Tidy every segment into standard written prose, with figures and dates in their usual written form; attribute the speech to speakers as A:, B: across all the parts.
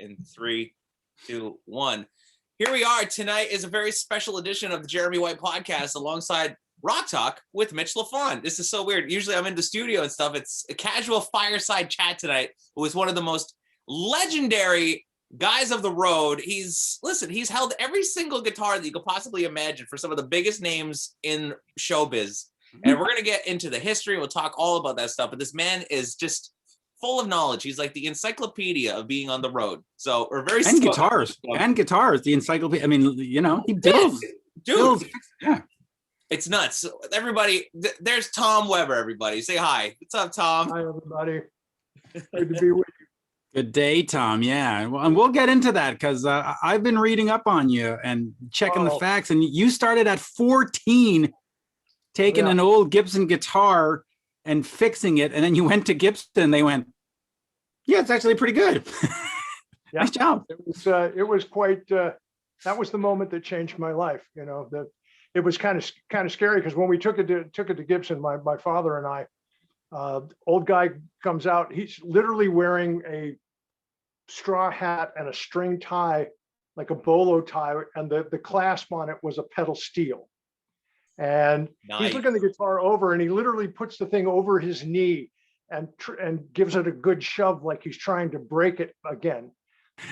A: in 3, 2, 1. Here we are. Tonight is a very special edition of the Jeremy White Podcast alongside Rock Talk with Mitch Lafon. This is so weird. Usually I'm in the studio and stuff. It's a casual fireside chat tonight with one of the most legendary guys of the road. He's held every single guitar that you could possibly imagine for some of the biggest names in showbiz. And we're going to get into the history. We'll talk all about that stuff. But this man is just full of knowledge. He's like the encyclopedia of being on the road. So we're very
B: and guitars. The encyclopedia. I mean, you know, he builds.
A: Dude. Yeah. It's nuts. Everybody, there's Tom Weber, everybody. Say hi. What's up, Tom?
C: Hi, everybody. Good to be with you.
B: Good day, Tom. Yeah. Well, and we'll get into that because I've been reading up on you and checking the facts. And you started at 14 taking an old Gibson guitar and fixing it. And then you went to Gibson and they went, yeah, it's actually pretty good. Nice job.
C: It was quite, that was the moment that changed my life. You know, it was kind of scary because when we took it to Gibson, my father and I, old guy comes out, he's literally wearing a straw hat and a string tie, like a bolo tie. And the clasp on it was a pedal steel. And he's looking the guitar over and he literally puts the thing over his knee and gives it a good shove like he's trying to break it again.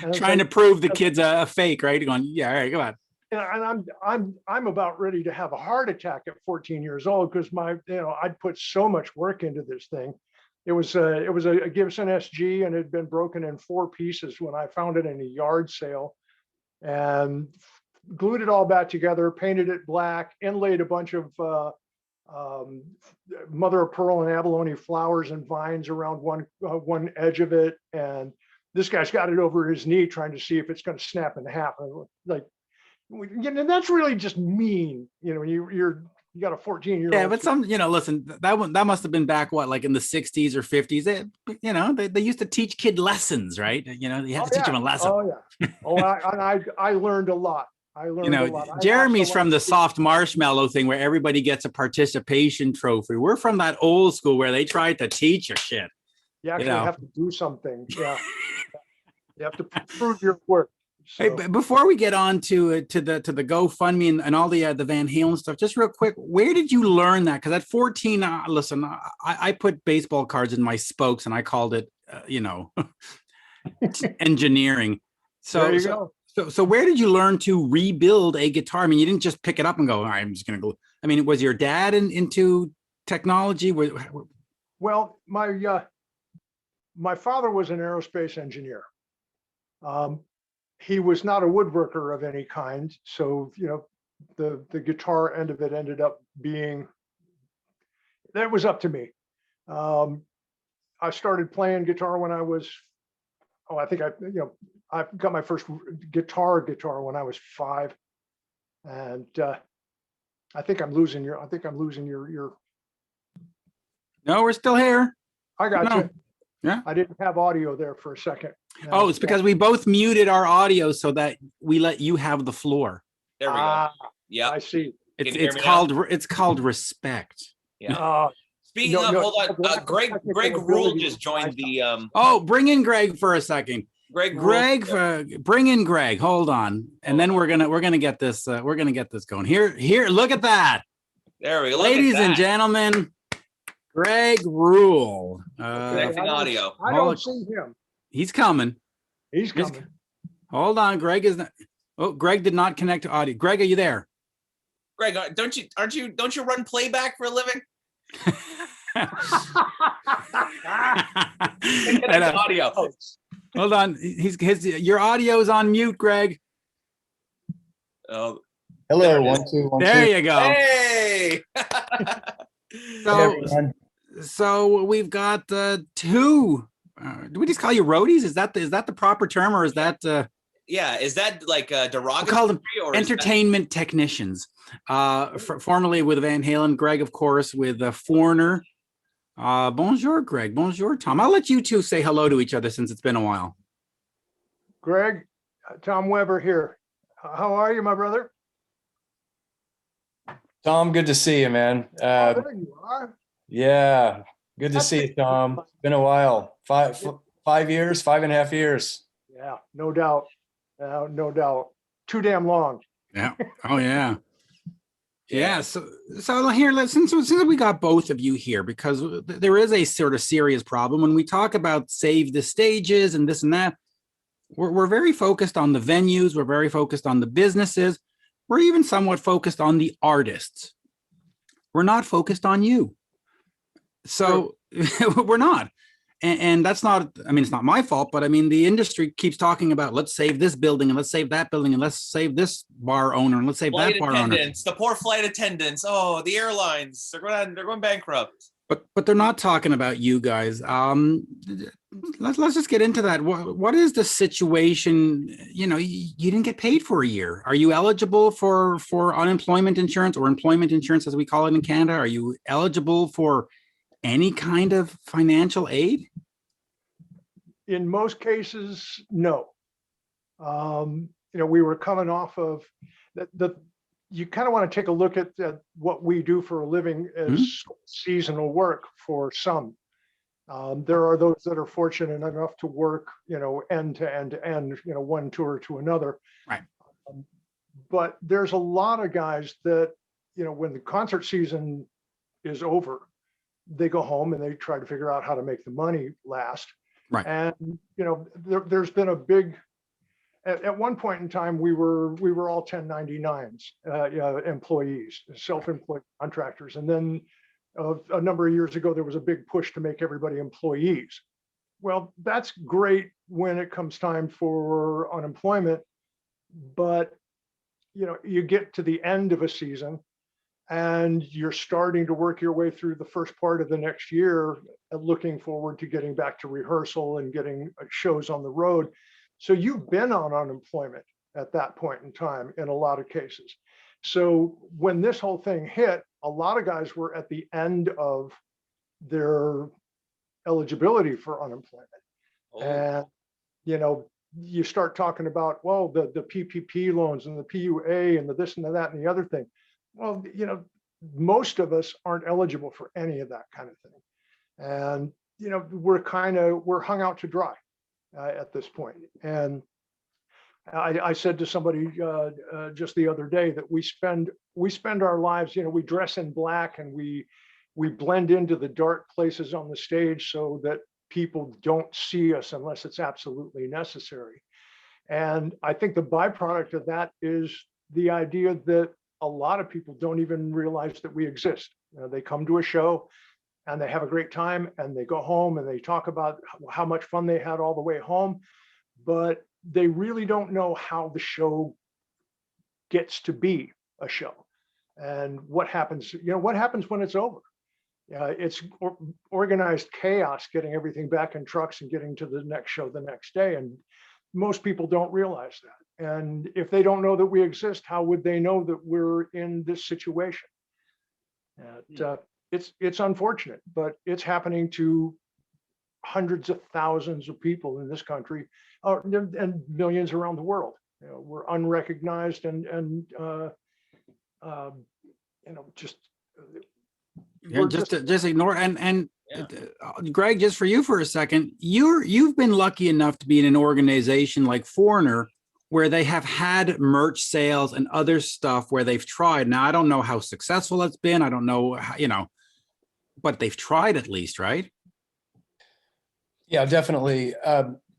C: And
B: trying to prove the kid's a fake, right? Going, yeah, all right, come on.
C: And I'm about ready to have a heart attack at 14 years old because I'd put so much work into this thing. It was a Gibson SG and it had been broken in 4 pieces when I found it in a yard sale, and glued it all back together, painted it black, inlaid a bunch of mother of pearl and abalone flowers and vines around one edge of it. And this guy's got it over his knee trying to see if it's going to snap in half. Like, and that's really just mean. You know, you got a 14-year-old.
B: Yeah, but listen, that must have been back like in the 60s or 50s. They used to teach kid lessons, right? You know, you have to teach them a lesson.
C: Oh yeah. I learned a lot. A lot.
B: Jeremy's from the soft marshmallow thing where everybody gets a participation trophy. We're from that old school where they tried to teach you shit.
C: You actually have to do something. Yeah. You have to prove your work. So.
B: Hey, before we get on to the GoFundMe and all the Van Halen stuff, just real quick, where did you learn that? Because at 14, listen, I put baseball cards in my spokes and I called it, engineering. So
C: there you go.
B: So where did you learn to rebuild a guitar? I mean, you didn't just pick it up and go, all right, I'm just going to go. I mean, was your dad into technology?
C: Well, my father was an aerospace engineer. He was not a woodworker of any kind. So, the guitar end of it ended up being, that was up to me. I started playing guitar when I was, I got my first guitar when I was 5, and I think I'm losing your.
B: No, we're still here.
C: I got you. Yeah, I didn't have audio there for a second.
B: Oh, it's because we both muted our audio so that we let you have the floor.
A: There we go. Yeah,
C: I see.
B: It's called respect.
A: Yeah. Speaking of, hold on, Greg Rule just joined the.
B: Oh, bring in Greg for a second. Greg, bring in Greg. Hold on, and then we're gonna get this. We're gonna get this going. Here. Look at that.
A: There we go.
B: Ladies and gentlemen, Greg Rule.
A: Audio.
C: I don't see him.
B: He's coming.
C: He's coming.
B: Hold on, Greg is not. Oh, Greg did not connect to audio. Greg, are you there?
A: Greg, don't you run Playback for a living? Audio.
B: Hold on, your audio is on mute, Greg.
A: Oh,
D: hello, 1 2 1 2.
B: There you go.
A: Hey.
B: So we've got 2. Do we just call you roadies? Is that the proper term, or is that?
A: Yeah, is that like derogatory?
B: We'll call them entertainment technicians. Formerly with Van Halen, Greg, of course, with Foreigner. Bonjour, Greg. Bonjour, Tom. I'll let you two say hello to each other since it's been a while.
C: Greg, Tom Weber here. How are you, my brother?
D: Tom, good to see you, man.
C: There you are.
D: Yeah, good to see you, Tom. It's been a while. 5 years, 5.5 years.
C: Yeah, no doubt. No doubt. Too damn long.
B: Yeah. Oh yeah.
A: Yeah.
B: Yeah. So here, since we got both of you here, because there is a sort of serious problem when we talk about save the stages and this and that. We're very focused on the venues. We're very focused on the businesses. We're even somewhat focused on the artists. We're not focused on you. So we're not. And that's not, I mean, it's not my fault, but I mean, the industry keeps talking about, let's save this building and let's save that building and let's save this bar owner and let's save
A: Flight
B: that bar owner.
A: attendants, the poor flight attendants. Oh, the airlines, they're going bankrupt.
B: But they're not talking about you guys. Let's just get into that. What is the situation? You know, you didn't get paid for a year. Are you eligible for unemployment insurance or employment insurance, as we call it in Canada? Are you eligible for any kind of financial aid?
C: In most cases, no. We were coming off of you kind of want to take a look at what we do for a living as seasonal work for some. There are those that are fortunate enough to work, end to end to end, one tour to another.
B: Right.
C: But there's a lot of guys that, when the concert season is over, they go home and they try to figure out how to make the money last.
B: Right.
C: And, there's been a big, at one point in time, we were all 1099s, employees, self-employed contractors. And then a number of years ago, there was a big push to make everybody employees. Well, that's great when it comes time for unemployment, but you get to the end of a season and you're starting to work your way through the first part of the next year, looking forward to getting back to rehearsal and getting shows on the road. So you've been on unemployment at that point in time in a lot of cases. So when this whole thing hit, a lot of guys were at the end of their eligibility for unemployment.
A: Oh.
C: And, you start talking about, well, the PPP loans and the PUA and the this and the that and the other thing. Well, most of us aren't eligible for any of that kind of thing. And, we're hung out to dry at this point. And I said to somebody just the other day that we spend our lives, we dress in black and we blend into the dark places on the stage so that people don't see us unless it's absolutely necessary. And I think the byproduct of that is the idea that a lot of people don't even realize that we exist. They come to a show and they have a great time and they go home and they talk about how much fun they had all the way home, but they really don't know how the show gets to be a show and what happens when it's over. It's organized chaos, getting everything back in trucks and getting to the next show the next day. And most people don't realize that. And if they don't know that we exist, how would they know that we're in this situation? It's unfortunate, but it's happening to hundreds of thousands of people in this country and millions around the world. We're unrecognized and
B: just ignore and
A: Yeah.
B: Greg, just for you for a second, you've been lucky enough to be in an organization like Foreigner where they have had merch sales and other stuff where they've tried. Now, I don't know how successful it's been. I don't know how, but they've tried at least, right?
D: Yeah, definitely.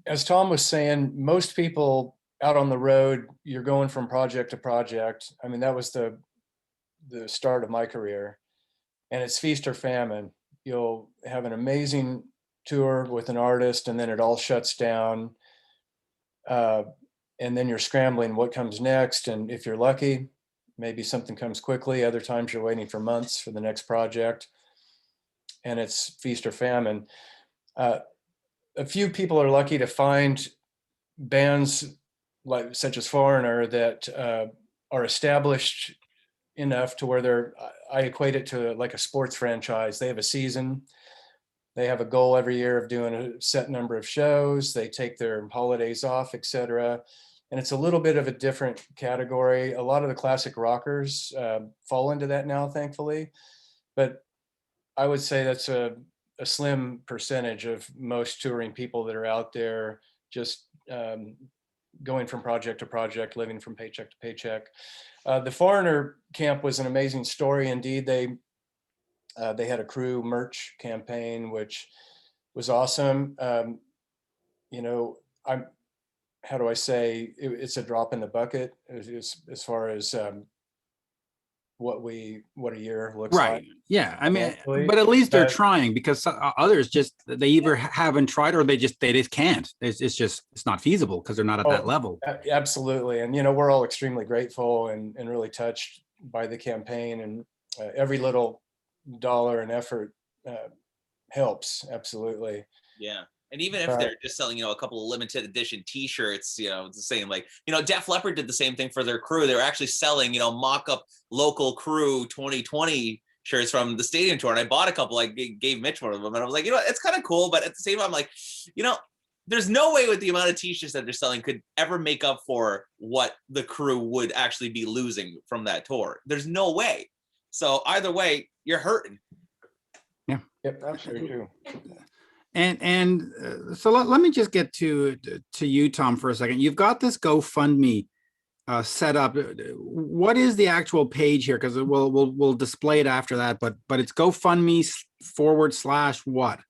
D: As Tom was saying, most people out on the road, you're going from project to project. I mean, that was the start of my career. And it's feast or famine. You'll have an amazing tour with an artist and then it all shuts down. And then you're scrambling what comes next. And if you're lucky, maybe something comes quickly. Other times you're waiting for months for the next project. And it's feast or famine. A few people are lucky to find bands such as Foreigner that are established enough to where I equate it to like a sports franchise. They have a season. They have a goal every year of doing a set number of shows. They take their holidays off, etc. And it's a little bit of a different category. A lot of the classic rockers fall into that now, thankfully. But I would say that's a slim percentage of most touring people that are out there just going from project to project, living from paycheck to paycheck. The Foreigner camp was an amazing story indeed. They had a crew merch campaign, which was awesome. You know, how do I say, it's a drop in the bucket as far as what a year looks
B: Right.
D: like.
B: Yeah. I mean,
D: financially.
B: but at least they're
D: But-
B: trying, because others just, they either haven't tried or they just can't. It's not feasible because they're not at that level.
D: Absolutely. And, you know, we're all extremely grateful and really touched by the campaign, and every little dollar and effort helps. Absolutely.
A: Yeah. And even if they're just selling, you know, a couple of limited edition T-shirts, you know, it's the same. Like, you know, Def Leppard did the same thing for their crew. They were actually selling, you know, mock-up local crew 2020 shirts from the stadium tour. And I bought a couple. I gave Mitch one of them, and I was like, you know, it's kind of cool. But at the same time, I'm like, you know, there's no way with the amount of T-shirts that they're selling could ever make up for what the crew would actually be losing from that tour. There's no way. So either way, you're hurting.
B: Yeah.
D: Yep, absolutely true.
B: And so let me just get to you, Tom, for a second. You've got this GoFundMe set up. What is the actual page here? Because we'll display it after that. But it's GoFundMe / what?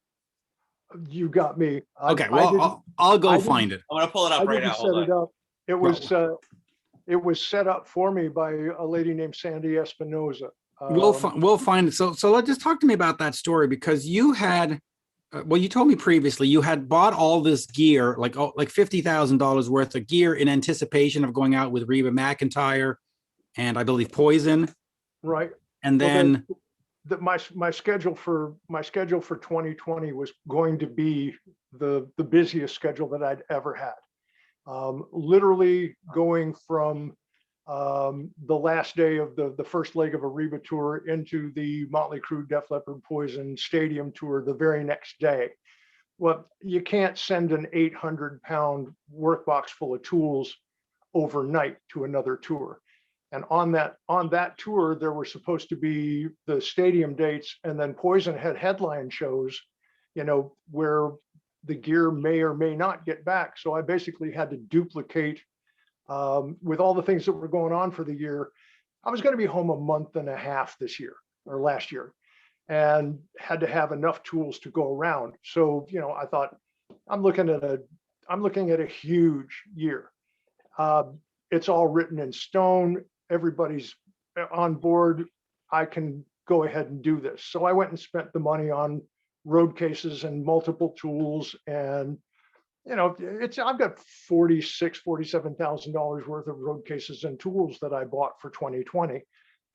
C: You got me.
B: Okay, well, I'll go find it.
A: I'm gonna pull it up right now.
C: Set it up. It was set up for me by a lady named Sandy Espinoza.
B: We'll find it. So let's just talk to me about that story, because you had. Well, you told me previously you had bought all this gear, like $50,000 worth of gear, in anticipation of going out with Reba McEntire and I believe Poison.
C: Right.
B: And then
C: my schedule for 2020 was going to be the busiest schedule that I'd ever had. Literally going from the last day of the first leg of a Reba tour into the Motley Crue, Def Leppard, Poison stadium tour the very next day. Well, you can't send an 800-pound workbox full of tools overnight to another tour. And on that tour, there were supposed to be the stadium dates, and then Poison had headline shows, you know, where the gear may or may not get back. So I basically had to duplicate. With all the things that were going on for the year, I was going to be home a month and a half this year or last year, and had to have enough tools to go around. So, you know, I thought I'm looking at a huge year. It's all written in stone. Everybody's on board. I can go ahead and do this. So I went and spent the money on road cases and multiple tools, and you know, I've got $47,000 worth of road cases and tools that I bought for 2020.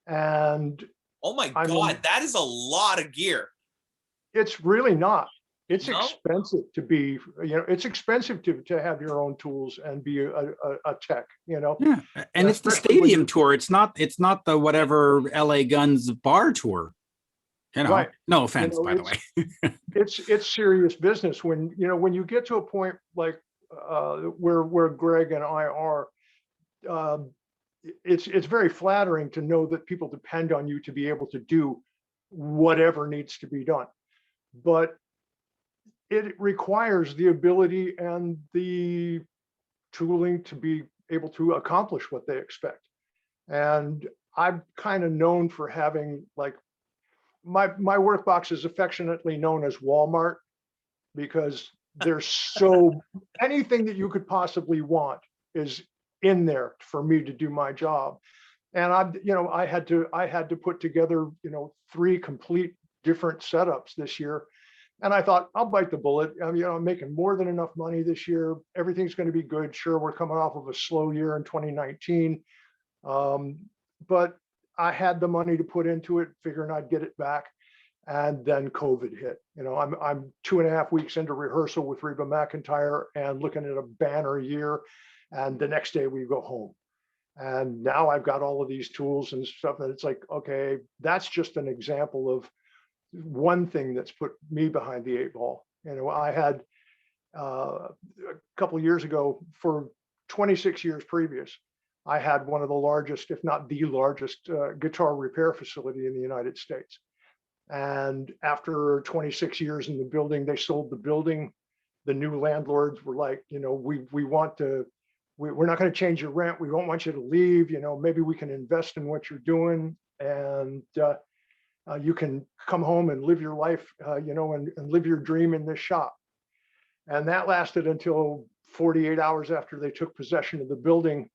C: And
A: oh my God, that is a lot of gear.
C: It's really not. It's expensive to be, you know, it's expensive to have your own tools and be a tech, you know.
B: Yeah, and it's the stadium tour. It's not the whatever LA Guns bar tour. You know, right. No offense, by the way.
C: it's serious business when you get to a point like where Greg and I are. It's very flattering to know that people depend on you to be able to do whatever needs to be done, but it requires the ability and the tooling to be able to accomplish what they expect. And I'm kind of known for having, like, my work box is affectionately known as Walmart, because there's so anything that you could possibly want is in there for me to do my job. And I had to put together, 3 complete different setups this year. And I thought, I'll bite the bullet. I'm making more than enough money this year. Everything's going to be good. Sure, we're coming off of a slow year in 2019. But I had the money to put into it, figuring I'd get it back. And then COVID hit. I'm 2.5 weeks into rehearsal with Reba McEntire and looking at a banner year. And the next day we go home. And now I've got all of these tools and stuff. And it's like, okay, that's just an example of one thing that's put me behind the 8 ball. I had a couple of years ago, for 26 years previous, I had one of the largest, if not the largest, guitar repair facility in the United States. And after 26 years in the building, they sold the building the new landlords were like, we're not going to change your rent. We don't want you to leave. Maybe we can invest in what you're doing, and you can come home and live your life, and live your dream in this shop. And that lasted until 48 hours after they took possession of the building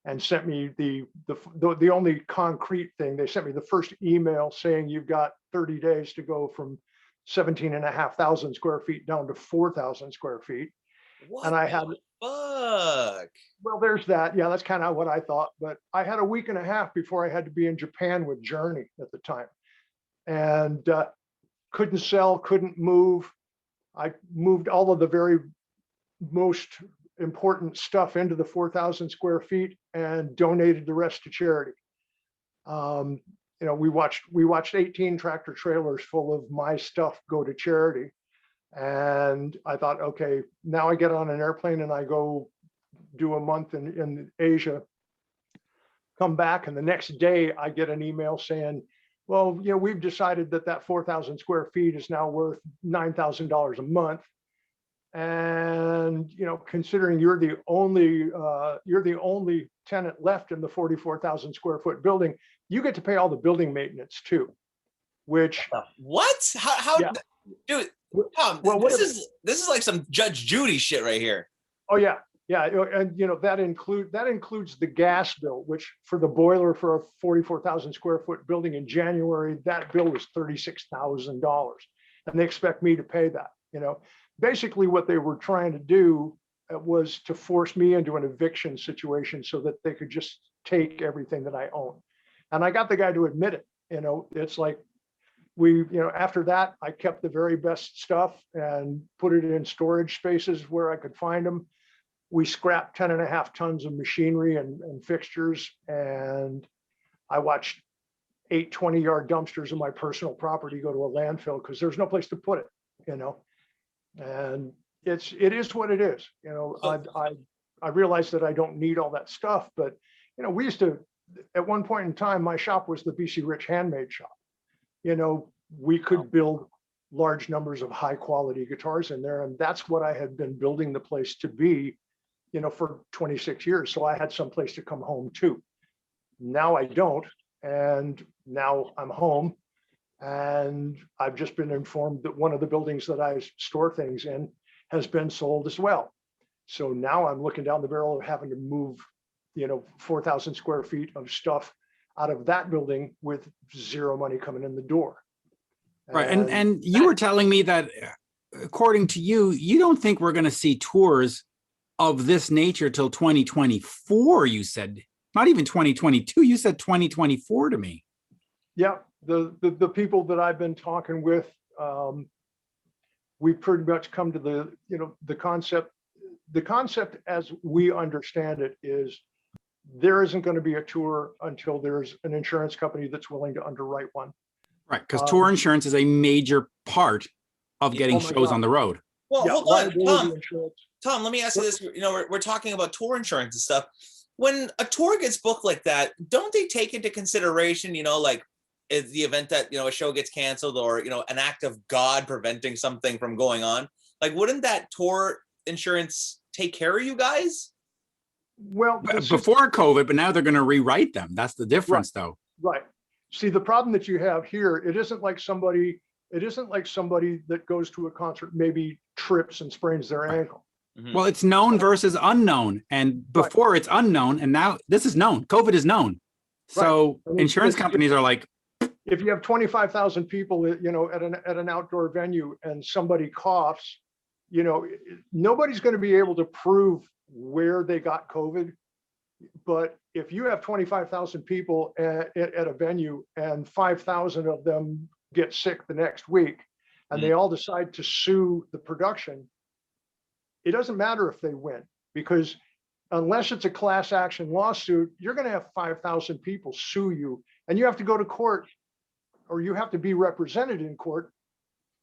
C: and sent me the only concrete thing. They sent me the first email saying you've got 30 days to go from 17,500 square feet down to 4,000 square feet.
A: What
C: and I had,
A: fuck?
C: well, there's that. Yeah, that's kind of what I thought. But I had a week and a half before I had to be in Japan with Journey at the time, and couldn't sell, couldn't move. I moved all of the very most important stuff into the 4,000 square feet and donated the rest to charity. We watched 18 tractor trailers full of my stuff go to charity. And I thought, okay, now I get on an airplane and I go do a month in Asia, come back, and the next day I get an email saying, well, we've decided that 4,000 square feet is now worth $9,000 a month. And, considering you're the only tenant left in the 44,000 square foot building, you get to pay all the building maintenance too, which.
A: What? How,
C: yeah.
A: Dude, Tom,
C: well,
A: this is like some Judge Judy shit right here.
C: Oh yeah. Yeah. And that includes the gas bill, which for the boiler for a 44,000 square foot building in January, that bill was $36,000. And they expect me to pay that. Basically what they were trying to do was to force me into an eviction situation so that they could just take everything that I own. And I got the guy to admit it. It's like after that, I kept the very best stuff and put it in storage spaces where I could find them. We scrapped 10.5 tons of machinery and fixtures, and I watched 8 20-yard dumpsters of my personal property go to a landfill because there's no place to put it, and it is what it is. I realized that I don't need all that stuff, but we used to, at one point in time, my shop was the BC Rich handmade shop. We could build large numbers of high quality guitars in there, and that's what I had been building the place to be, for 26 years. So I had some place to come home to. Now I don't, and now I'm home. And I've just been informed that one of the buildings that I store things in has been sold as well. So now I'm looking down the barrel of having to move, 4,000 square feet of stuff out of that building with zero money coming in the door.
B: Right. And you were telling me that, according to you, you don't think we're going to see tours of this nature till 2024, you said. Not even 2022. You said 2024 to me.
C: Yeah. The people that I've been talking with, we pretty much come to the concept. The concept as we understand it is there isn't going to be a tour until there's an insurance company that's willing to underwrite one.
B: Right, because tour insurance is a major part of getting shows on the road.
A: Well,
C: Yeah,
A: hold on,
C: Tom.
A: Tom, let me ask you this. We're talking about tour insurance and stuff. When a tour gets booked like that, don't they take into consideration, like, is the event that, a show gets canceled or, an act of God preventing something from going on? Like, wouldn't that tour insurance take care of you guys?
C: Well,
B: before COVID, but now they're going to rewrite them. That's the difference, though.
C: Right. See, the problem that you have here, it isn't like somebody that goes to a concert, maybe trips and sprains their ankle.
A: Mm-hmm.
B: Well, it's known versus unknown. And before it's unknown, and now this is known. COVID is known. So insurance companies are like,
C: if you have 25,000 people, at an outdoor venue and somebody coughs, nobody's going to be able to prove where they got COVID. But if you have 25,000 people at a venue and 5,000 of them get sick the next week and they all decide to sue the production, it doesn't matter if they win, because unless it's a class action lawsuit, you're going to have 5,000 people sue you, and you have to go to court, or you have to be represented in court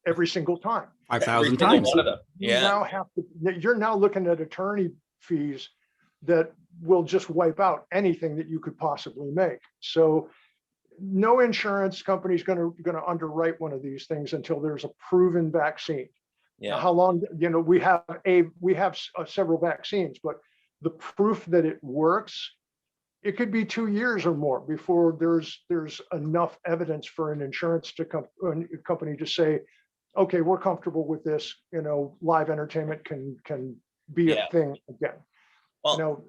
C: every single time.
B: 5,000 times.
A: Yeah.
C: You're now looking at attorney fees that will just wipe out anything that you could possibly make. So no insurance company is going to underwrite one of these things until there's a proven vaccine.
A: Yeah.
C: How long, we have several vaccines, but the proof that it works, it could be 2 years or more before there's enough evidence for an insurance company to say, okay, we're comfortable with this, live entertainment can be
A: Yeah.
C: a thing again.
A: Well,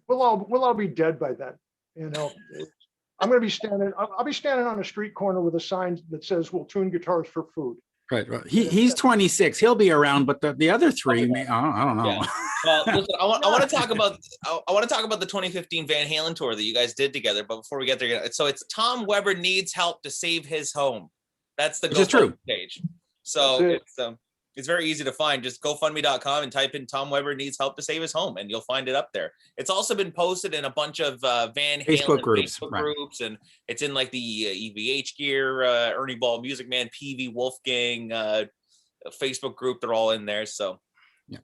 C: We'll all be dead by then. I'm going to be I'll be standing on a street corner with a sign that says, we'll tune guitars for food.
B: Right. He's 26. He'll be around, but the other three, I don't know.
A: Yeah. Well, listen, I want to talk about the 2015 Van Halen tour that you guys did together. But before we get there, so it's Tom Weber needs help to save his home. That's the GoFundMe page. So it's very easy to find. Just GoFundMe.com and type in Tom Weber needs help to save his home, and you'll find it up there. It's also been posted in a bunch of Van Halen Facebook groups, and it's in like the EVH Gear, Ernie Ball, Music Man, PV, Wolfgang Facebook group. They're all in there. So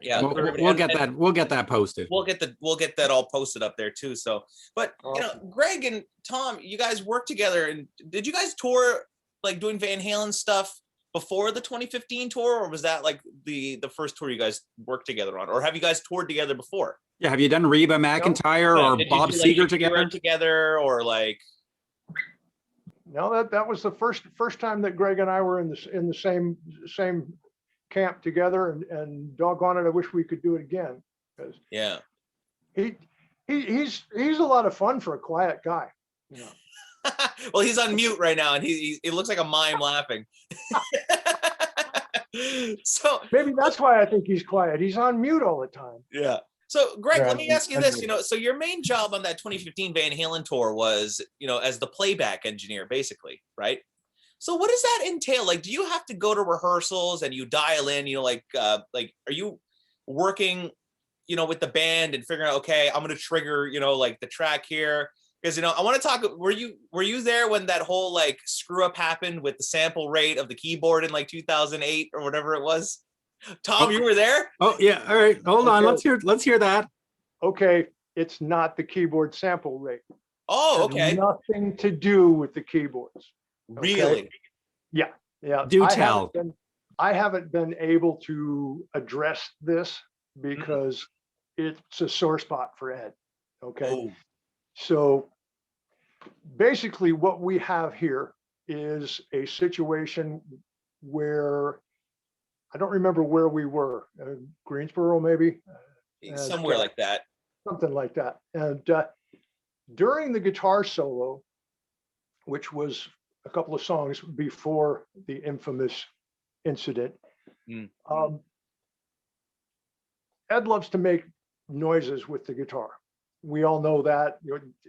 A: yeah,
B: we'll get that posted.
A: We'll get that all posted up there too. So, but Greg and Tom, you guys worked together, and did you guys tour like doing Van Halen stuff before the 2015 tour, or was that like the first tour you guys worked together on, or have you guys toured together before?
B: Yeah, have you done Reba McEntire or Bob Seger
A: together, or like?
C: No, that was the first time that Greg and I were in the same camp together, and doggone it, I wish we could do it again.
A: Yeah,
C: he's a lot of fun for a quiet guy.
A: Well, he's on mute right now, and he looks like a mime laughing. So
C: maybe that's why I think he's quiet. He's on mute all the time.
A: Yeah. So Greg, let me ask you this, so your main job on that 2015 Van Halen tour was, as the playback engineer, basically, right? So what does that entail? Like, do you have to go to rehearsals and you dial in, like are you working, with the band and figuring out, okay, I'm going to trigger, like the track here? Because, I want to talk, were you there when that whole like screw up happened with the sample rate of the keyboard in like 2008 or whatever it was? Tom, you were there?
B: Oh yeah. All right. Hold on. Let's hear that.
C: Okay. It's not the keyboard sample rate.
A: Oh, okay.
C: Nothing to do with the keyboards.
A: Really?
C: Okay? Yeah. Yeah.
B: Do tell.
C: I haven't been able to address this because it's a sore spot for Ed. Okay.
A: Oh.
C: So basically what we have here is a situation where I don't remember where we were, Greensboro, maybe
A: somewhere like that,
C: something like that. And during the guitar solo, which was a couple of songs before the infamous incident, Ed loves to make noises with the guitar. We all know that.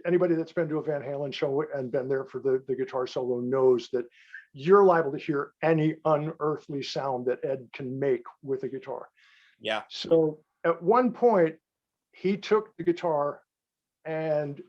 C: Anybody that's been to a Van Halen show and been there for the guitar solo knows that you're liable to hear any unearthly sound that Ed can make with a guitar.
A: Yeah.
C: So at one point, he took the guitar and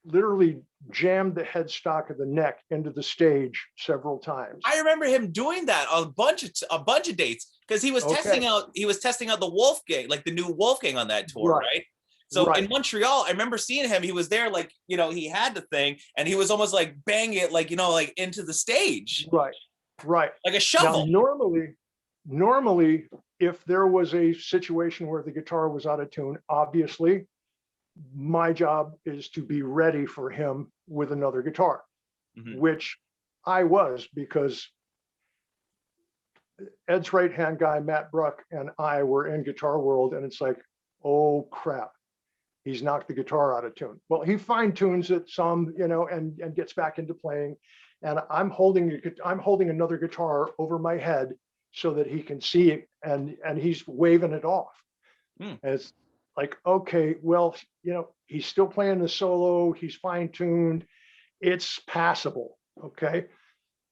C: literally jammed the headstock of the neck into the stage several times.
A: I remember him doing that on a bunch of dates because he was testing out the Wolfgang, like the new Wolfgang on that tour, right? So in Montreal, I remember seeing him. He was there, like, he had the thing, and he was almost like banging it, like, like into the stage.
C: Right.
A: Like a shovel.
C: Now, normally, if there was a situation where the guitar was out of tune, obviously, my job is to be ready for him with another guitar, which I was, because Ed's right-hand guy, Matt Bruck, and I were in Guitar World, and it's like, oh crap, he's knocked the guitar out of tune. Well, he fine tunes it some, and gets back into playing. And I'm holding another guitar over my head so that he can see it, and he's waving it off. And it's like, okay, well, he's still playing the solo. He's fine tuned. It's passable. Okay.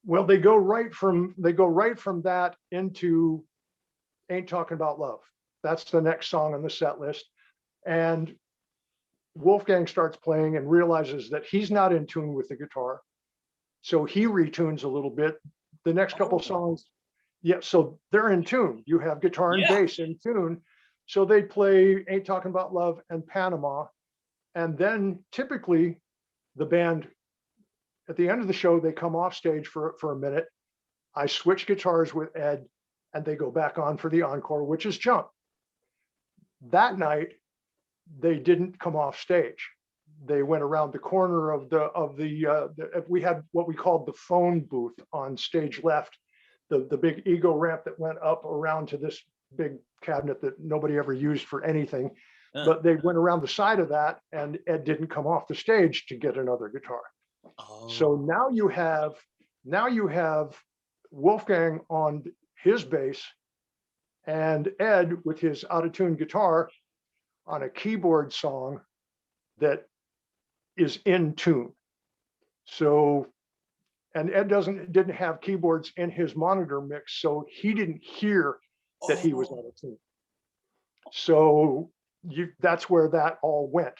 C: Well, they go right from that into Ain't Talking About Love. That's the next song on the set list. And Wolfgang starts playing and realizes that he's not in tune with the guitar. So he retunes a little bit. The next couple songs, so they're in tune. You have guitar and bass in tune. So they play Ain't Talking About Love and Panama. And then typically the band, at the end of the show, they come off stage for a minute. I switch guitars with Ed, and they go back on for the encore, which is Jump. That night, they didn't come off stage. They went around the corner of we had what we called the phone booth on stage left, the big ego ramp that went up around to this big cabinet that nobody ever used for anything. But they went around the side of that, and Ed didn't come off the stage to get another guitar.
A: Oh.
C: So now you have Wolfgang on his bass and Ed with his out-of-tune guitar on a keyboard song that is in tune. So, and Ed didn't have keyboards in his monitor mix, so he didn't hear that he was out of tune. So that's where that all went.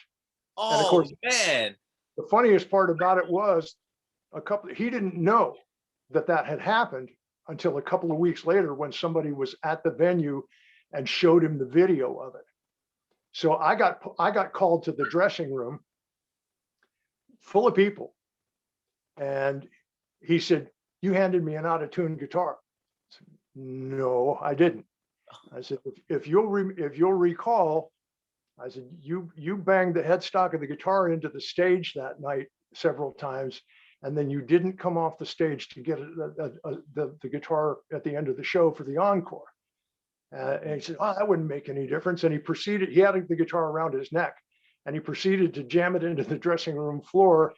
C: And of course,
A: man,
C: the funniest part about it was he didn't know that had happened until a couple of weeks later when somebody was at the venue and showed him the video of it. So I got called to the dressing room full of people, and he said, "You handed me an out-of-tune guitar." I said, "No, I didn't." I said, if you'll recall, I said, you banged the headstock of the guitar into the stage that night several times, and then you didn't come off the stage to get the guitar at the end of the show for the encore." And he said, "Oh, that wouldn't make any difference." And he had the guitar around his neck, and he proceeded to jam it into the dressing room floor,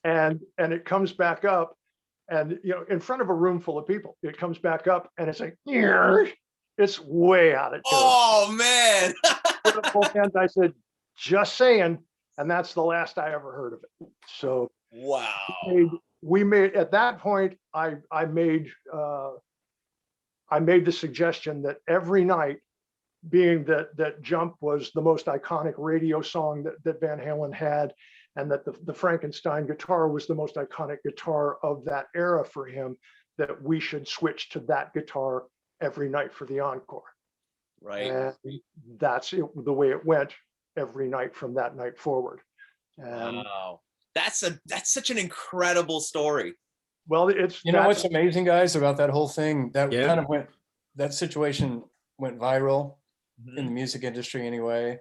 C: and it comes back up, and in front of a room full of people, it comes back up, and it's like, it's way out of tune.
A: Oh man.
C: And I said, "Just saying," and that's the last I ever heard of it. So
A: wow.
C: We made at that point, I made the suggestion that every night, being that Jump was the most iconic radio song that Van Halen had, and that the Frankenstein guitar was the most iconic guitar of that era for him, that we should switch to that guitar every night for the encore.
A: Right.
C: And that's the way it went every night from that night forward. And
A: wow. That's such an incredible story.
C: Well,
D: what's amazing, guys, about that whole thing, that situation went viral in the music industry anyway.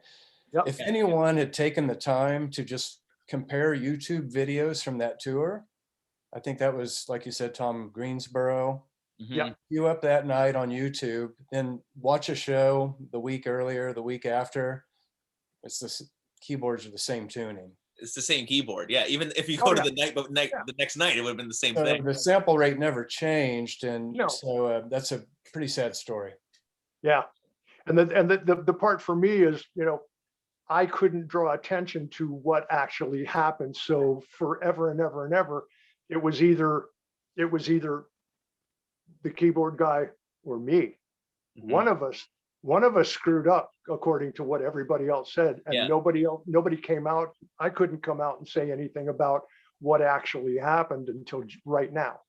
C: Yep.
D: If anyone had taken the time to just compare YouTube videos from that tour, I think that was, like you said, Tom, Greensboro.
C: Yeah.
D: You up that night on YouTube, then watch a show the week earlier, the week after. The keyboards are the same tuning.
A: It's the same keyboard. Yeah. Even if you go to the next night, it would have been the same thing.
D: The sample rate never changed. And so that's a pretty sad story.
C: Yeah. And the part for me is, I couldn't draw attention to what actually happened. So forever and ever and ever, it was either the keyboard guy or me. Mm-hmm. One of us screwed up, according to what everybody else said, and nobody came out. I couldn't come out and say anything about what actually happened until right now.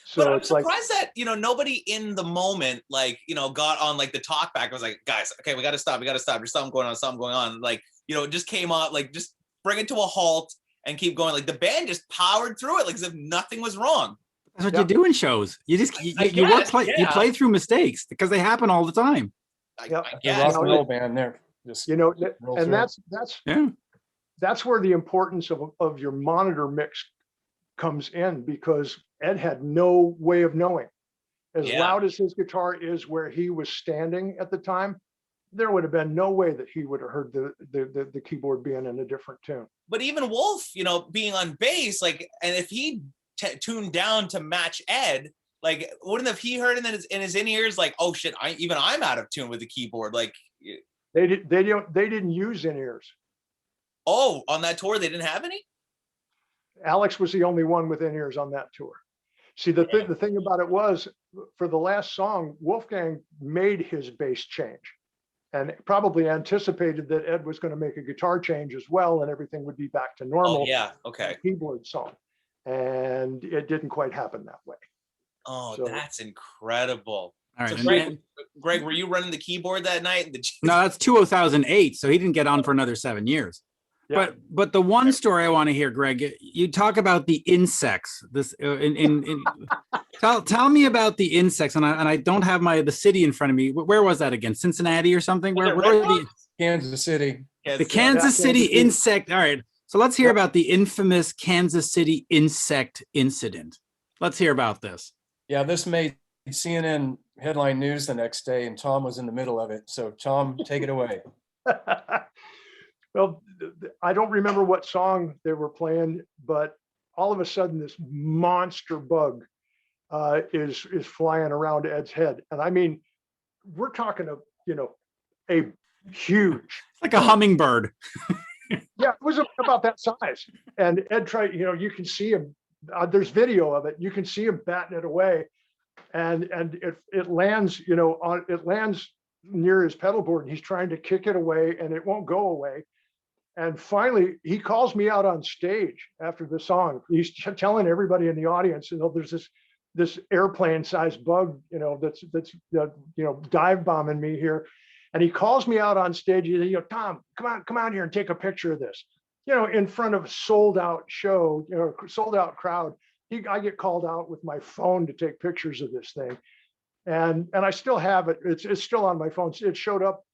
C: So
A: but I'm surprised that nobody in the moment got on the talk back and was like, "Guys, okay, we got to stop. There's something going on. It just came out, just bring it to a halt and keep going. The band just powered through it as if nothing was wrong.
B: That's what you do in shows. You just you play through mistakes because they happen all the time.
C: Yeah,
D: the rock and roll band there. Just
C: and that's where the importance of your monitor mix comes in, because Ed had no way of knowing. As loud as his guitar is where he was standing at the time, there would have been no way that he would have heard the keyboard being in a different tune.
A: But even Wolf, being on bass, and if he tuned down to match Ed, wouldn't have he heard in his in-ears, "Oh shit, I'm out of tune with the keyboard."
C: They didn't use in-ears.
A: Oh, on that tour they didn't have any?
C: Alex was the only one with in-ears on that tour. See, the thing about it was, for the last song, Wolfgang made his bass change, and probably anticipated that Ed was going to make a guitar change as well, and everything would be back to normal.
A: Oh, yeah, okay.
C: Keyboard song, and it didn't quite happen that way.
A: Oh, so that's incredible.
B: All right,
A: so Greg, were you running the keyboard that night?
B: No, that's 2008, so he didn't get on for another 7 years.
C: Yeah.
B: But the one story I want to hear, Greg, you talk about the insects. This tell me about the insects, and I don't have the city in front of me. Where was that again? Cincinnati or something? Where were the
D: Kansas City.
B: the Kansas City insect? All right, so let's hear about the infamous Kansas City insect incident. Let's hear about this.
D: Yeah, this made CNN headline news the next day, and Tom was in the middle of it. So Tom, take it away.
C: Well, I don't remember what song they were playing, but all of a sudden this monster bug is flying around Ed's head. And I mean, we're talking a huge,
B: like a hummingbird.
C: Yeah, it was about that size. And Ed tried, you can see him, there's video of it. You can see him batting it away. And it lands, it lands near his pedal board, and he's trying to kick it away and it won't go away. And finally, he calls me out on stage after the song. He's telling everybody in the audience, there's this airplane-sized bug, that's dive bombing me here. And he calls me out on stage. He says, Tom, come out here and take a picture of this. In front of a sold-out show, sold-out crowd. I get called out with my phone to take pictures of this thing, and I still have it. It's still on my phone. It showed up.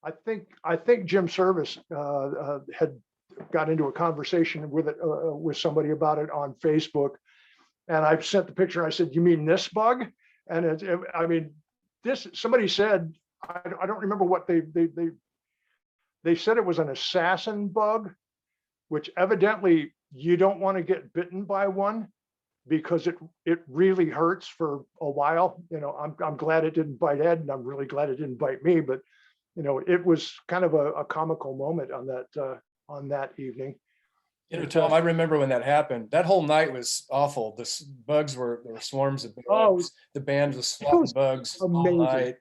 C: I think Jim Service had got into a conversation with somebody about it on Facebook, and I sent the picture. I said, "You mean this bug?" And somebody said, I don't remember what they said it was an assassin bug, which evidently you don't want to get bitten by one because it really hurts for a while. I'm glad it didn't bite Ed, and I'm really glad it didn't bite me, but it was kind of a comical moment on that evening.
D: Tom, I remember when that happened. That whole night was awful. There were swarms of bugs.
C: Oh,
D: the band was swatting bugs
C: amazing.
D: all night.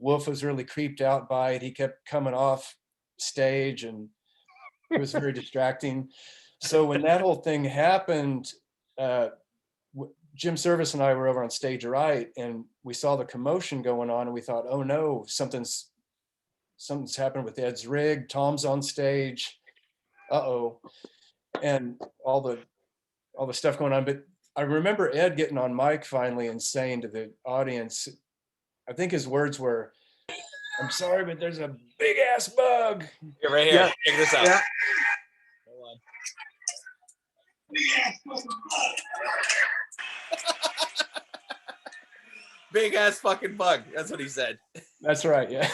D: Wolf was really creeped out by it. He kept coming off stage, and it was very distracting. So when that whole thing happened, Jim Service and I were over on stage right, and we saw the commotion going on, and we thought, oh no, something's happened with Ed's rig. Tom's on stage. Uh-oh. And all the stuff going on. But I remember Ed getting on mic finally and saying to the audience, I think his words were, I'm sorry, but there's a big ass bug.
A: You're right here.
C: Yeah.
A: Check this out.
C: Yeah.
A: Hold on. Big ass fucking bug. That's what he said.
D: That's right. Yeah.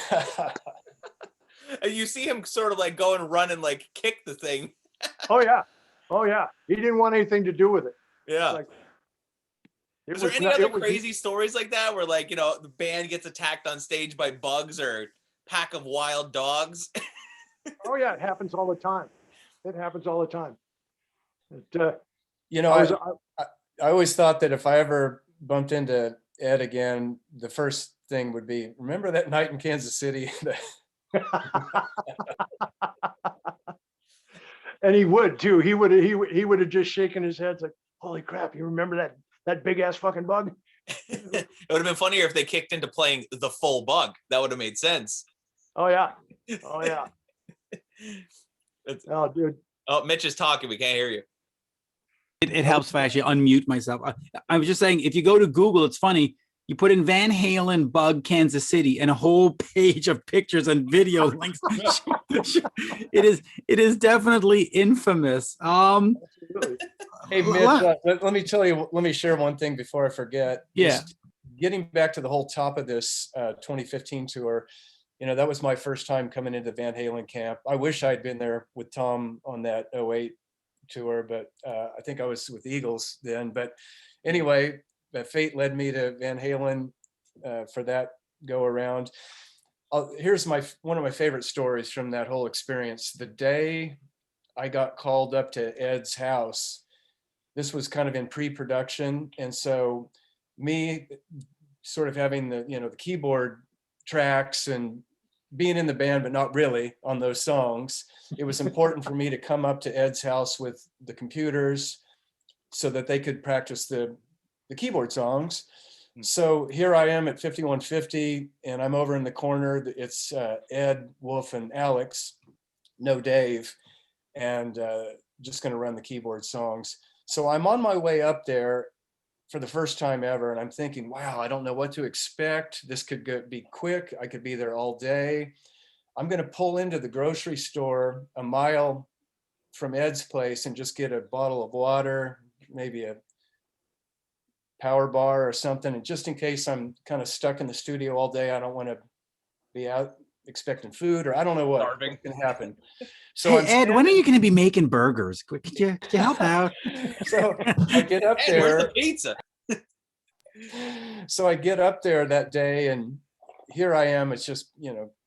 A: And you see him sort of like go and run and like kick the thing.
C: Oh yeah. He didn't want anything to do with it.
A: Yeah.
C: Like,
A: Is there any other crazy stories like that where like, the band gets attacked on stage by bugs or pack of wild dogs?
C: Oh yeah, it happens all the time.
D: I always thought that if I ever bumped into Ed again, the first thing would be, remember that night in Kansas City?
C: And he would too. He would have just shaken his head like, holy crap, you remember that big ass fucking bug?
A: It would have been funnier if they kicked into playing the full bug. That would have made sense.
C: Oh yeah. Oh dude.
A: Oh, Mitch is talking. We can't hear you.
B: It helps if I actually unmute myself. I was just saying, if you go to Google, it's funny. You put in Van Halen bug Kansas City and a whole page of pictures and video links. It is definitely infamous.
D: Hey, Mitch, let me share one thing before I forget.
B: Yeah.
D: Just getting back to the whole top of this 2015 tour, that was my first time coming into Van Halen camp. I wish I'd been there with Tom on that 2008 tour, but I think I was with the Eagles then. But anyway, fate led me to Van Halen for that go around. Here's one of my favorite stories from that whole experience. The day I got called up to Ed's house, this was kind of in pre-production, and so me sort of having the keyboard tracks and being in the band but not really on those songs, it was important for me to come up to Ed's house with the computers so that they could practice the keyboard songs. So here I am at 5150, and I'm over in the corner. It's Ed, Wolf, and Alex, no Dave. and just going to run the keyboard songs. So I'm on my way up there for the first time ever, and I'm thinking, wow, I don't know what to expect. This could be quick. I could be there all day. I'm going to pull into the grocery store a mile from Ed's place and just get a bottle of water, maybe a power bar or something. And just in case I'm kind of stuck in the studio all day, I don't want to be out expecting food, or I don't know what can happen. So
B: hey, Ed, when are you going to be making burgers? Could you help out?
D: So I get up
A: Hey,
D: there.
A: where's the pizza?
D: So I get up there that day, and here I am. It's just,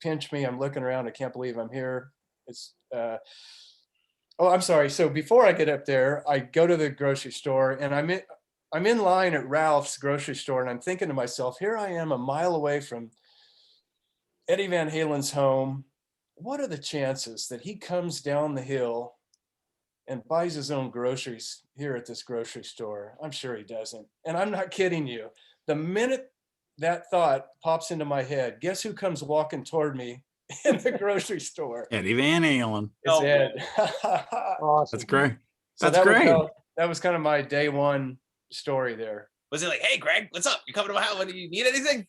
D: pinch me. I'm looking around. I can't believe I'm here. It's, oh, I'm sorry. So before I get up there, I go to the grocery store, and I'm in line at Ralph's grocery store, and I'm thinking to myself, here I am a mile away from Eddie Van Halen's home. What are the chances that he comes down the hill and buys his own groceries here at this grocery store? I'm sure he doesn't. And I'm not kidding you. The minute that thought pops into my head, guess who comes walking toward me in the grocery store?
B: Eddie Van Halen.
D: It's Ed.
C: Awesome.
B: That's great.
D: So
B: That's great.
D: That was kind of my day one story there.
A: Was it like, hey, Greg, what's up? You coming to my house? Do you need anything?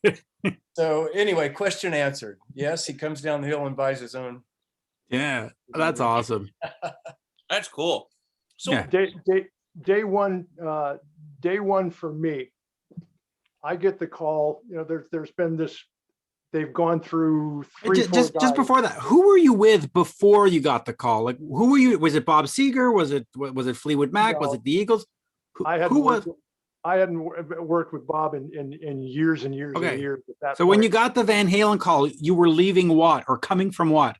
D: So anyway, question answered. Yes, he comes down the hill and buys his own.
B: Yeah, that's awesome.
A: That's cool. So
B: Yeah.
C: Day one for me, I get the call. There's been this. They've gone through
B: Just before that, who were you with before you got the call? Like, who were you? Was it Bob Seger? Was it Fleetwood Mac?
C: No.
B: Was it the Eagles?
C: I hadn't worked with Bob in years and years and years at that
B: So
C: point.
B: when you got the Van Halen call, you were leaving what or coming from what?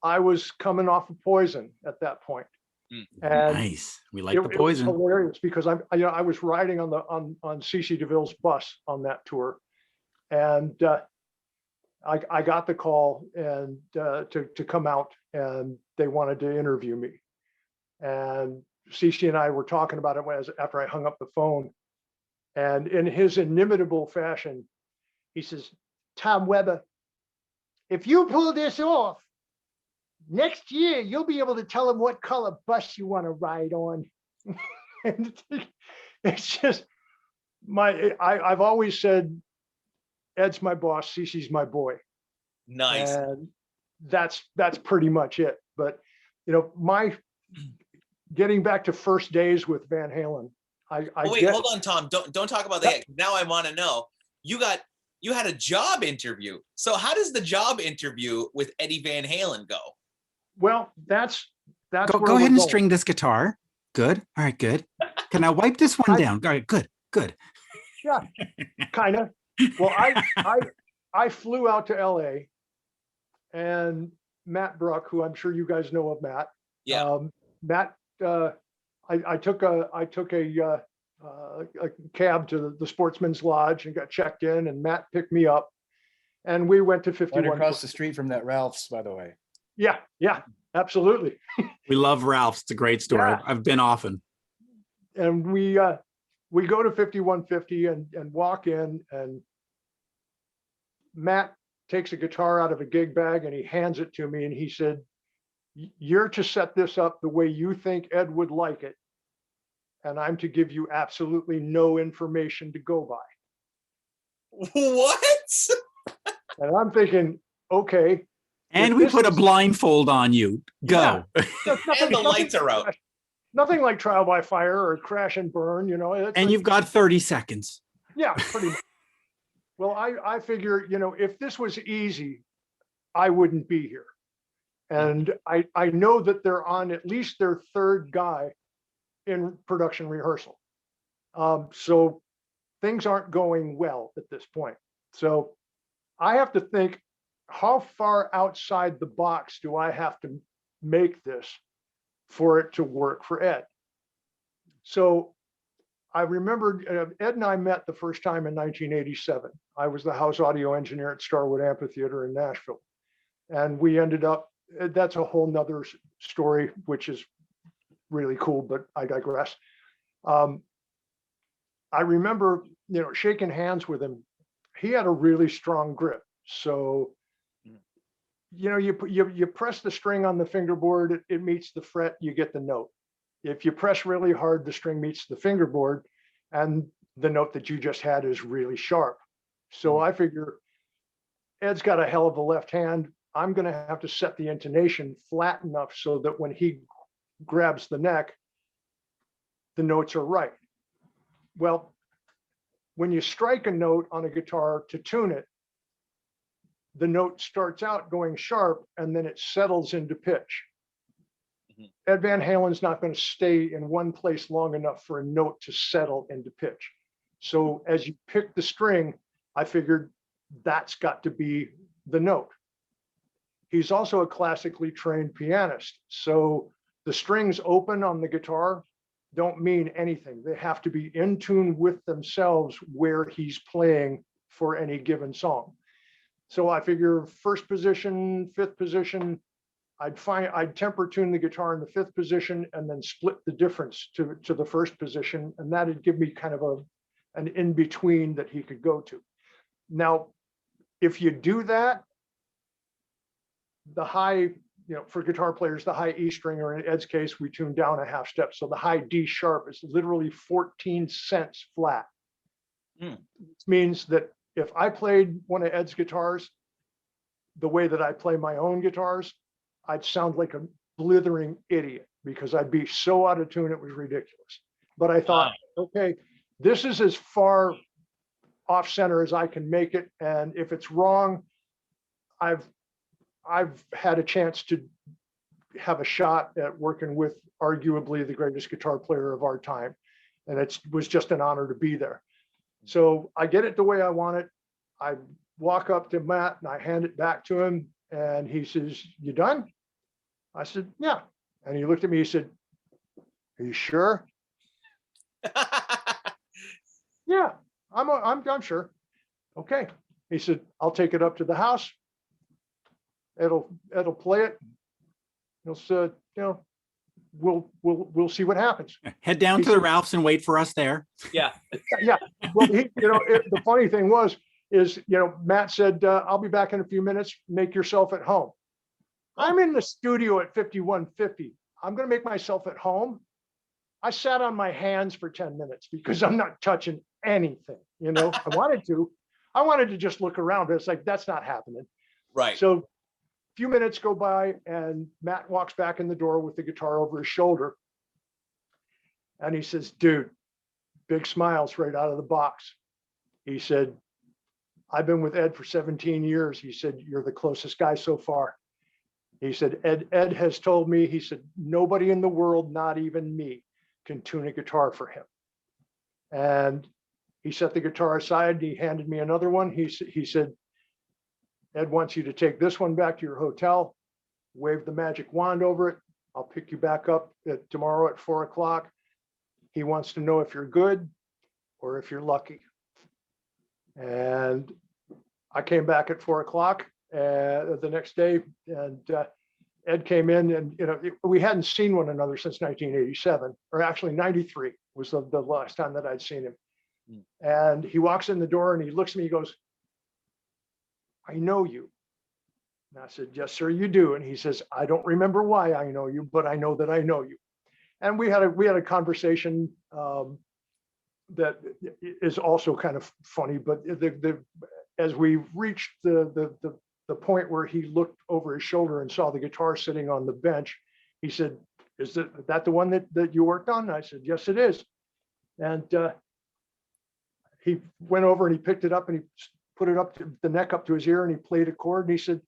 C: I was coming off of Poison at that point. And
B: nice. We like the
C: it was
B: Poison.
C: hilarious because I was riding on CC DeVille's bus on that tour, and I got the call and to come out, and they wanted to interview me, and CC and I were talking about it after I hung up the phone, and in his inimitable fashion, he says, "Tom Weber, if you pull this off, next year you'll be able to tell them what color bus you want to ride on." And it's just I've always said Ed's my boss, CC's my boy.
A: nice.
C: And that's pretty much it. But my getting back to first days with Van Halen,
A: Hold on, Tom. Don't talk about that. Now I want to know. You had a job interview. So how does the job interview with Eddie Van Halen go?
C: Well, that's
B: Go ahead and string this guitar. Good. All right, good. Can I wipe this one down? All right, good.
C: Yeah, kind of. Well, I flew out to LA, and Matt Bruck, who I'm sure you guys know of Matt.
A: Yeah.
C: Matt, I took a cab to the Sportsman's Lodge and got checked in, and Matt picked me up, and we went to 51.
D: Right across the street from that Ralph's, by the way.
C: Yeah, absolutely.
B: We love Ralph's. It's a great store.
C: Yeah.
B: I've been often.
C: And we go to 5150 and walk in, and Matt takes a guitar out of a gig bag and he hands it to me, and he said, "You're to set this up the way you think Ed would like it, and I'm to give you absolutely no information to go by."
A: What?
C: And I'm thinking, okay.
B: And we put a blindfold on you. Go.
C: Yeah,
A: And the lights are out.
C: Nothing like Trial by Fire or Crash and Burn,
B: And you've got 30 seconds.
C: Yeah, pretty much. Well, I figure, if this was easy, I wouldn't be here. And I know that they're on at least their third guy in production rehearsal. So things aren't going well at this point. So I have to think, how far outside the box do I have to make this for it to work for Ed? So I remember Ed and I met the first time in 1987. I was the house audio engineer at Starwood Amphitheater in Nashville. And we ended up, that's a whole nother story, which is really cool, but I digress. I remember, shaking hands with him. He had a really strong grip. So, you press the string on the fingerboard, it meets the fret, you get the note. If you press really hard, the string meets the fingerboard, and the note that you just had is really sharp. So I figure Ed's got a hell of a left hand. I'm going to have to set the intonation flat enough so that when he grabs the neck, the notes are right. Well, when you strike a note on a guitar to tune it, the note starts out going sharp and then it settles into pitch. Ed Van Halen's not going to stay in one place long enough for a note to settle into pitch. So as you pick the string, I figured that's got to be the note. He's also a classically trained pianist. So the strings open on the guitar don't mean anything. They have to be in tune with themselves where he's playing for any given song. So I figure first position, fifth position, I'd temper tune the guitar in the fifth position and then split the difference to the first position. And that'd give me kind of an in-between that he could go to. Now, if you do that, the high, for guitar players, the high E string, or in Ed's case, we tune down a half step. So the high D sharp is literally 14 cents flat. Which means that if I played one of Ed's guitars the way that I play my own guitars, I'd sound like a blithering idiot because I'd be so out of tune, it was ridiculous. But I thought, okay, this is as far off center as I can make it. And if it's wrong, I've had a chance to have a shot at working with arguably the greatest guitar player of our time. And it was just an honor to be there. So I get it the way I want it. I walk up to Matt and I hand it back to him. And he says, "You done?" I said, "Yeah." And he looked at me, he said, "Are you sure?" "Yeah, I'm sure." "Okay." He said, "I'll take it up to the house. It'll play it. We'll see what happens."
B: Head down to the Ralphs and wait for us there.
A: Yeah.
C: Yeah. Well, the funny thing is Matt said, "I'll be back in a few minutes. Make yourself at home." I'm in the studio at 5150. I'm going to make myself at home. I sat on my hands for 10 minutes because I'm not touching anything. I wanted to just look around, but it's like, that's not happening.
A: Right.
C: So a few minutes go by and Matt walks back in the door with the guitar over his shoulder. And he says, "Dude," big smiles right out of the box. He said, "I've been with Ed for 17 years. He said, you're the closest guy so far." He said, Ed has told me, he said, nobody in the world, not even me, can tune a guitar for him. And he set the guitar aside. He handed me another one. He said, "Ed wants you to take this one back to your hotel, wave the magic wand over it. I'll pick you back up tomorrow at 4:00. He wants to know if you're good or if you're lucky." And I came back at 4:00 the next day, and Ed came in, and we hadn't seen one another since 1987, or actually 93 was the last time that I'd seen him. And he walks in the door and he looks at me, he goes, "I know you." And I said, "Yes, sir, you do." And he says, "I don't remember why I know you, but I know that I know you." And we had a conversation that is also kind of funny, but as we reached the point where he looked over his shoulder and saw the guitar sitting on the bench, he said, "Is that the one that you worked on?" And I said, "Yes, it is." And he went over and he picked it up and he put it up to the neck up to his ear and he played a chord and he said,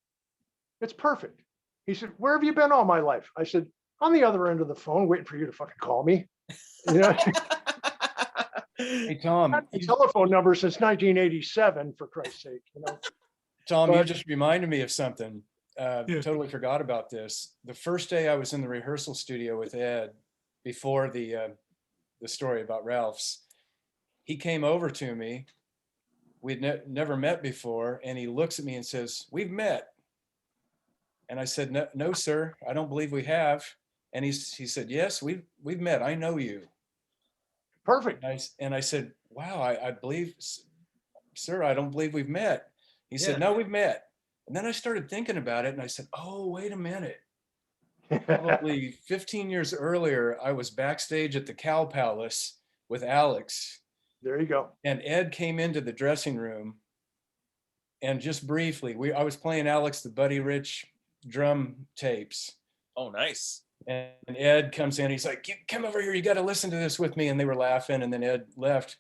C: "It's perfect." He said, "Where have you been all my life?" I said, "On the other end of the phone, waiting for you to fucking call me."
D: Hey, Tom.
C: I've had a telephone number since 1987, for Christ's sake.
D: Tom, you
C: But-
D: just reminded me of something.
B: Yeah.
D: Totally forgot about this. The first day I was in the rehearsal studio with Ed, before the story about Ralph's, he came over to me. We'd never met before, and he looks at me and says, "We've met." And I said, No, sir, I don't believe we have." And he said, "Yes, we've met. I know you."
C: Perfect.
D: And I said, "Wow, I believe, sir, I don't believe we've met." He said, "No, we've met." And then I started thinking about it and I said, oh, wait a minute. Probably 15 years earlier, I was backstage at the Cow Palace with Alex.
C: There you go.
D: And Ed came into the dressing room, and just briefly, I was playing Alex the Buddy Rich drum tapes.
A: Oh, nice.
D: And Ed comes in, he's like, come over here, you got to listen to this with me. And they were laughing, and then Ed left.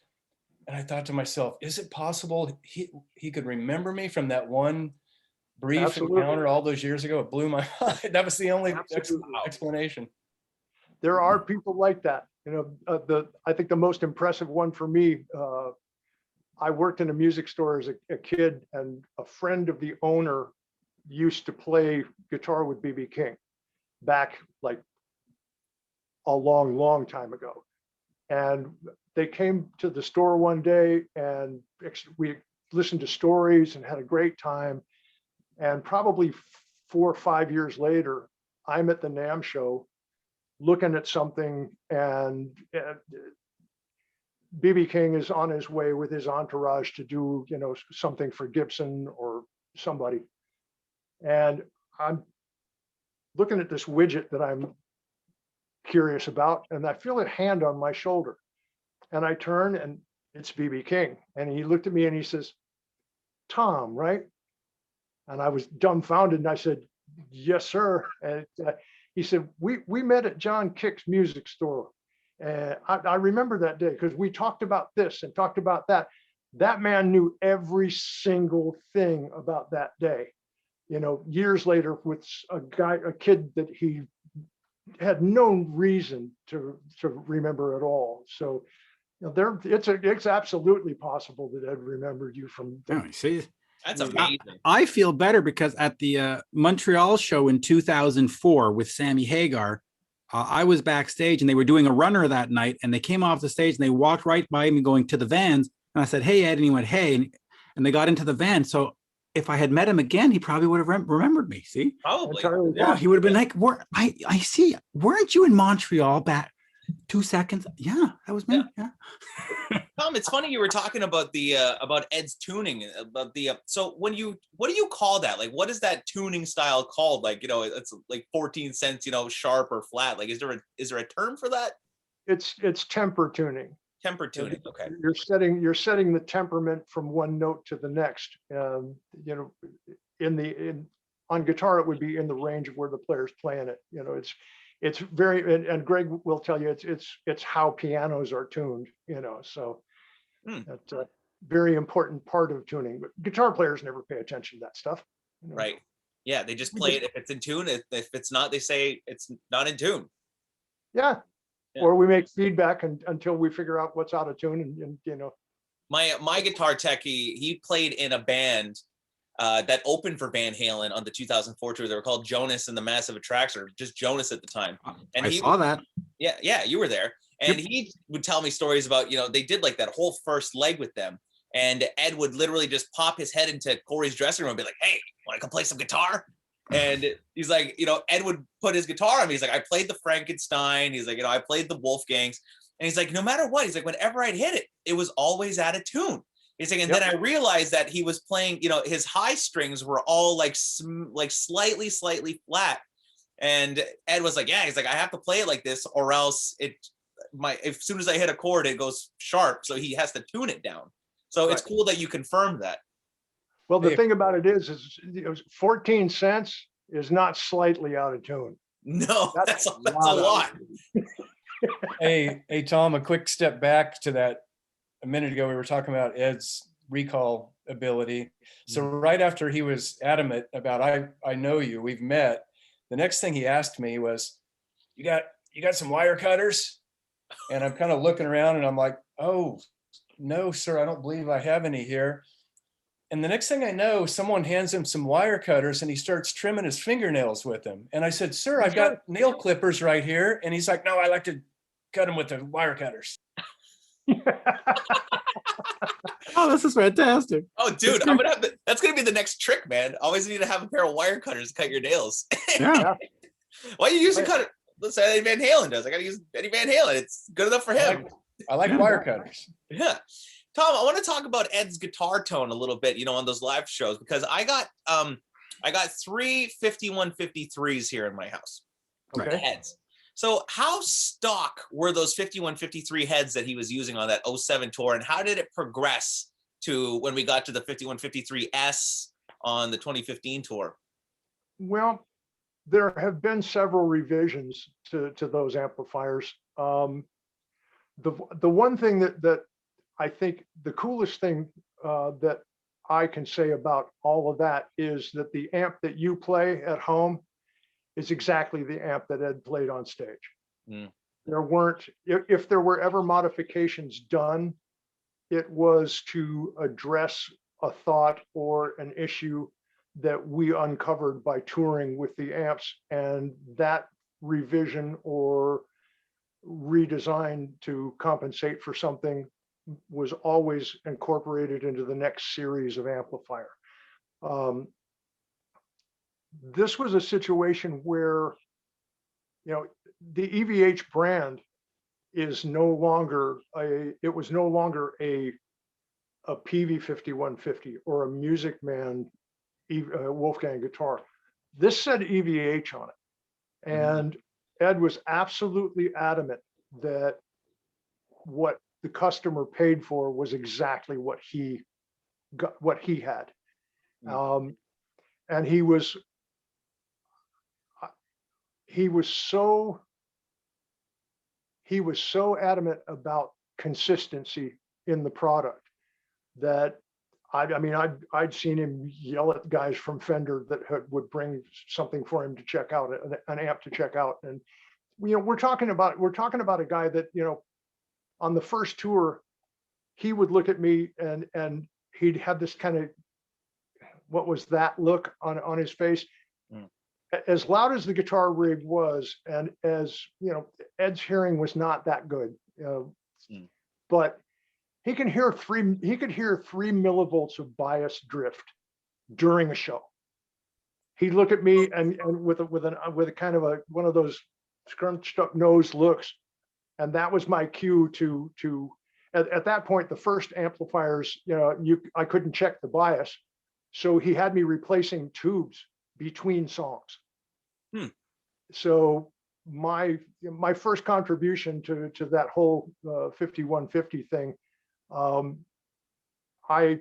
D: And I thought to myself, is it possible he could remember me from that one brief
C: Absolutely.
D: encounter all those years ago? It blew my mind. That was the only
C: Absolutely.
D: explanation.
C: There are people like that. You know, I think the most impressive one for me, I worked in a music store as a kid, and a friend of the owner used to play guitar with B.B. King back like a long, long time ago. And they came to the store one day, and we listened to stories and had a great time. And probably 4 or 5 years later, I'm at the NAMM show looking at something, and BB King is on his way with his entourage to do, you know, something for Gibson or somebody. And I'm looking at this widget that I'm curious about, and I feel a hand on my shoulder. And I turn, and it's BB King. And he looked at me and he says, Tom, right? And I was dumbfounded, and I said, yes, sir. And he said, we met at John Kick's music store. And I remember that day because we talked about this and talked about that. That man knew every single thing about that day. You know, years later, with a kid that he had no reason to remember at all. So, you know, it's absolutely possible that Ed remembered you from.
B: Oh, see,
A: that's amazing.
B: I feel better because at the Montreal show in 2004 with Sammy Hagar, I was backstage and they were doing a runner that night, and they came off the stage and they walked right by me going to the vans. And I said, hey, Ed. And he went, hey. And they got into the van. So if I had met him again, he probably would have remembered me. See?
A: Probably.
B: Yeah, he would have been like, I see. Weren't you in Montreal back 2 seconds? Yeah, that was me. Yeah.
A: Tom, it's funny you were talking about about Ed's tuning, about so what do you call that? Like, what is that tuning style called? Like, you know, it's like 14 cents, you know, sharp or flat. Like, is there a term for that?
C: It's temper tuning.
A: Temper tuning. Okay.
C: You're setting the temperament from one note to the next. You know, on guitar, it would be in the range of where the player's playing it. You know, it's very, and Greg will tell you, it's how pianos are tuned, you know, so that's a very important part of tuning, but guitar players never pay attention to that stuff. You know?
A: Right. Yeah. They just play it if it's in tune. If it's not, they say it's not in tune.
C: Yeah. Or we make feedback until we figure out what's out of tune, and you know.
A: My guitar techie, he played in a band that opened for Van Halen on the 2004 tour. They were called Jonas and the Massive Attracts, or just Jonas at the time. And
B: I saw that.
A: Yeah, you were there. And he would tell me stories about, you know, they did like that whole first leg with them. And Ed would literally just pop his head into Corey's dressing room and be like, hey, want to come play some guitar? And he's like, you know, Ed would put his guitar on me. He's like, I played the Frankenstein. He's like, you know, I played the Wolfgangs. And he's like, no matter what, he's like, whenever I'd hit it, it was always out of tune. He's like, and then I realized that he was playing, you know, his high strings were all like slightly flat. And Ed was like, yeah, he's like, I have to play it like this, or else as soon as I hit a chord, it goes sharp. So he has to tune it down. So it's cool that you confirmed that.
C: Well, the thing about it is you know, 14 cents is not slightly out of tune.
A: No, that's a lot.
D: Hey, Tom, a quick step back to that. A minute ago, we were talking about Ed's recall ability. So right after he was adamant about, I know you, we've met, the next thing he asked me was, you got some wire cutters? And I'm kind of looking around and I'm like, oh, no, sir, I don't believe I have any here. And the next thing I know, someone hands him some wire cutters and he starts trimming his fingernails with them. And I said, sir, I've got nail clippers right here. And he's like, no, I like to cut them with the wire cutters.
B: Oh, this is fantastic.
A: Oh, dude, that's gonna be the next trick, man. Always need to have a pair of wire cutters to cut your nails.
B: Yeah.
A: Why are you using cutter? Let's say Eddie Van Halen does. I gotta use Eddie Van Halen. It's good enough for him.
D: I like wire cutters.
A: Yeah. Tom, I want to talk about Ed's guitar tone a little bit, you know, on those live shows, because I got I got 3 5153s here in my house.
B: Right.
A: The heads. So how stock were those 5153 heads that he was using on that 07 tour, and how did it progress to when we got to the 5153S on the 2015 tour?
C: Well, there have been several revisions to those amplifiers. The one thing that I think the coolest thing that I can say about all of that is that the amp that you play at home is exactly the amp that Ed played on stage.
A: Mm.
C: There weren't, if there were ever modifications done, it was to address a thought or an issue that we uncovered by touring with the amps, and that revision or redesign to compensate for something was always incorporated into the next series of amplifier. This was a situation where, you know, the EVH brand is no longer it was no longer a PV 5150 or a Music Man Wolfgang guitar. This said EVH on it. And Ed was absolutely adamant that what the customer paid for was exactly what he got, what he had. And he was so adamant about consistency in the product that I'd seen him yell at guys from Fender that would bring something for him to check out, an amp to check out. And, you know, we're talking about a guy that, you know, on the first tour, he would look at me and he'd have this kind of, what was that look on his face? Mm. As loud as the guitar rig was, and as, you know, Ed's hearing was not that good, but he could hear 3 millivolts of bias drift during a show. He'd look at me and with a kind of one of those scrunched up nose looks, and that was my cue to at that point, the first amplifiers, you know, I couldn't check the bias, so he had me replacing tubes between songs. So my first contribution to that whole 5150 thing, I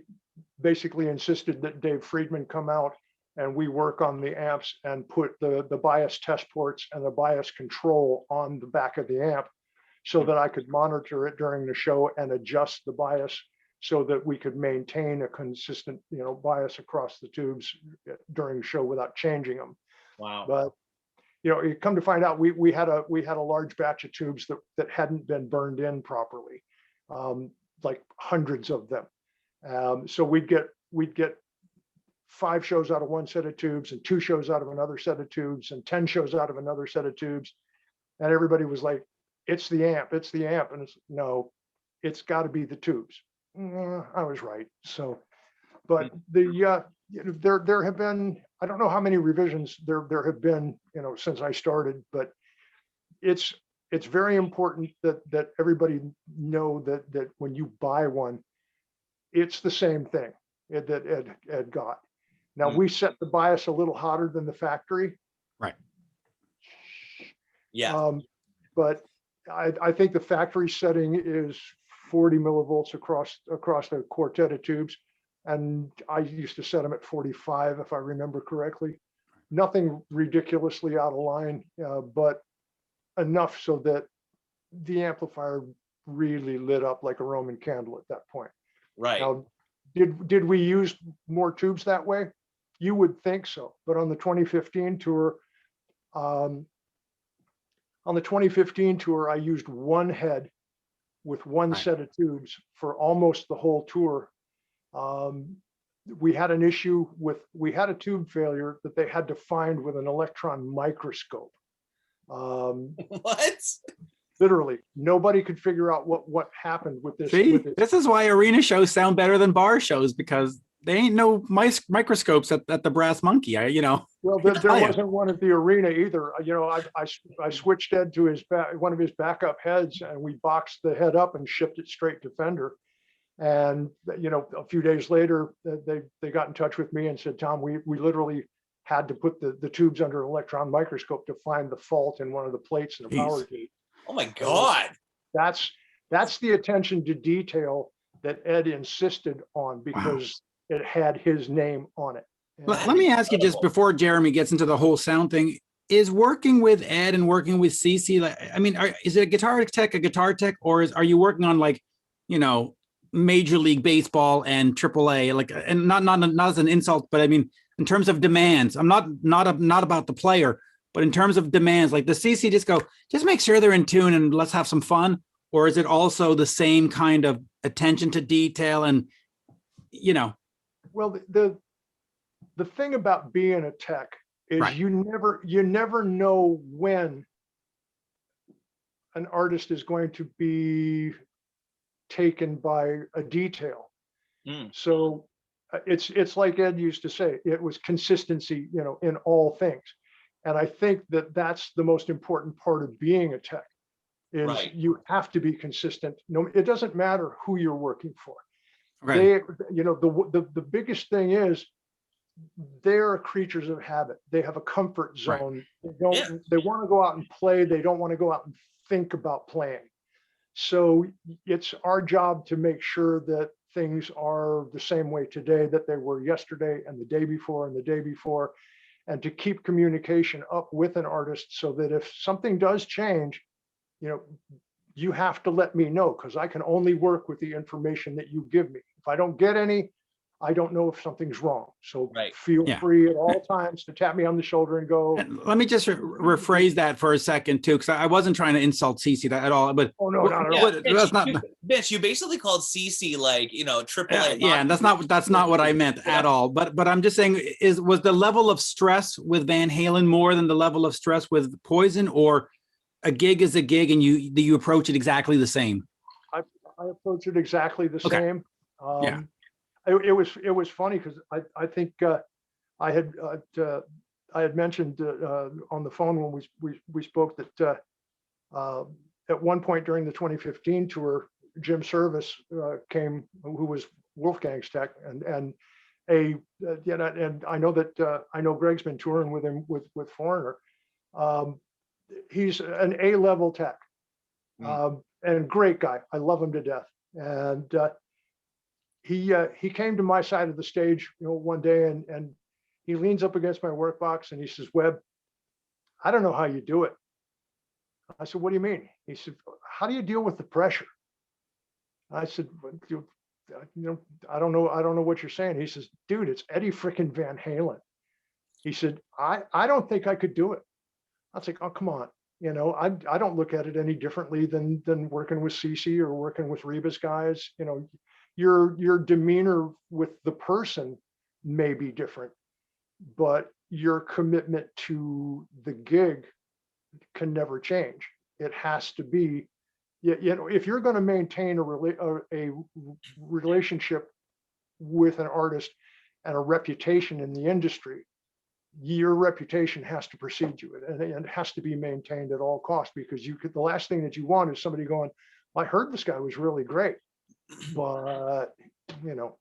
C: basically insisted that Dave Friedman come out and we work on the amps and put the bias test ports and the bias control on the back of the amp so that I could monitor it during the show and adjust the bias so that we could maintain a consistent, you know, bias across the tubes during the show without changing them.
A: Wow.
C: But, you know, you come to find out we had a large batch of tubes that hadn't been burned in properly, like hundreds of them. So we'd get 5 shows out of one set of tubes and 2 shows out of another set of tubes and 10 shows out of another set of tubes. And everybody was like, it's the amp, it's the amp. And it's, no, it's got to be the tubes. I was right. So, but there have been, I don't know how many revisions there have been, you know, since I started, but it's very important that everybody know that when you buy one, it's the same thing that Ed got. Now we set the bias a little hotter than the factory.
B: Right.
A: Yeah.
C: But I think the factory setting is 40 millivolts across the quartet of tubes. And I used to set them at 45, if I remember correctly. Nothing ridiculously out of line, but enough so that the amplifier really lit up like a Roman candle at that point.
A: Right.
C: Now, did we use more tubes that way? You would think so. But on the 2015 tour, I used one head with one set of tubes for almost the whole tour. We had an issue we had a tube failure that they had to find with an electron microscope.
A: What?
C: Literally, nobody could figure out what happened with this.
B: See, this is why arena shows sound better than bar shows, because they ain't no microscopes at the Brass Monkey. You know.
C: Well, there wasn't one at the arena either. You know, I switched Ed to one of his backup heads, and we boxed the head up and shipped it straight to Fender. And, you know, a few days later, they got in touch with me and said, Tom, we literally had to put the tubes under an electron microscope to find the fault in one of the plates in the power
B: Jeez.
C: gate.
A: Oh my God.
C: That's the attention to detail that Ed insisted on because it had his name on it.
B: Let me ask you just before Jeremy gets into the whole sound thing, is working with Ed and working with Cece, like, I mean, is it a guitar tech, or are you working on, like, you know, Major League Baseball and AAA, like, and not as an insult, but I mean, in terms of demands, I'm not about the player, but in terms of demands, like, does Cece just make sure they're in tune and let's have some fun? Or is it also the same kind of attention to detail and, you know?
C: Well, the thing about being a tech is
B: Right.
C: you never know when an artist is going to be taken by a detail. So it's like Ed used to say, it was consistency, you know, in all things. And I think that that's the most important part of being a tech is you have to be consistent. No, it doesn't matter who you're working for.
B: Right.
C: You know, the biggest thing is they're creatures of habit. They have a comfort zone. They want to go out and play. They don't want to go out and think about playing. So it's our job to make sure that things are the same way today that they were yesterday and the day before and the day before, and to keep communication up with an artist so that if something does change, you know, you have to let me know because I can only work with the information that you give me. If I don't get any, I don't know if something's wrong. So feel free at all times to tap me on the shoulder and go.
B: And let me just rephrase that for a second too, because I wasn't trying to insult Cece at all. But
C: oh no, not at all.
B: That's not.
A: Mitch, you basically called Cece like, you know, AAA.
B: Yeah, and that's not what I meant at all. But I'm just saying, was the level of stress with Van Halen more than the level of stress with Poison, or a gig is a gig and you approach it exactly the same?
C: I approach it exactly the same.
B: Yeah.
C: It was funny because I think I had mentioned on the phone when we spoke that at one point during the 2015 tour, Jim Service came, who was Wolfgang's tech, and I know that I know Greg's been touring with him with Foreigner. He's an A-level tech and great guy. I love him to death. And he came to my side of the stage, you know, one day and he leans up against my work box and he says, "Webb, I don't know how you do it." I said, "What do you mean?" He said, "How do you deal with the pressure?" I said, "You know, I don't know what you're saying." He says, "Dude, it's Eddie frickin' Van Halen." He said, I don't think I could do it." I was like, "Oh, come on." You know, I don't look at it any differently than working with CC or working with Reba's guys. You know, your demeanor with the person may be different, but your commitment to the gig can never change. It has to be, you know, if you're going to maintain a relationship with an artist and a reputation in the industry, your reputation has to precede you, and it has to be maintained at all costs, because the last thing that you want is somebody going, "I heard this guy was really great, but you know,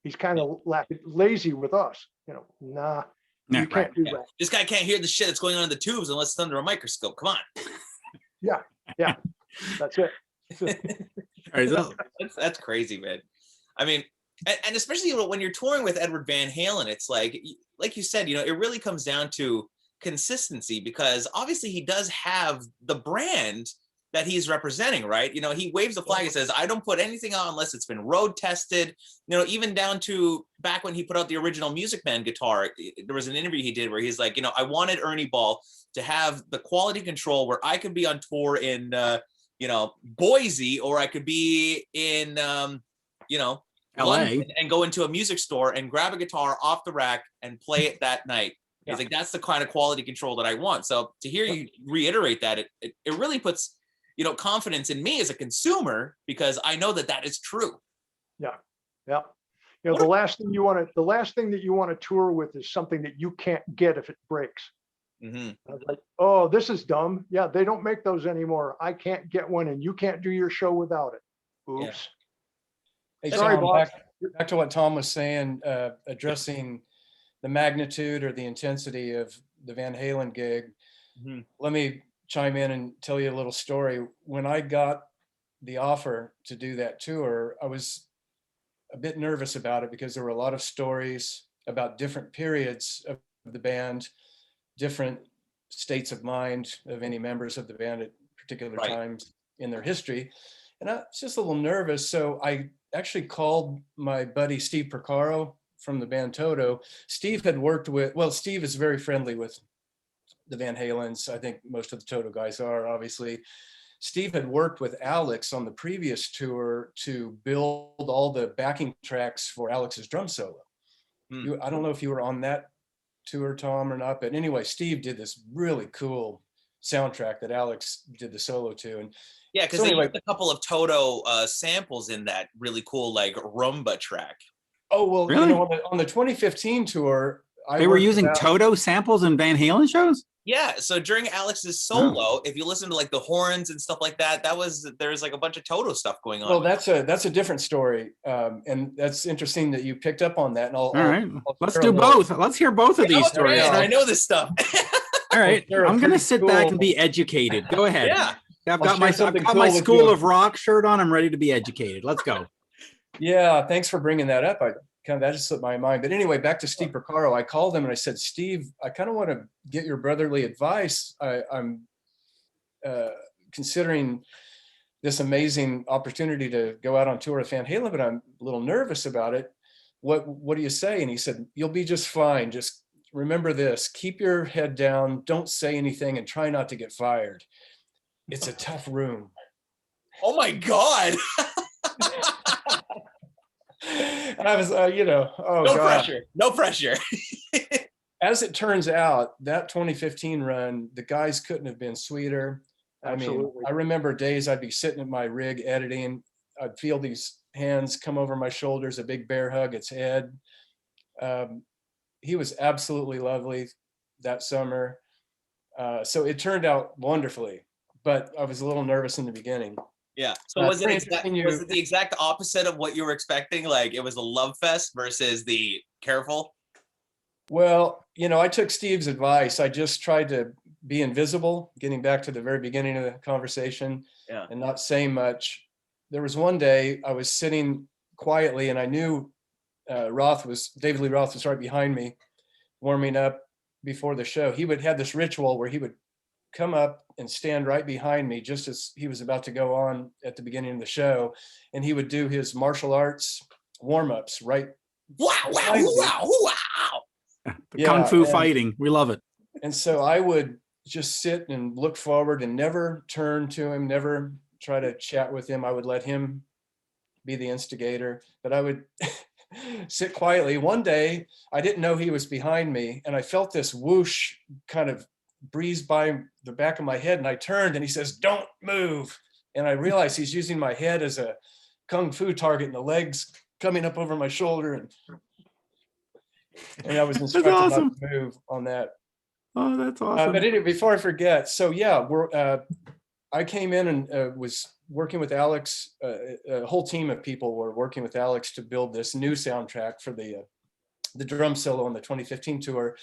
C: he's kind of lazy with us." You know, nah, you can't do that.
A: This guy can't hear the shit that's going on in the tubes unless it's under a microscope. Come on.
C: Yeah, that's it.
A: That's crazy, man. I mean, and especially when you're touring with Edward Van Halen, it's like you said, you know, it really comes down to consistency, because obviously he does have the brand that he's representing, right? You know, he waves the flag and says, "I don't put anything out unless it's been road tested." You know, even down to back when he put out the original Music Man guitar, there was an interview he did where he's like, you know, "I wanted Ernie Ball to have the quality control where I could be on tour in, you know, Boise, or I could be in, you know,
B: LA,
A: London and go into a music store and grab a guitar off the rack and play it that night." He's like, "That's the kind of quality control that I want." So to hear you reiterate that, it really puts, you know, confidence in me as a consumer, because I know that that is true.
C: Yeah. You know, the last thing that you want to tour with is something that you can't get if it breaks. Like, "Oh, this is dumb. Yeah, they don't make those anymore. I can't get one, and you can't do your show without it." Oops.
D: Hey,
C: Sorry,
D: Tom,
C: boss.
D: back to what Tom was saying, addressing the magnitude or the intensity of the Van Halen gig,
A: Mhm.
D: let me chime in and tell you a little story. When I got the offer to do that tour, I was a bit nervous about it because there were a lot of stories about different periods of the band, different states of mind of any members of the band at particular
A: Right.
D: times in their history. And I was just a little nervous. So I actually called my buddy Steve Porcaro from the band TOTO. Steve had worked with, well, Steve is very friendly with the Van Halens. I think most of the TOTO guys are, obviously. Steve had worked with Alex on the previous tour to build all the backing tracks for Alex's drum solo.
A: Hmm.
D: I don't know if you were on that tour, Tom, or not, but anyway, Steve did this really cool soundtrack that Alex did the solo to. And
A: Yeah, because
D: so
A: they
D: anyway,
A: used a couple of Toto samples in that really cool like rumba track.
D: oh, well,
B: Really?
D: you know, on the 2015 tour, I
B: They were
D: worked with
B: using Toto samples in Van Halen shows?
A: Yeah, so during Alex's solo, if you listen to like the horns and stuff like that, there's like a bunch of Toto stuff going on.
D: Well, that's a different story, and that's interesting that you picked up on that. And
B: All right, let's
D: share a
B: do
D: little-
B: both. Let's hear both of
A: I'm
B: these
A: a
B: stories.
A: fan,
D: now.
A: I know this stuff.
B: All right,
D: share a
B: I'm gonna
D: pretty
B: sit back
D: cool-
B: and be educated. Go ahead.
A: Yeah.
B: I've
D: I'll
B: got my
D: share something
B: I've got my
D: cool with
B: School
D: you.
B: of Rock shirt on. I'm ready to be educated. Let's go.
D: Yeah, thanks for bringing that up. That just slipped my mind. But anyway, back to Steve Porcaro. I called him and I said, Steve, I kind of want to get your brotherly advice. I'm considering this amazing opportunity to go out on tour with Van Halen, but I'm a little nervous about it. What do you say? And he said, you'll be just fine. Just remember this, keep your head down, don't say anything, and try not to get fired. It's a tough room.
A: Oh my God.
D: And I was, oh
A: No
D: God.
A: pressure. No pressure.
D: As it turns out, that 2015 run, the guys couldn't have been sweeter. I mean,
C: Absolutely.
D: I remember days I'd be sitting at my rig editing. I'd feel these hands come over my shoulders, a big bear hug. It's Ed. He was absolutely lovely that summer. So it turned out wonderfully, but I was a little nervous in the beginning.
A: Yeah. So was it
D: you-
A: the exact opposite of what you were expecting? Like it was a love fest versus the careful?
D: Well, I took Steve's advice. I just tried to be invisible, getting back to the very beginning of the conversation,
A: Yeah.
D: and not saying much. There was one day I was sitting quietly and I knew David Lee Roth was right behind me, warming up before the show. He would have this ritual where he would come up and stand right behind me just as he was about to go on at the beginning of the show. And he would do his martial arts warm-ups right.
A: Wow, wow, wow, wow.
B: Kung Fu fighting. We love it.
D: And so I would just sit and look forward and never turn to him, never try to chat with him. I would let him be the instigator, but I would sit quietly. One day, I didn't know he was behind me, and I felt this whoosh kind of breeze by the back of my head, and I turned and he says, "Don't move." And I realized he's using my head as a Kung Fu target and the legs coming up over my shoulder. And I was instructed
B: awesome.
D: not to move on that.
B: Oh, that's awesome.
D: But anyway, before I forget, so yeah, I came in and was working with Alex. A whole team of people were working with Alex to build this new soundtrack for the drum solo on the 2015 tour.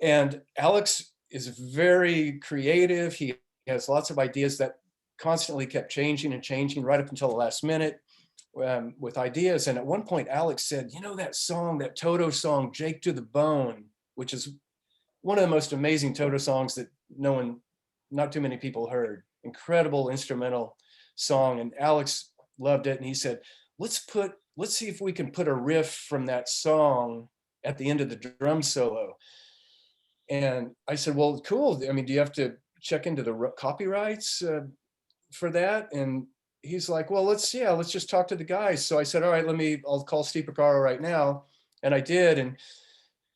D: And Alex is very creative. He has lots of ideas that constantly kept changing and changing right up until the last minute with ideas. And at one point, Alex said, that song, that TOTO song, "Jake to the Bone," which is one of the most amazing TOTO songs that not too many people heard. Incredible instrumental song. And Alex loved it. And he said, let's see if we can put a riff from that song at the end of the drum solo. And I said, well, cool. I mean, do you have to check into the copyrights for that? And he's like, well, let's just talk to the guys. So I said, all right, I'll call Steve Porcaro right now. And I did. And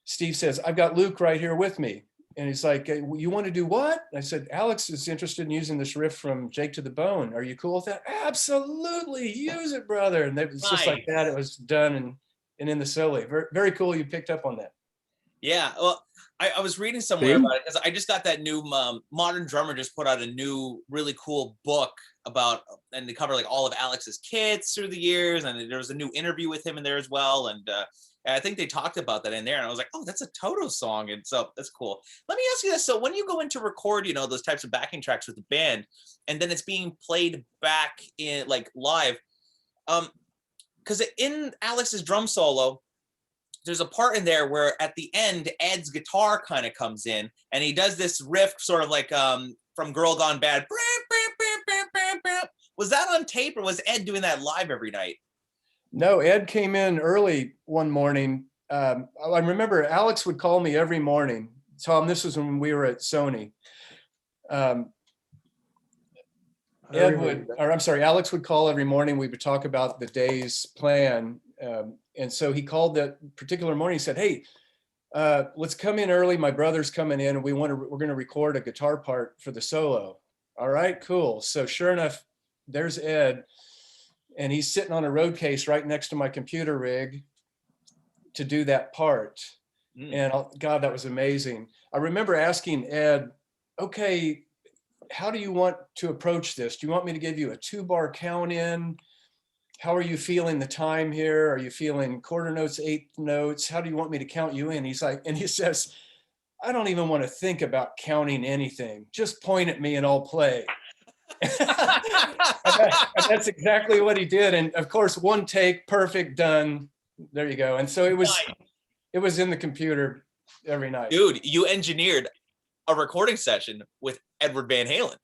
D: Steve says, I've got Luke right here with me. And he's like, you want to do what? I said, Alex is interested in using this riff from Jake to the Bone. Are you cool with that? Absolutely. Use it, brother. And it was just like that. It was done and in the solo. Very, very cool. You picked up on that.
A: Yeah. Well, I was reading somewhere about it because I just got that new Modern Drummer just put out a new really cool book and they cover like all of Alex's kits through the years. And there was a new interview with him in there as well. And And I think they talked about that in there, and I was like, oh, that's a Toto song, and so that's cool. Let me ask you this: so when you go in to record, those types of backing tracks with the band, and then it's being played back in like live, because in Alex's drum solo, there's a part in there where at the end Ed's guitar kind of comes in, and he does this riff, sort of like from Girl Gone Bad. Was that on tape, or was Ed doing that live every night?
D: No, Ed came in early one morning. I remember Alex would call me every morning. Tom, this was when we were at Sony. Alex would call every morning. We would talk about the day's plan. And so he called that particular morning. He said, hey, let's come in early. My brother's coming in, and we're going to record a guitar part for the solo. All right, cool. So sure enough, there's Ed, and he's sitting on a road case right next to my computer rig to do that part. And God, that was amazing. I remember asking Ed, okay, how do you want to approach this? Do you want me to give you a 2-bar count in? How are you feeling the time here? Are you feeling quarter notes, eighth notes? How do you want me to count you in? He's like, and he says, I don't even want to think about counting anything. Just point at me and I'll play. And that's exactly what he did. And of course, one take, perfect, done. There you go. And so it was in the computer every night.
A: Dude, you engineered a recording session with Edward Van Halen.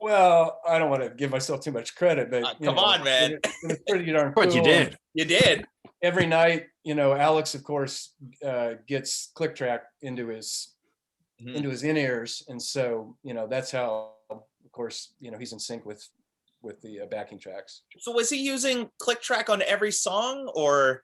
D: Well, I don't want to give myself too much credit, but
A: come on, man.
D: It was pretty darn cool.
B: But you did.
A: You did.
D: Every night, Alex, of course, gets click track into his in-ears, and so that's how, of course, he's in sync with the backing tracks.
A: So was he using click track on every song, or?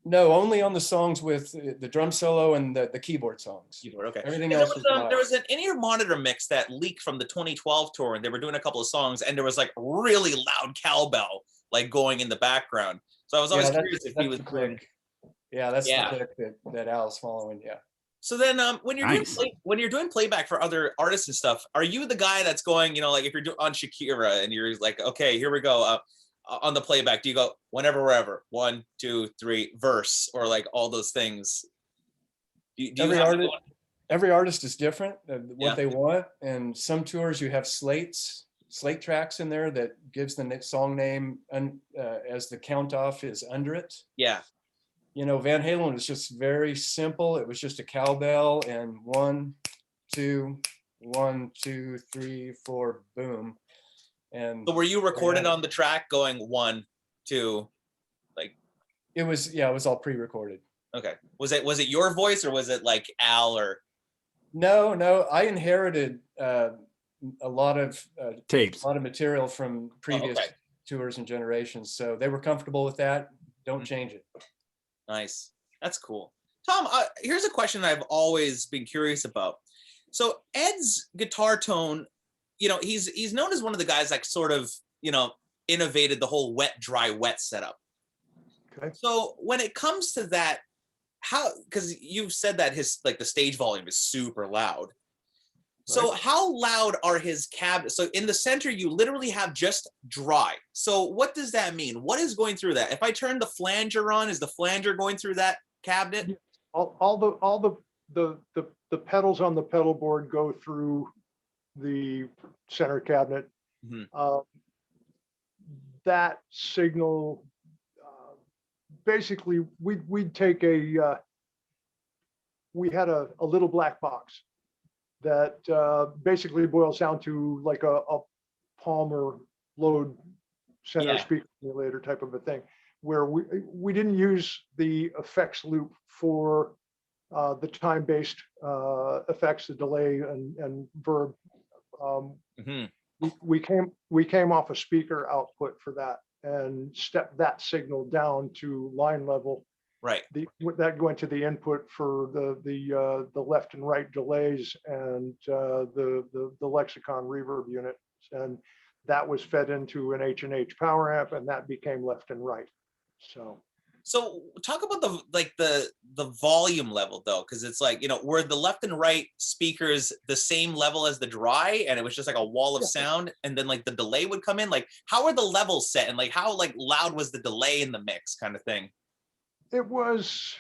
D: No, only on the songs with the drum solo and the keyboard songs.
A: Keyboard, okay.
D: Everything else was
A: there was an in-ear monitor mix that leaked from the 2012 tour, and they were doing a couple of songs, and there was like really loud cowbell like going in the background. So I was always curious if he was doing.
D: Yeah, that's the click that Al's following. Yeah.
A: So then, when you're doing playback for other artists and stuff, are you the guy that's going, like if you're on Shakira and you're like, okay, here we go. On the playback, do you go whenever, wherever, 1, 2, 3, verse, or like all those things?
D: Every artist is different what they want, and some tours you have slate tracks in there that gives the song name as the count off is under it.
A: Yeah.
D: Van Halen was just very simple. It was just a cowbell and 1, 2, 1, 2, 3, 4, boom. And
A: so were you recorded on the track going 1, 2, like?
D: It was all pre-recorded.
A: Okay. Was it your voice, or was it like Al or?
D: No, I inherited a lot of
B: tapes,
D: a lot of material from previous tours and generations. So they were comfortable with that. Don't change it.
A: Nice. That's cool. Tom, here's a question I've always been curious about. So Ed's guitar tone, he's known as one of the guys that sort of, innovated the whole wet, dry, wet setup. Okay. So when it comes to that, because you've said that the stage volume is super loud. So how loud are his cabinets? So in the center, you literally have just dry. So what does that mean? What is going through that? If I turn the flanger on, is the flanger going through that cabinet?
C: All the pedals on the pedal board go through the center cabinet. Mm-hmm. That signal, basically, we'd take we had a little black box that basically boils down to like a Palmer load center speaker emulator type of a thing, where we didn't use the effects loop for the time-based effects, the delay and verb. We came off a speaker output for that and stepped that signal down to line level.
A: Right.
C: That went to the input for the left and right delays and the lexicon reverb unit, and that was fed into an H&H power amp, and that became left and right. So
A: talk about the volume level though, because it's like, were the left and right speakers the same level as the dry, and it was just like a wall of sound, and then like the delay would come in? Like, how are the levels set, and like how like loud was the delay in the mix, kind of thing?
C: It was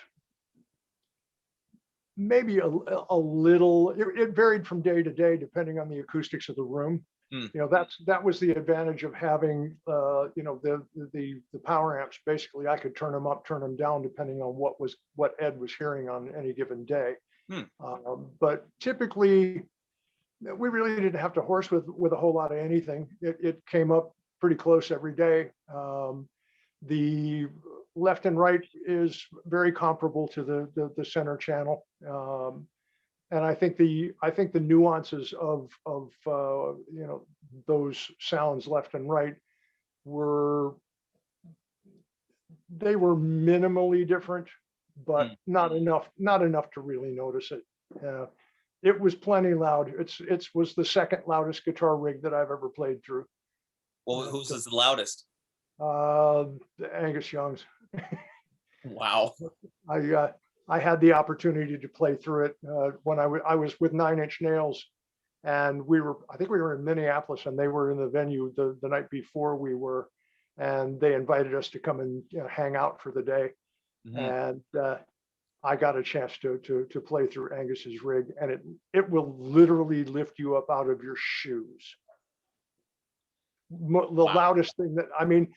C: maybe a little, it varied from day to day, depending on the acoustics of the room.
A: Hmm.
C: You know, that was the advantage of having, you know, the power amps. Basically, I could turn them up, turn them down, depending on what Ed was hearing on any given day.
A: Hmm.
C: But typically, we really didn't have to horse with a whole lot of anything. It came up pretty close every day. The left and right is very comparable to the center channel. And I think the nuances of you know, those sounds left and right were minimally different, but not enough to really notice it. It was plenty loud. It was the second loudest guitar rig that I've ever played through.
A: Well, whose is the loudest?
C: Angus Young's.
A: Wow.
C: I had the opportunity to play through it when I was with 9 Inch Nails, and I think we were in Minneapolis, and they were in the venue the night before we were, and they invited us to come and, you know, hang out for the day. And I got a chance to play through Angus's rig, and it will literally lift you up out of your shoes. The loudest thing that, I mean,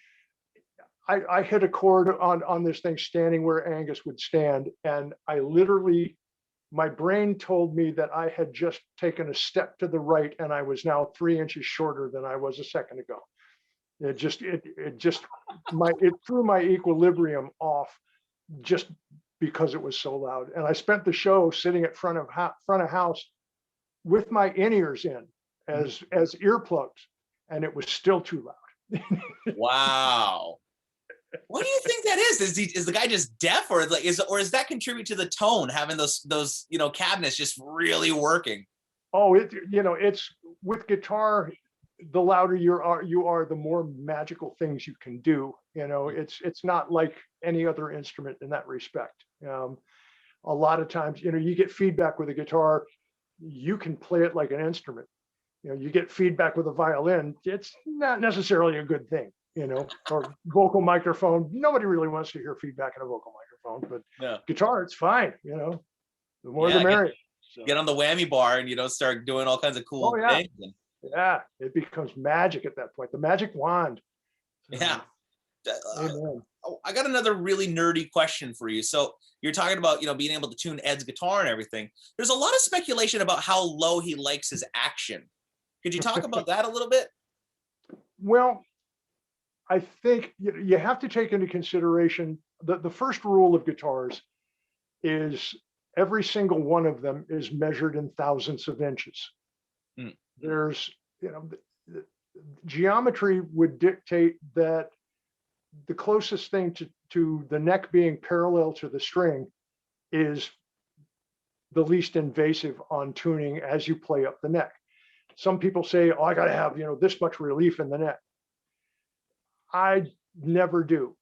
C: I hit a chord on this thing standing where Angus would stand, and I literally, my brain told me that I had just taken a step to the right, and I was now 3 inches shorter than I was a second ago. It threw my equilibrium off just because it was so loud. And I spent the show sitting at front of house with my in-ears in as earplugs, and it was still too loud.
A: Wow. What do you think that is? Is the guy just deaf, or like does that contribute to the tone, having those you know, cabinets just really working?
C: Oh, it's with guitar, the louder you are, the more magical things you can do. You know, it's not like any other instrument in that respect. A lot of times, you know, you get feedback with a guitar, you can play it like an instrument. You know, you get feedback with a violin, it's not necessarily a good thing. You know, or vocal microphone. Nobody really wants to hear feedback in a vocal microphone, but guitar, it's fine. You know, the more the merrier.
A: Get on the whammy bar and, you know, start doing all kinds of cool things.
C: Yeah, it becomes magic at that point. The magic wand.
A: Yeah.
C: Amen.
A: I got another really nerdy question for you. So you're talking about, you know, being able to tune Ed's guitar and everything. There's a lot of speculation about how low he likes his action. Could you talk about that a little bit?
C: Well, I think you have to take into consideration the first rule of guitars is every single one of them is measured in thousandths of inches. There's, you know, geometry would dictate that the closest thing to the neck being parallel to the string is the least invasive on tuning as you play up the neck. Some people say, oh, I got to have, you know, this much relief in the neck. I never do.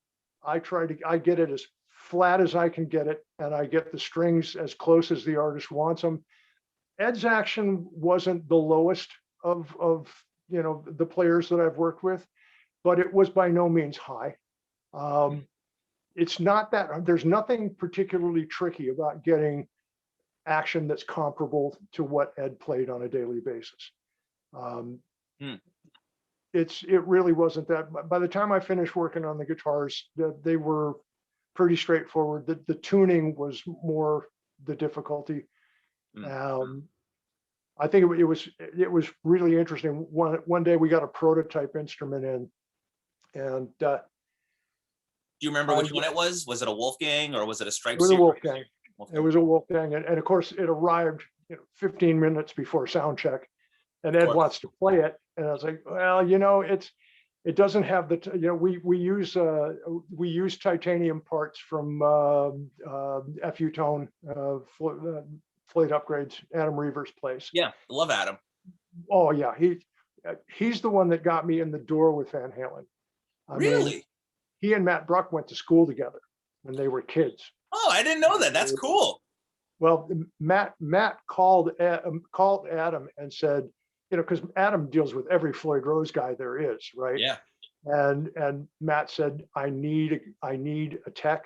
C: I get it as flat as I can get it, and I get the strings as close as the artist wants them. Ed's action wasn't the lowest of you know, the players that I've worked with, but it was by no means high. It's not that there's nothing particularly tricky about getting action that's comparable to what Ed played on a daily basis. It really wasn't that. By the time I finished working on the guitars, they were pretty straightforward. The tuning was more the difficulty. I think it was really interesting. One day we got a prototype instrument in, and
A: do you remember which one it was? Was it a Wolfgang or was it a Stripe?
C: It was a Wolfgang. It was a Wolfgang, and of course it arrived, you know, 15 minutes before sound check, and Ed wants to play it, and I was like, well, you know, it doesn't have the, you know, we use titanium parts from FU Tone, Flayed Upgrades, Adam Reaver's place.
A: Yeah, I love Adam.
C: Oh yeah, he's the one that got me in the door with Van Halen. I mean, he and Matt Bruck went to school together when they were kids.
A: Oh, I didn't know that. That's cool.
C: Well, Matt called Adam and said, you know, because Adam deals with every Floyd Rose guy there is, right?
A: Yeah.
C: And Matt said, I need a tech.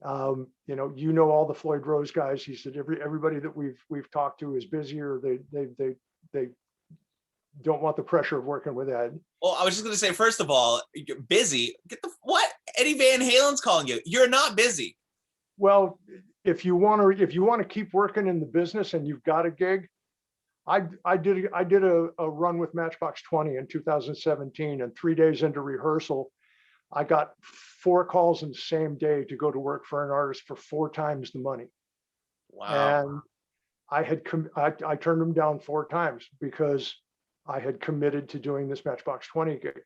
C: You know all the Floyd Rose guys. He said everybody that we've talked to is busy, or they don't want the pressure of working with Ed.
A: Well, I was just going to say, first of all, you're busy. Get the what? Eddie Van Halen's calling you. You're not busy.
C: Well, if you want to keep working in the business and you've got a gig, I did a run with Matchbox 20 in 2017, and 3 days into rehearsal, I got 4 calls in the same day to go to work for an artist for 4 times the money.
A: Wow.
C: And I turned them down 4 times because I had committed to doing this Matchbox 20 gig.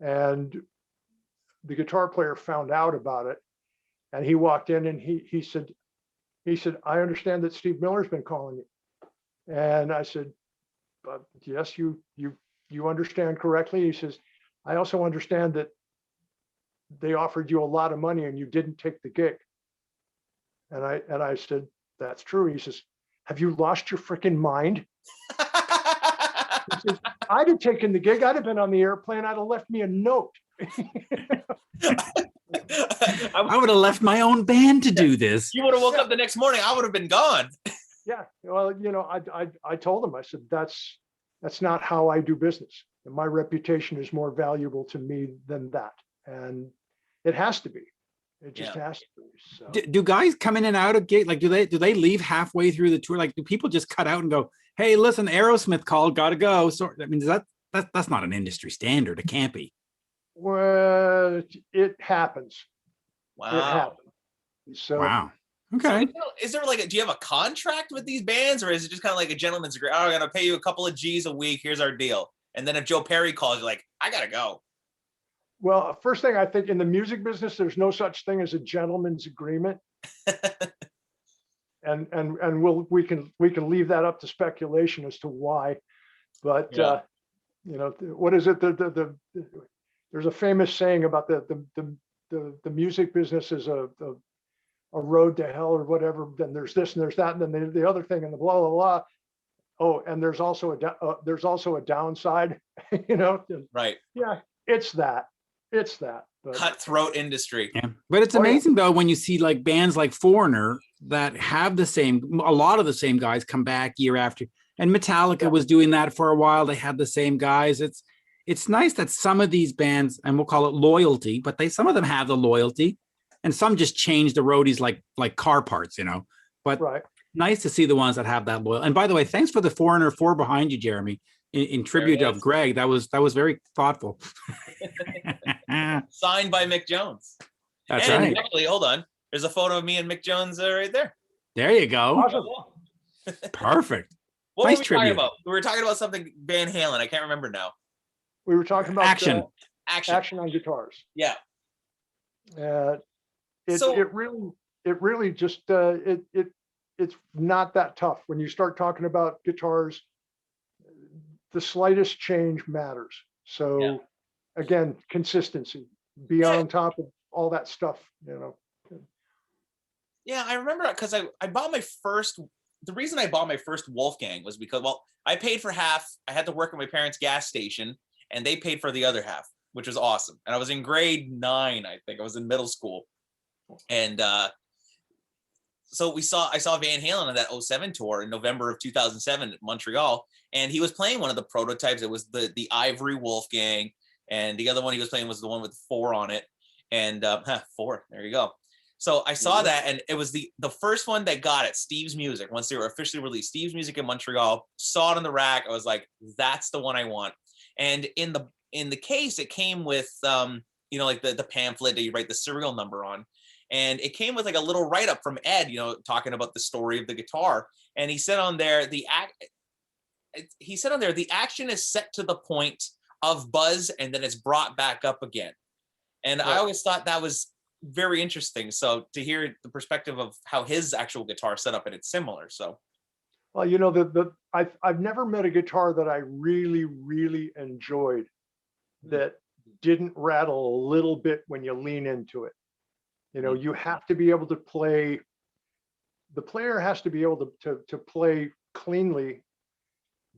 C: And the guitar player found out about it, and he walked in and he said, I understand that Steve Miller's been calling you. And I said, but yes, you understand correctly. He says, I also understand that they offered you a lot of money and you didn't take the gig. And I said, that's true. He says, have you lost your freaking mind? He says, I'd have taken the gig. I'd have been on the airplane. I'd have left me a note.
B: I would have left my own band to do this.
A: You would have woke up the next morning. I would have been gone.
C: Yeah. Well, I told him, I said, that's not how I do business. And my reputation is more valuable to me than that. And it has to be. It just has to be. So.
B: Do guys come in and out of gig? Like, do they leave halfway through the tour? Like, do people just cut out and go, hey, listen, Aerosmith called, gotta go? So, I mean, that's not an industry standard. It can't be.
C: Well, it happens.
A: Wow.
C: It happens. So,
B: wow. Okay.
A: So, is there like do you have a contract with these bands, or is it just kind of like a gentleman's agreement? Oh, I'm gonna pay you a couple of G's a week. Here's our deal. And then if Joe Perry calls, you're like, I gotta go.
C: Well, first thing, I think in the music business, there's no such thing as a gentleman's agreement. and we can leave that up to speculation as to why. But what is it? There's a famous saying about the music business is a road to hell or whatever. Then there's this and there's that, and then the other thing and the blah blah blah. Oh, and there's also a downside.
A: Right.
C: Yeah, it's that. But,
A: cutthroat industry.
B: Yeah. But it's amazing though when you see like bands like Foreigner that have a lot of the same guys come back year after. And Metallica was doing that for a while. They had the same guys. It's nice that some of these bands, and we'll call it loyalty, but some of them have the loyalty, and some just change the roadies like car parts, But nice to see the ones that have that loyal. And by the way, thanks for the Foreigner 4 behind you, Jeremy, in tribute of Greg. That was very thoughtful.
A: Signed by Mick Jones.
B: That's right.
A: Actually, hold on. There's a photo of me and Mick Jones right there.
B: There you go.
C: Awesome.
B: Perfect.
A: What
B: nice
A: were we
B: tribute.
A: talking about? We were talking about something Van Halen. I can't remember now.
C: We were talking about
B: action
C: on guitars.
A: Yeah.
C: It really just it's not that tough when you start talking about guitars. The slightest change matters. So again, consistency, be on top of all that stuff,
A: Yeah, I remember because I bought my first. The reason I bought my first Wolfgang was because, I paid for half. I had to work at my parents' gas station, and they paid for the other half, which was awesome. And I was in grade 9, I think. I was in middle school, and so I saw Van Halen on that 07 tour in November of 2007 at Montreal, and he was playing one of the prototypes. It was the Ivory Wolfgang, and the other one he was playing was the one with 4 on it, and 4. There you go. So I saw that, and it was the first one that got it, Steve's Music. Once they were officially released, Steve's Music in Montreal, saw it on the rack. I was like, that's the one I want. And in the case, it came with like the pamphlet that you write the serial number on. And it came with like a little write-up from Ed, talking about the story of the guitar. And he said on there, the action is set to the point of buzz, and then it's brought back up again. And I always thought that was very interesting. So to hear the perspective of how his actual guitar set up, and it's similar. So,
C: well, I've never met a guitar that I really, really enjoyed that didn't rattle a little bit when you lean into it. You have to be able to play. The player has to be able to play cleanly,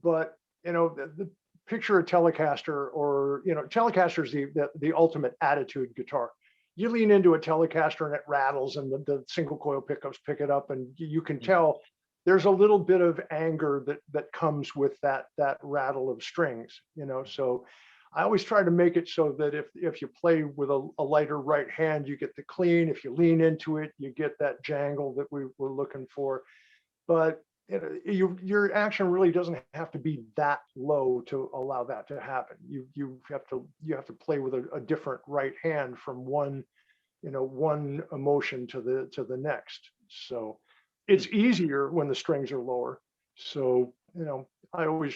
C: but the picture a Telecaster, or Telecaster is the ultimate attitude guitar. you lean into a Telecaster and it rattles, and the single coil pickups pick it up, and you can tell there's a little bit of anger that comes with that rattle of strings, So I always try to make it so that if you play with a lighter right hand, you get the clean. If you lean into it, you get that jangle that we were looking for. But your action really doesn't have to be that low to allow that to happen. You have to play with a different right hand from one emotion to the next. So it's easier when the strings are lower. So I always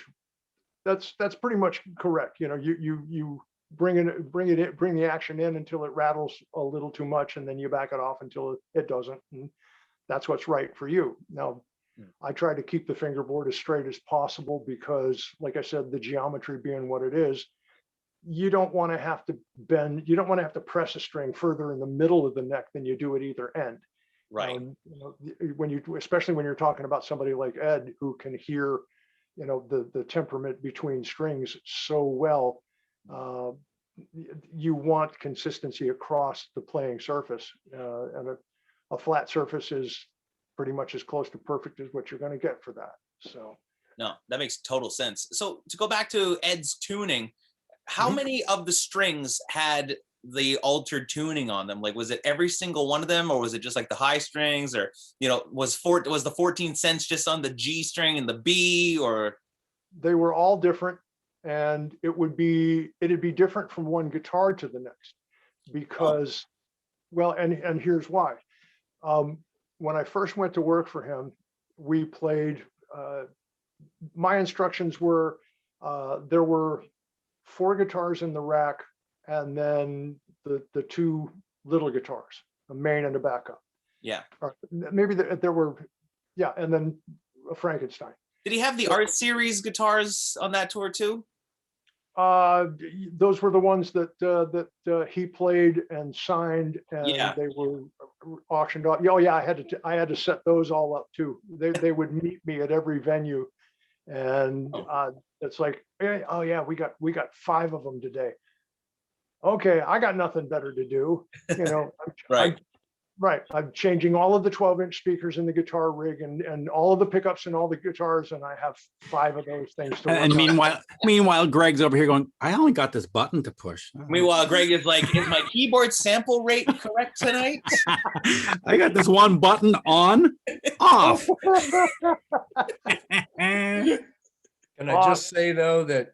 C: that's pretty much correct. You bring the action in until it rattles a little too much, and then you back it off until it doesn't. And that's what's right for you. Now, I try to keep the fingerboard as straight as possible because, like I said, the geometry being what it is, you don't want to have to bend. You don't want to have to press a string further in the middle of the neck than you do at either end.
A: Right.
C: Especially when you're talking about somebody like Ed, who can hear the temperament between strings so well, you want consistency across the playing surface, and a flat surface is pretty much as close to perfect as what you're going to get for that. So
A: no, that makes total sense. So to go back to Ed's tuning, how many of the strings had the altered tuning on them? Like, was it every single one of them, or was it just like the high strings, or was the 14 cents just on the G string and the B, or?
C: They were all different, and it'd be different from one guitar to the next, because well, and here's why. When I first went to work for him, we played, my instructions were, there were 4 guitars in the rack, and then the 2 little guitars, a main and a backup.
A: Yeah.
C: Or maybe there were, yeah, and then a Frankenstein.
A: Did he have the Art Series guitars on that tour too?
C: Those were the ones that he played and signed, and they were auctioned off. Oh yeah, I had to set those all up too. They would meet me at every venue, and it's like, oh yeah, we got 5 of them today. Okay, I got nothing better to do,
A: Right.
C: Right. I'm changing all of the 12-inch speakers in the guitar rig and all of the pickups and all the guitars, and I have 5 of those things to work
B: And
C: on.
B: meanwhile, Greg's over here going, I only got this button to push.
A: Meanwhile, Greg is like, is my keyboard sample rate correct tonight?
B: I got this one button on, off.
D: Can I just say, though, that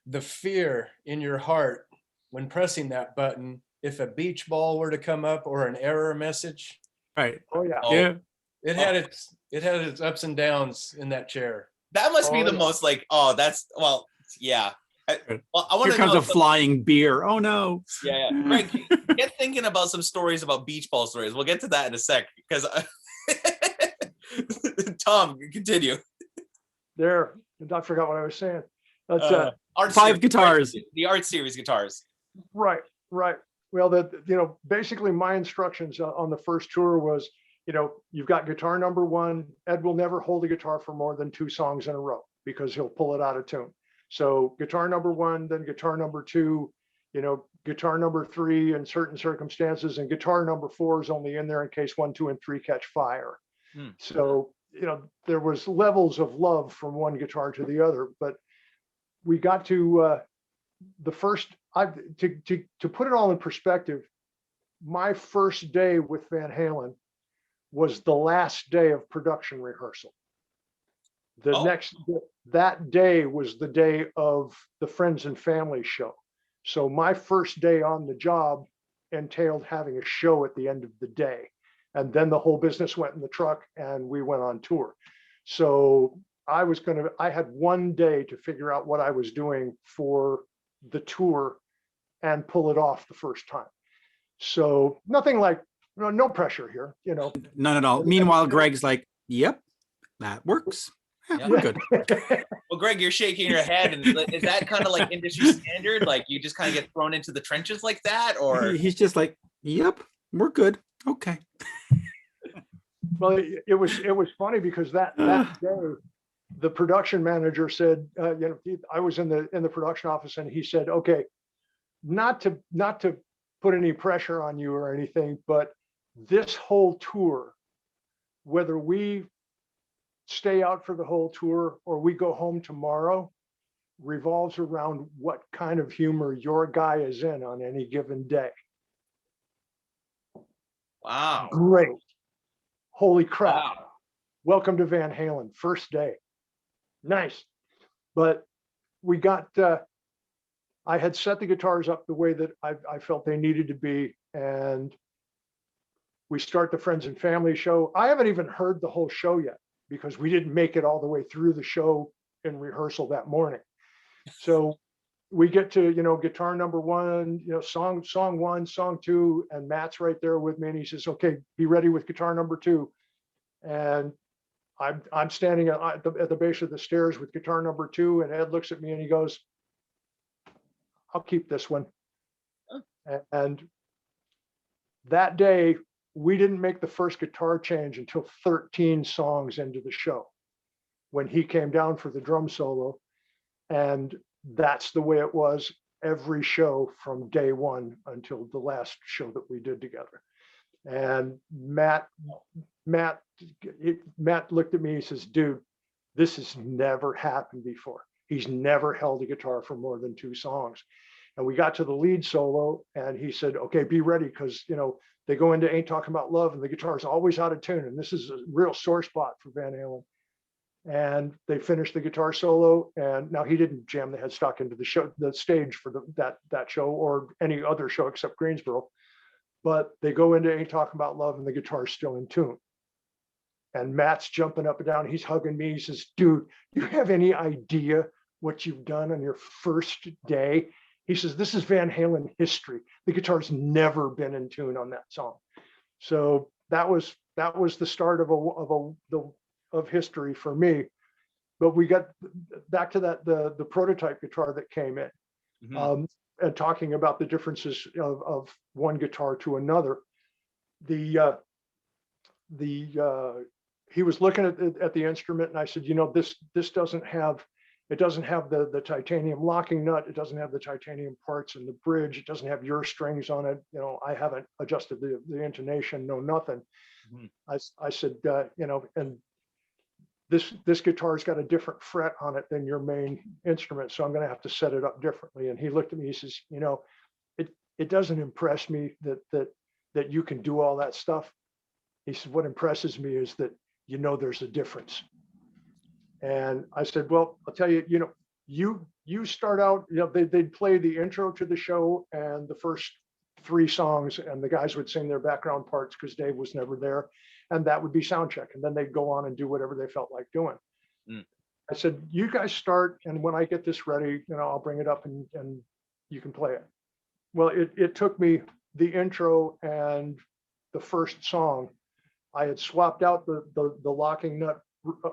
D: the fear in your heart when pressing that button, if a beach ball were to come up or an error message,
B: Right.
C: Oh yeah.
B: Yeah.
D: it had its ups and downs in that chair.
A: That must be the most like, yeah. I want
B: Here
A: to
B: comes
A: know
B: a flying beer. Oh no.
A: Yeah. Greg, get thinking about some stories about beach ball stories. We'll get to that in a sec, because Tom, continue.
C: There, I forgot what I was saying. That's
A: Art
B: 5
A: Series,
B: guitars.
A: The Art Series guitars.
C: right. Well, basically my instructions on the first tour was, you've got guitar number 1. Ed will never hold a guitar for more than 2 songs in a row because he'll pull it out of tune. So guitar number 1, then guitar number 2, guitar number 3 in certain circumstances, and guitar number 4 is only in there in case 1, 2, and 3 catch fire. So, there was levels of love from one guitar to the other, but we got to the first, to put it all in perspective, my first day with Van Halen was the last day of production rehearsal. That day was the day of the Friends and Family show. So my first day on the job entailed having a show at the end of the day. And then the whole business went in the truck and we went on tour. So I had one day to figure out what I was doing for the tour and pull it off the first time. So nothing like, no pressure here,
B: None at all. Meanwhile, Greg's like, yep, that works. Yeah, we're good.
A: Well, Greg, you're shaking your head, and is that kind of like industry standard? Like you just kind of get thrown into the trenches like that, or?
B: He's just like, yep, we're good. Okay.
C: Well, it was funny because that day, the production manager said, I was in the production office, and he said, okay, not to put any pressure on you or anything, but this whole tour, whether we stay out for the whole tour or we go home tomorrow, revolves around what kind of humor your guy is in on any given day.
A: Wow.
C: Great. Holy crap.
A: Wow.
C: Welcome to Van Halen, first day. Nice. But we got, I had set the guitars up the way that I felt they needed to be. And we start the friends and family show. I haven't even heard the whole show yet because we didn't make it all the way through the show in rehearsal that morning. So we get to, guitar number one, song one, song two, and Matt's right there with me. And he says, okay, be ready with guitar number two. And I'm standing at the base of the stairs with guitar number two. And Ed looks at me and he goes, I'll keep this one. And that day, we didn't make the first guitar change until 13 songs into the show when he came down for the drum solo. And that's the way it was every show from day one until the last show that we did together. And Matt looked at me, he says, dude, this has never happened before. He's never held a guitar for more than 2 songs. And we got to the lead solo and he said, okay, be ready. Cause they go into Ain't Talking About Love and the guitar is always out of tune. And this is a real sore spot for Van Halen. And they finished the guitar solo. And now he didn't jam the headstock into the stage for that show or any other show except Greensboro. But they go into Ain't Talking About Love and the guitar is still in tune. And Matt's jumping up and down. He's hugging me. He says, dude, do you have any idea what you've done on your first day? He says, this is Van Halen history. The guitar's never been in tune on that song. So that was the start of history for me. But we got back to the prototype guitar that came in. Mm-hmm. And talking about the differences of one guitar to another. He was looking at the instrument and I said, this doesn't have the titanium locking nut. It doesn't have the titanium parts in the bridge. It doesn't have your strings on it. I haven't adjusted the intonation, no nothing. Mm-hmm. I said, and this guitar's got a different fret on it than your main instrument. So I'm going to have to set it up differently. And he looked at me, he says, it doesn't impress me that you can do all that stuff. He said, what impresses me is that, there's a difference. And I said, well, I'll tell you, you start out, they'd play the intro to the show and the first 3 songs, and the guys would sing their background parts because Dave was never there. And that would be sound check. And then they'd go on and do whatever they felt like doing. Mm. I said, you guys start. And when I get this ready, I'll bring it up and you can play it. Well, it took me the intro and the first song. I had swapped out the locking nut,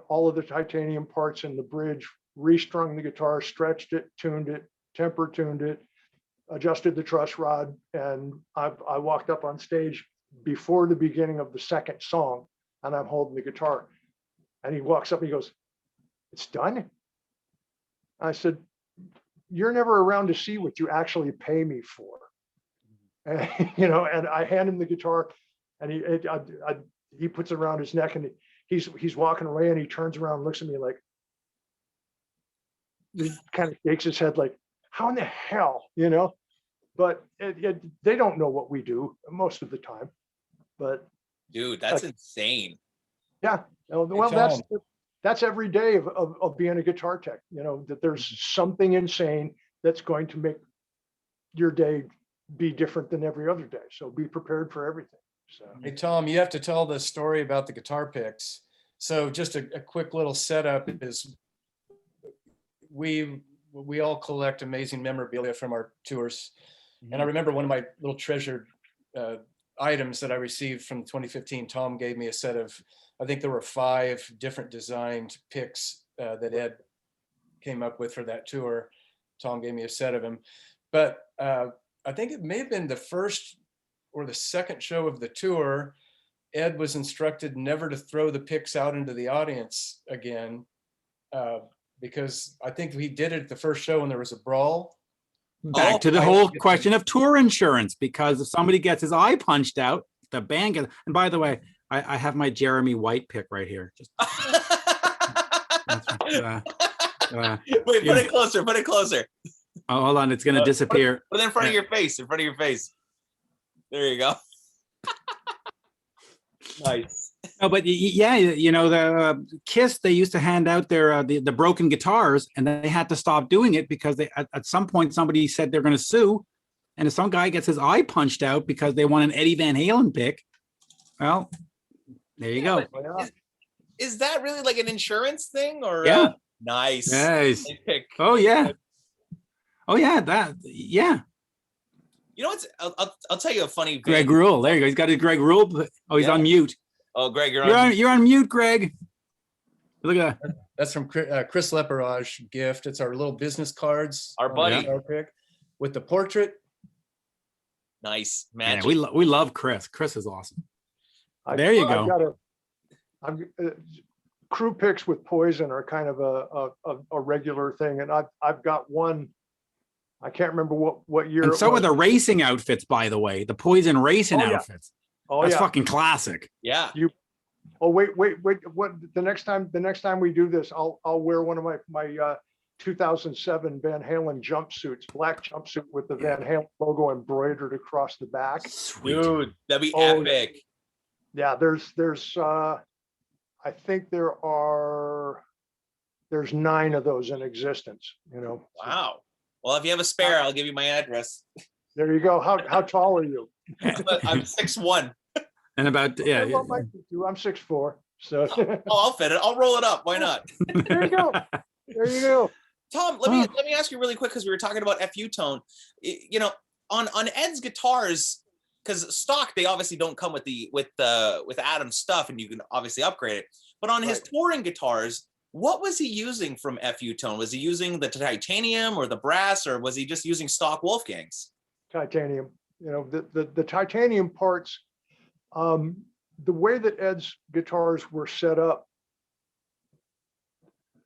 C: all of the titanium parts in the bridge, restrung the guitar, stretched it, tuned it, temper tuned it, adjusted the truss rod. And I walked up on stage before the beginning of the second song and I'm holding the guitar. And he walks up and he goes, it's done? I said, you're never around to see what you actually pay me for. And, and I hand him the guitar and he puts it around his neck and he's walking away and he turns around and looks at me like, he kind of shakes his head like, how in the hell, But they don't know what we do most of the time. But
A: dude, that's insane.
C: Yeah. Well, that's every day of being a guitar tech, that there's something insane that's going to make your day be different than every other day. So be prepared for everything. So.
D: Hey, Tom, you have to tell the story about the guitar picks. So just a quick little setup is we all collect amazing memorabilia from our tours. Mm-hmm. And I remember one of my little treasured items that I received from 2015, Tom gave me a set of, I think there were 5 different designed picks that Ed came up with for that tour. Tom gave me a set of them. But I think it may have been the first or the second show of the tour, Ed was instructed never to throw the picks out into the audience again, because I think he did it at the first show and there was a brawl.
B: Back to the whole question of tour insurance, because if somebody gets his eye punched out, the band gets, and by the way, I have my Jeremy White pick right here. Just
A: Wait, put it closer. Put it closer.
B: Oh, hold on, it's gonna disappear.
A: Put it in front of your face. In front of your face. There you go. Nice.
B: No, but yeah, you know, the Kiss, they used to hand out their the broken guitars, and they had to stop doing it because they at some point somebody said they're going to sue, and if some guy gets his eye punched out because they want an Eddie Van Halen pick, well, there you go.
A: Is that really like an insurance thing, or
B: yeah?
A: Nice.
B: Oh yeah. Oh yeah. Yeah.
A: You know what's? I'll tell you a funny.
B: Greg Rule. There you go. He's got his Greg Rule. Oh, he's on mute.
A: Oh, Greg, you're
B: on mute, Greg. Look at that.
D: That's from Chris Leperage gift. It's our little business cards.
A: Our buddy.
D: Our pick with the portrait.
A: Nice, man.
B: Yeah, we love Chris. Chris is awesome. There you go.
C: Crew picks with Poison are kind of a regular thing, and I've got one. I can't remember what year.
B: And so are the racing outfits, by the way, the Poison racing outfits.
C: Oh,
B: that's fucking classic.
A: Yeah.
C: Wait. What the next time we do this, I'll wear one of my 2007 Van Halen jumpsuits, black jumpsuit with the Van Halen logo embroidered across the back.
B: Sweet.
A: Dude, that'd be epic.
C: Yeah, there's I think there's 9 of those in existence, you know.
A: Wow. Well, if you have a spare, I'll give you my address.
C: There you go. How tall are you?
A: I'm 6'1".
B: And about
C: I'm 6'4". So
A: I'll fit it. I'll roll it up. Why not?
C: There you go. There you go.
A: Tom, let me ask you really quick, because we were talking about FU tone. You know, on Ed's guitars, because stock, they obviously don't come with Adam's stuff, and you can obviously upgrade it. But on his touring guitars, what was he using from FU tone? Was he using the titanium or the brass, or was he just using stock Wolfgangs?
C: Titanium. You know, the titanium parts, the way that Ed's guitars were set up,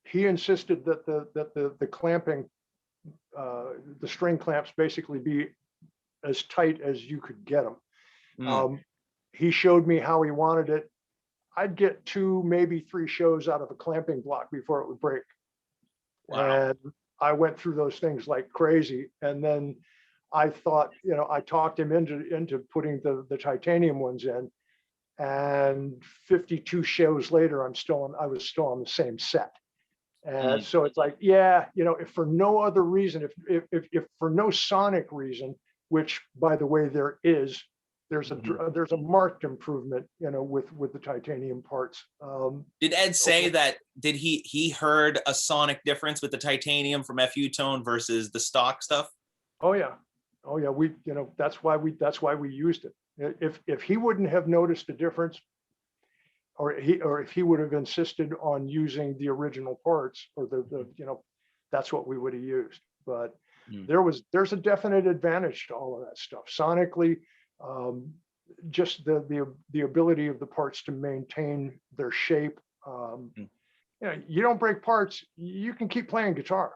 C: he insisted that the clamping, the string clamps basically be as tight as you could get them. He showed me how he wanted it. I'd get 2, maybe 3 shows out of a clamping block before it would break. Wow. And I went through those things like crazy. And then I thought, you know, I talked him into putting the titanium ones in, and 52 shows later, I was still on the same set. And so it's like, yeah, you know, if for no other reason, if for no sonic reason, which by the way, there's a marked improvement, you know, with the titanium parts.
A: Did Ed say that? Did he heard a sonic difference with the titanium from FU tone versus the stock stuff?
C: Oh yeah. We, you know, that's why we used it. If he wouldn't have noticed a difference, or if he would have insisted on using the original parts, or the you know, that's what we would have used. But there's a definite advantage to all of that stuff sonically. Just the ability of the parts to maintain their shape. You know, you don't break parts, you can keep playing guitar.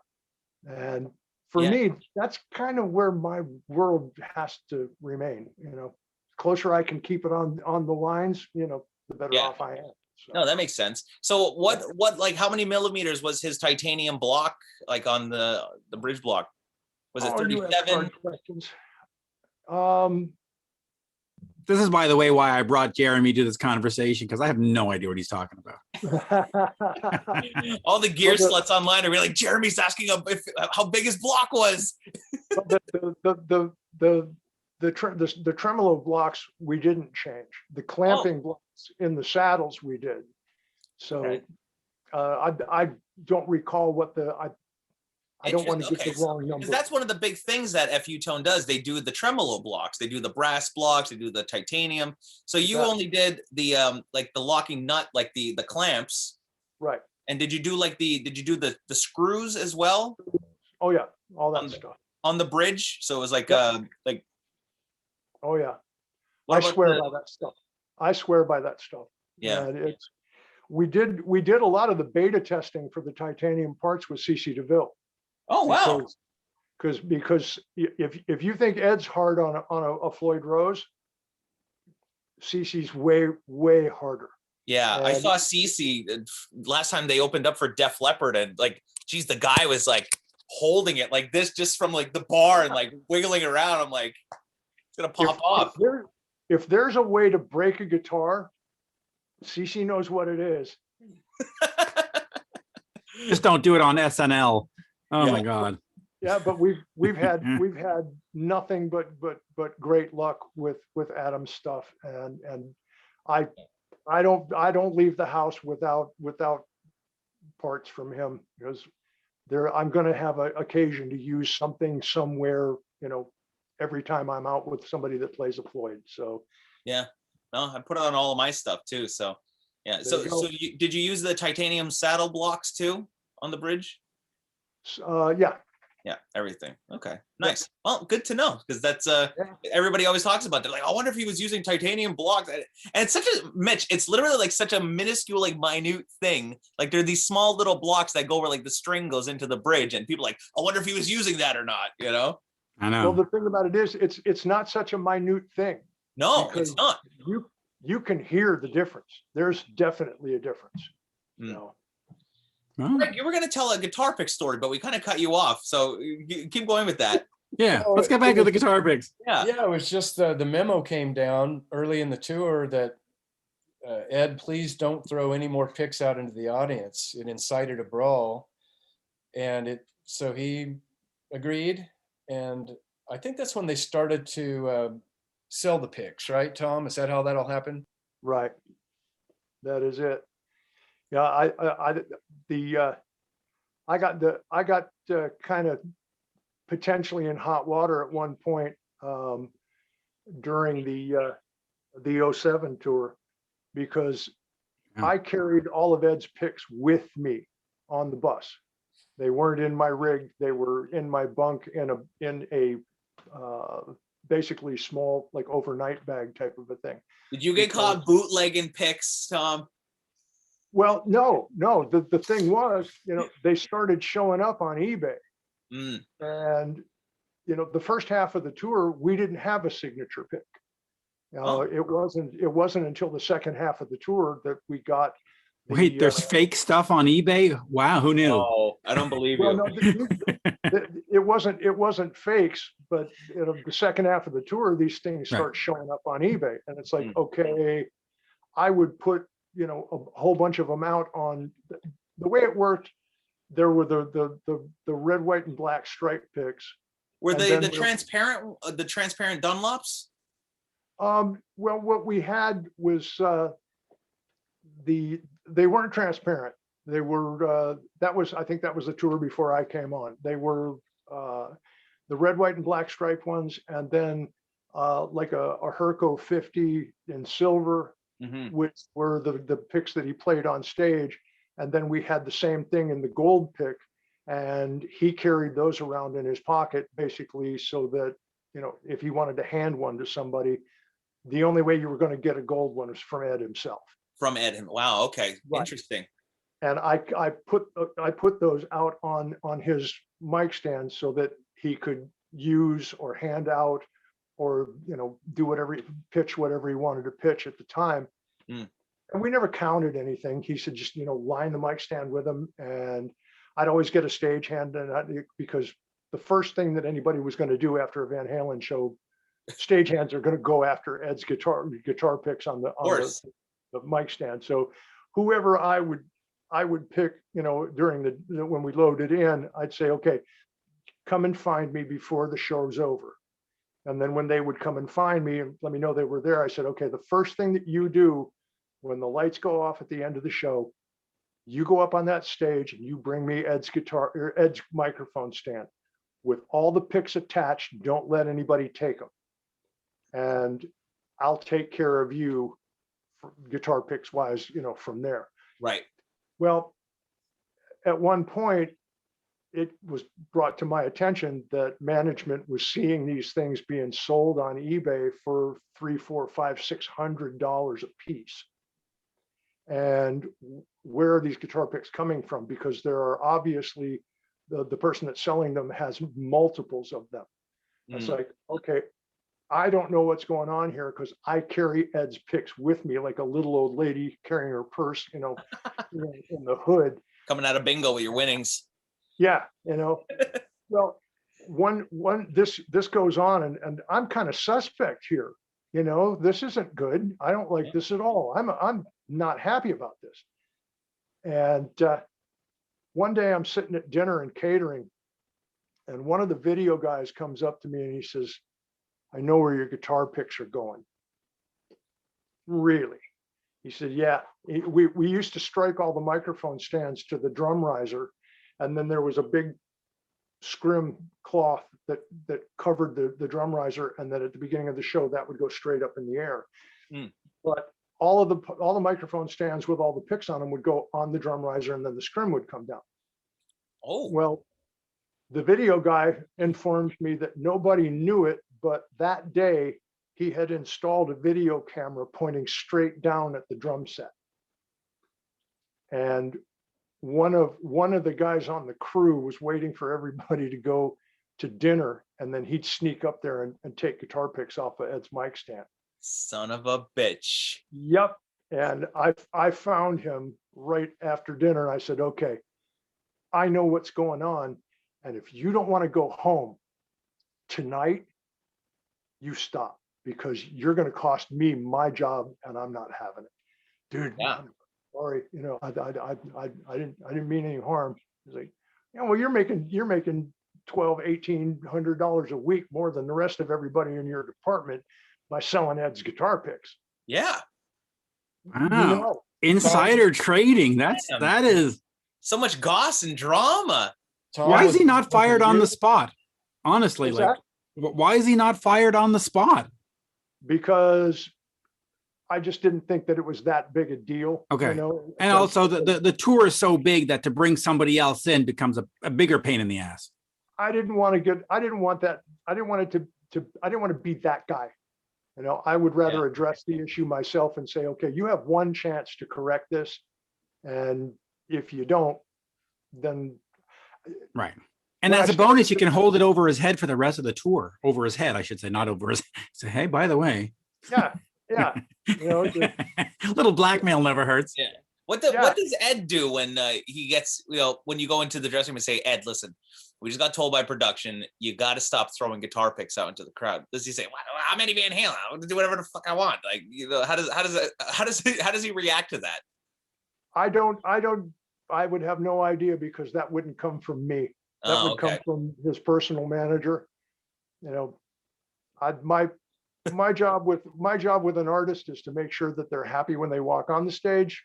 C: And for me, that's kind of where my world has to remain. You know, the closer I can keep it on the lines, you know, the better off I am. So.
A: No, that makes sense. So what like how many millimeters was his titanium block, like on the bridge block? Was it 37?
B: This is, by the way, why I brought Jeremy to this conversation, because I have no idea what he's talking about.
A: All the gear sluts online are really like, Jeremy's asking how big his block was.
C: The tremolo blocks we didn't change. The clamping blocks in the saddles we did. So I don't recall what I don't want to get the wrong number.
A: That's one of the big things that FU tone does. They do the tremolo blocks, they do the brass blocks, they do the titanium. So you only did the like the locking nut, like the clamps.
C: Right.
A: And did you do the screws as well?
C: Oh yeah, all that stuff.
A: On the bridge. So it was like like.
C: Oh yeah. I swear by that stuff. I swear by that stuff.
A: Yeah.
C: And we did a lot of the beta testing for the titanium parts with CC DeVille.
A: Oh wow.
C: because if you think Ed's hard on a Floyd Rose, CC's way harder.
A: Yeah, I saw CC last time they opened up for Def Leppard, and like, geez, the guy was like holding it like this just from like the bar and like wiggling around. I'm like, it's gonna pop off.
C: If there's a way to break a guitar, CC knows what it is.
B: Just don't do it on SNL. Oh
A: Yeah.
B: my God.
C: Yeah, but we've had nothing but great luck with Adam's stuff, and I don't leave the house without parts from him, because I'm going to have an occasion to use something somewhere, every time I'm out with somebody that plays a Floyd. So
A: yeah, no, I put it on all of my stuff too. So yeah, did you use the titanium saddle blocks too on the bridge? Yeah, everything. Okay, nice. Well, good to know, because that's everybody always talks about. They're like, I wonder if he was using titanium blocks. And it's such a Mitch. It's literally like such a minuscule, like minute thing. Like there are these small little blocks that go where like the string goes into the bridge, and people are like, I wonder if he was using that or not.
B: I know.
C: Well, the thing about it is, it's not such a minute thing.
A: No, it's not.
C: You can hear the difference. There's definitely a difference.
A: Greg, you were going to tell a guitar pick story, but we kind of cut you off. So keep going with that.
B: Yeah, let's get back to the guitar picks.
A: Yeah,
D: it was just the memo came down early in the tour that Ed, please don't throw any more picks out into the audience. It incited a brawl, and so he agreed. And I think that's when they started to sell the picks, right, Tom? Is that how that all happened?
C: Right. That is it. Yeah, I got kind of potentially in hot water at one point during the 07 tour, because I carried all of Ed's picks with me on the bus. They weren't in my rig; they were in my bunk in a basically small, like, overnight bag type of a thing.
A: Did you get caught bootlegging picks, Tom?
C: Well, no. The thing was, they started showing up on eBay. And, the first half of the tour, we didn't have a signature pick. It wasn't until the second half of the tour that we got.
B: Wait, there's fake stuff on eBay? Wow, who knew?
A: Oh, I don't believe you.
C: Well, no, it wasn't fakes, but the second half of the tour, these things start showing up on eBay, and it's like, okay, I would put a whole bunch of them out on the way it worked. There were the red, white, and black stripe picks.
A: Were they the transparent Dunlops?
C: Well, what we had was they weren't transparent. They were I think that was the tour before I came on. They were the red, white, and black striped ones, and then like a Herco 50 in silver, which were the picks that he played on stage. And then we had the same thing in the gold pick, and he carried those around in his pocket, basically, so that, if he wanted to hand one to somebody, the only way you were going to get a gold one was from Ed himself.
A: From Ed. Wow. Okay. Right. Interesting.
C: And I put those out on his mic stand so that he could use or hand out, or do pitch whatever he wanted to pitch at the time. And we never counted anything. He said, just line the mic stand with him, and I'd always get a stage hand, because the first thing that anybody was going to do after a Van Halen show, stage hands are going to go after Ed's guitar picks on the mic stand. So whoever I would pick, during when we loaded in, I'd say, okay, come and find me before the show's over. And then when they would come and find me and let me know they were there, I said, okay, the first thing that you do when the lights go off at the end of the show, you go up on that stage and you bring me Ed's microphone stand with all the picks attached. Don't let anybody take them. And I'll take care of you for guitar picks wise, from there.
A: Right.
C: Well, at one point, it was brought to my attention that management was seeing these things being sold on eBay for $300, $400, $500, $600 a piece. And where are these guitar picks coming from? Because there are obviously the person that's selling them has multiples of them. It's like, okay, I don't know what's going on here because I carry Ed's picks with me like a little old lady carrying her purse, in the hood.
A: Coming out of bingo with your winnings.
C: Yeah, well, this goes on, and I'm kind of suspect here. This isn't good. I don't like this at all. I'm not happy about this. And one day I'm sitting at dinner and catering, and one of the video guys comes up to me and he says, "I know where your guitar picks are going." Really? He said, "Yeah, we used to strike all the microphone stands to the drum riser, and then there was a big scrim cloth that covered the drum riser, and then at the beginning of the show that would go straight up in the air. But all the microphone stands with all the picks on them would go on the drum riser, and then the scrim would come down."
A: Oh,
C: well, the video guy informed me that nobody knew it, but that day he had installed a video camera pointing straight down at the drum set. And one of the guys on the crew was waiting for everybody to go to dinner, and then he'd sneak up there and take guitar picks off of Ed's mic stand.
A: Son of a bitch.
C: Yep. And I found him right after dinner. I said, "Okay, I know what's going on. And if you don't want to go home tonight, you stop, because you're going to cost me my job, and I'm not having it." Dude,
A: Yeah.
C: I'm sorry, I didn't mean any harm. He's like, well, you're making $1,200-$1,800 a week more than the rest of everybody in your department by selling Ed's guitar picks.
A: Yeah.
B: Wow. Insider trading. That is
A: so much goss and drama.
B: Why is he not fired on the spot? Honestly, why is he not fired on the spot?
C: Because I just didn't think that it was that big a deal.
B: Okay. And also the tour is so big that to bring somebody else in becomes a bigger pain in the ass.
C: I didn't want to be that guy. I would rather address the issue myself and say, okay, you have one chance to correct this. And if you don't, then.
B: Right. And as a bonus, you can hold it over his head for the rest of the tour. Over his head, I should say, not over his. Say, hey, by the way.
C: Yeah.
B: Little blackmail never hurts.
A: Yeah. What does Ed do when he gets, when you go into the dressing room and say, "Ed, listen, we just got told by production, you got to stop throwing guitar picks out into the crowd"? Does he say, "Well, I'm Eddie Van Halen, I want to do whatever the fuck I want"? Like, how does he react to that?
C: I would have no idea, because that wouldn't come from me. That would come from his personal manager. My job with an artist is to make sure that they're happy when they walk on the stage,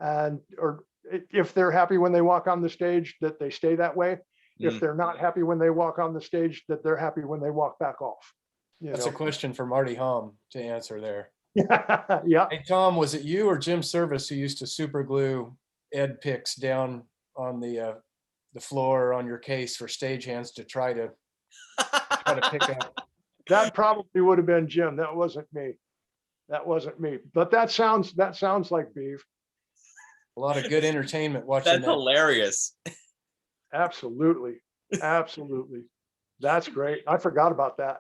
C: or if they're happy when they walk on the stage, that they stay that way. If they're not happy when they walk on the stage, that they're happy when they walk back off.
D: That's a question for Marty Hom to answer there.
C: Yeah.
D: Hey, Tom, was it you or Jim Service who used to super glue Ed picks down on the floor on your case for stagehands to try to pick up?
C: That probably would have been Jim. That wasn't me. But that sounds like beef.
D: A lot of good entertainment watching.
A: That's hilarious.
C: Absolutely. That's great. I forgot about that.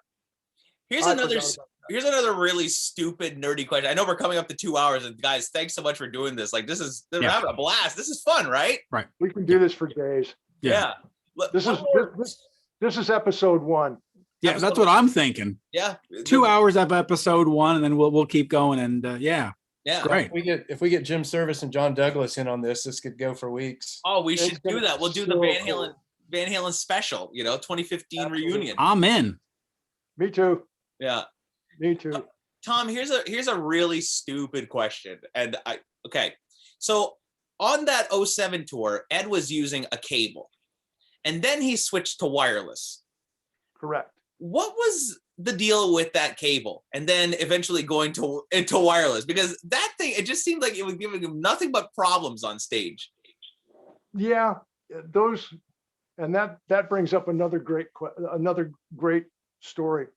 A: Here's another really stupid, nerdy question. I know we're coming up to 2 hours, and guys, thanks so much for doing this. Like, they're having a blast. This is fun, right?
B: Right.
C: We can do this for days.
A: Yeah.
C: This is episode 1.
B: Yeah, that's what I'm thinking.
A: Yeah.
B: 2 hours of episode 1, and then we'll keep going. And
A: yeah,
B: great.
D: If we get Jim Service and John Douglas in on this could go for weeks.
A: Oh, we should do that. We'll do the Van Halen special, 2015
C: Absolutely.
A: reunion.
B: I'm in.
C: Me too.
A: Yeah.
C: Me too.
A: Tom, here's a really stupid question. And so on that 07 tour, Ed was using a cable, and then he switched to wireless.
C: Correct.
A: What was the deal with that cable, and then eventually going into wireless? Because that thing, it just seemed like it was giving him nothing but problems on stage.
C: Yeah, and that brings up another great story.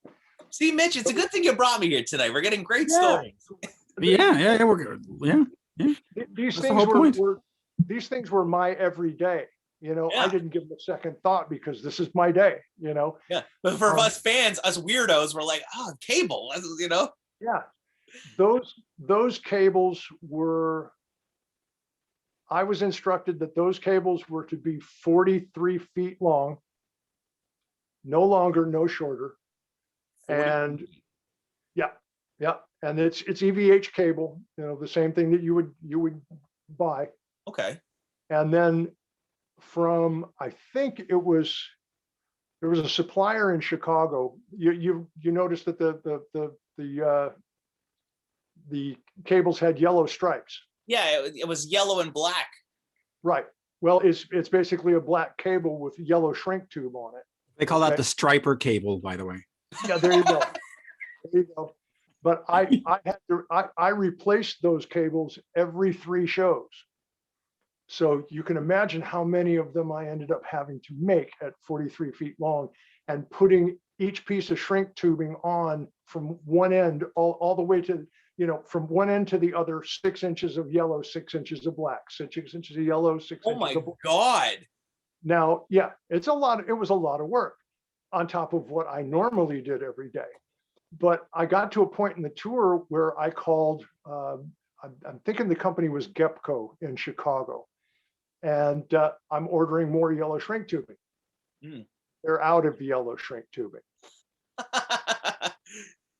A: See, Mitch, it's a good thing you brought me here tonight. We're getting great stories.
B: Yeah, we're good. Yeah.
C: These things were my everyday.
A: Yeah.
C: I didn't give it a second thought because this is my day,
A: Yeah. But for us fans, us weirdos, we're like, oh, cable,
C: Yeah. Those cables were, I was instructed that those cables were to be 43 feet long, no longer, no shorter.
A: 40.
C: And yeah. And it's EVH cable, the same thing that you would buy.
A: Okay.
C: And then from, I think there was a supplier in Chicago. You noticed that the cables had yellow stripes.
A: Yeah, it was yellow and black.
C: Right. Well, it's basically a black cable with yellow shrink tube on it.
B: They call that the striper cable, by the way.
C: Yeah, there you go. There you go. But I replaced those cables every 3 shows. So you can imagine how many of them I ended up having to make at 43 feet long, and putting each piece of shrink tubing on from one end all the way to, from one end to the other, 6 inches of yellow, 6 inches of black, 6 inches of yellow, 6
A: Oh
C: inches
A: my
C: of black.
A: God.
C: Now, yeah, it was a lot of work on top of what I normally did every day. But I got to a point in the tour where I called, I'm thinking the company was Gepco in Chicago. And I'm ordering more yellow shrink tubing. They're out of yellow shrink tubing.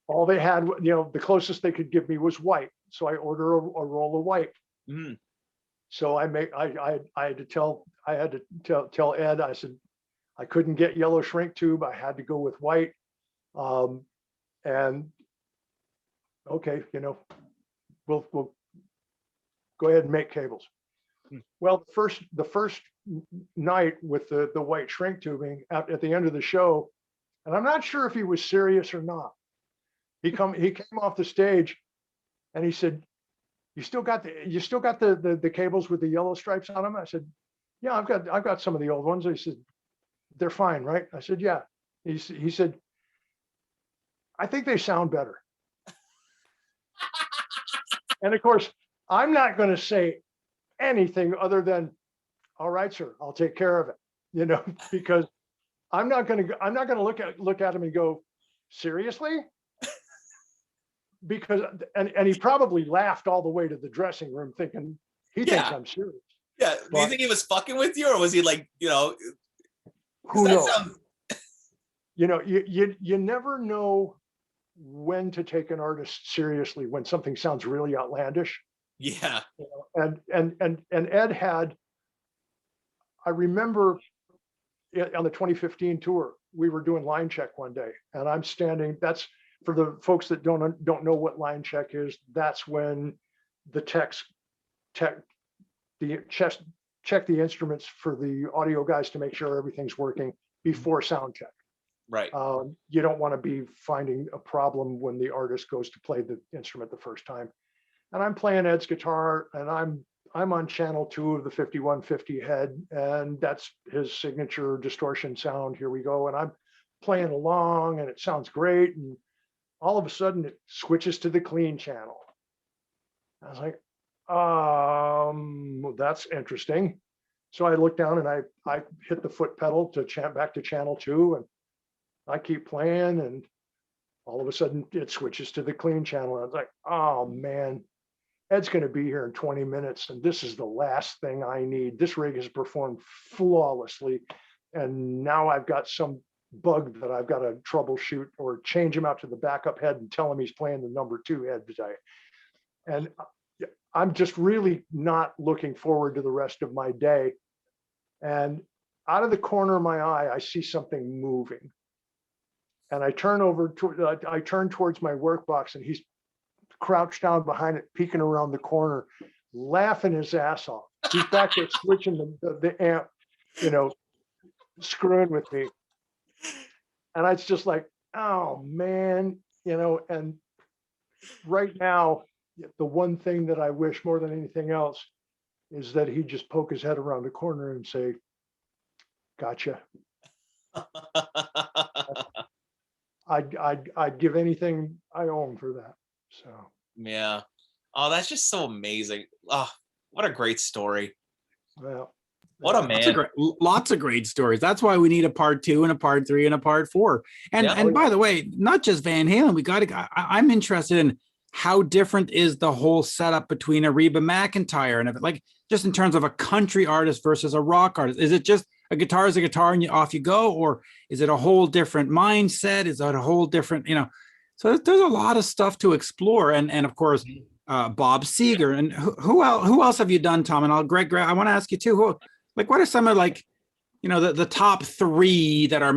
C: All they had, the closest they could give me was white. So I order a roll of white. So I had to tell Ed, I said, I couldn't get yellow shrink tube. I had to go with white. And okay, we'll go ahead and make cables. Well, the first night with the white shrink tubing at the end of the show, and I'm not sure if he was serious or not. He came off the stage, and he said, "You still got the cables with the yellow stripes on them?" I said, "Yeah, I've got some of the old ones." He said, "They're fine, right?" I said, "Yeah." He said, "I think they sound better." And of course, I'm not going to say anything other than, "All right, sir, I'll take care of it," because I'm not going to look at him and go, "Seriously?" Because and he probably laughed all the way to the dressing room, thinking he thinks I'm serious.
A: Yeah. Do you think he was fucking with you, or was he like,
C: who knows? You never know when to take an artist seriously when something sounds really outlandish.
A: Yeah.
C: And Ed had, I remember on the 2015 tour, we were doing line check one day, and I'm standing. That's for the folks that don't know what line check is. That's when the check the instruments for the audio guys to make sure everything's working before sound check.
A: Right.
C: You don't want to be finding a problem when the artist goes to play the instrument the first time. And I'm playing Ed's guitar, and I'm on channel 2 of the 5150 head, and that's his signature distortion sound. Here we go. And I'm playing along, and it sounds great. And all of a sudden it switches to the clean channel. I was like, that's interesting. So I look down and I hit the foot pedal to back to channel 2, and I keep playing, and all of a sudden it switches to the clean channel. I was like, oh man, Ed's going to be here in 20 minutes, and this is the last thing I need. This rig has performed flawlessly, and now I've got some bug that I've got to troubleshoot or change him out to the backup head and tell him he's playing the number 2 head today. And I'm just really not looking forward to the rest of my day. And out of the corner of my eye, I see something moving. And I turn towards my work box, and he's crouched down behind it, peeking around the corner, laughing his ass off. He's back there switching the amp, screwing with me. And it's just like, oh man, and right now, the one thing that I wish more than anything else is that he'd just poke his head around the corner and say, "Gotcha." I'd give anything I own for that. So
A: yeah. Oh, that's just so amazing. Oh, what a great story.
C: well,
A: What a man.
B: Lots of great stories. That's why we need a part 2 and a part 3 and a part 4. And by the way, not just Van Halen. I'm interested in how different is the whole setup between a Reba McEntire and like just in terms of a country artist versus a rock artist. Is it just a guitar is a guitar and off you go, or is it a whole different mindset? Is that a whole different, So there's a lot of stuff to explore, and of course, Bob Seger, and who else have you done, Tom? And Greg, I want to ask you too. What are some of the top 3 that are?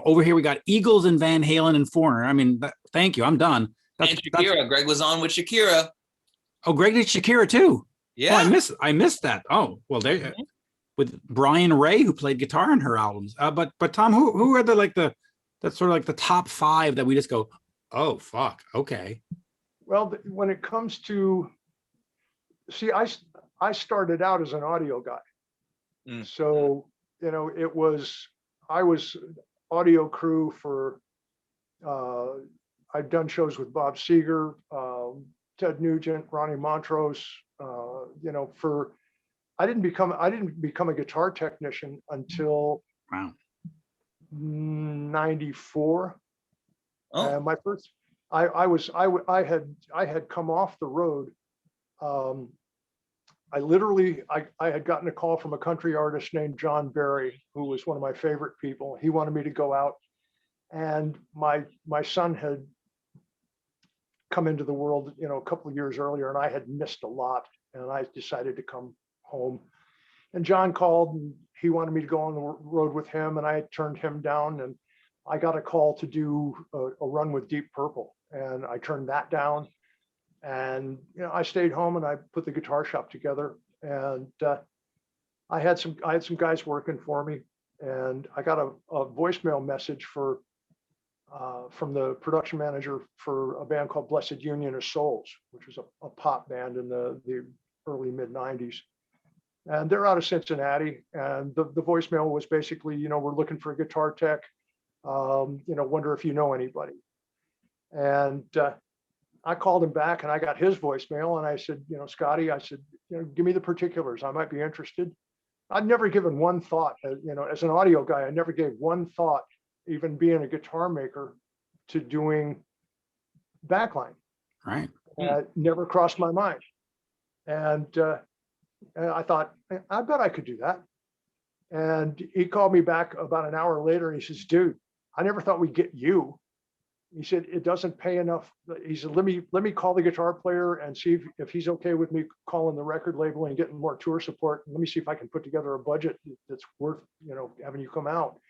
B: Over here we got Eagles and Van Halen and Foreigner. Thank you. I'm done.
A: And Shakira. Greg was on with Shakira.
B: Oh, Greg did Shakira too.
A: Yeah,
B: I missed that. Oh, well, there with Brian Ray, who played guitar in her albums. But Tom, who are that's sort of like the top 5 that we just go, oh fuck, okay.
C: Well, when it comes to, I started out as an audio guy, so I was audio crew for. I've done shows with Bob Seger, Ted Nugent, Ronnie Montrose. I didn't become a guitar technician until 94.
A: Oh.
C: My first, I had come off the road. I had gotten a call from a country artist named John Barry, who was one of my favorite people. He wanted me to go out, and my son had come into the world, a couple of years earlier, and I had missed a lot, and I decided to come home. And John called, and he wanted me to go on the road with him, and I turned him down, and I got a call to do a run with Deep Purple, and I turned that down. And I stayed home and I put the guitar shop together, and I had some guys working for me, and I got a voicemail message from the production manager for a band called Blessed Union of Souls, which was a pop band in the early mid 90s. And they're out of Cincinnati. And the voicemail was basically, we're looking for a guitar tech. Wonder if you know anybody. And I called him back, and I got his voicemail, and I said, Scotty, I said, give me the particulars. I might be interested. I'd never given one thought, as an audio guy, I never gave one thought, even being a guitar maker, to doing backline.
B: Right.
C: Never crossed my mind. And I thought, I bet I could do that. And he called me back about an hour later, and he says, dude, I never thought we'd get you. He said, it doesn't pay enough. He said, let me call the guitar player and see if he's okay with me calling the record label and getting more tour support. Let me see if I can put together a budget that's worth, having you come out.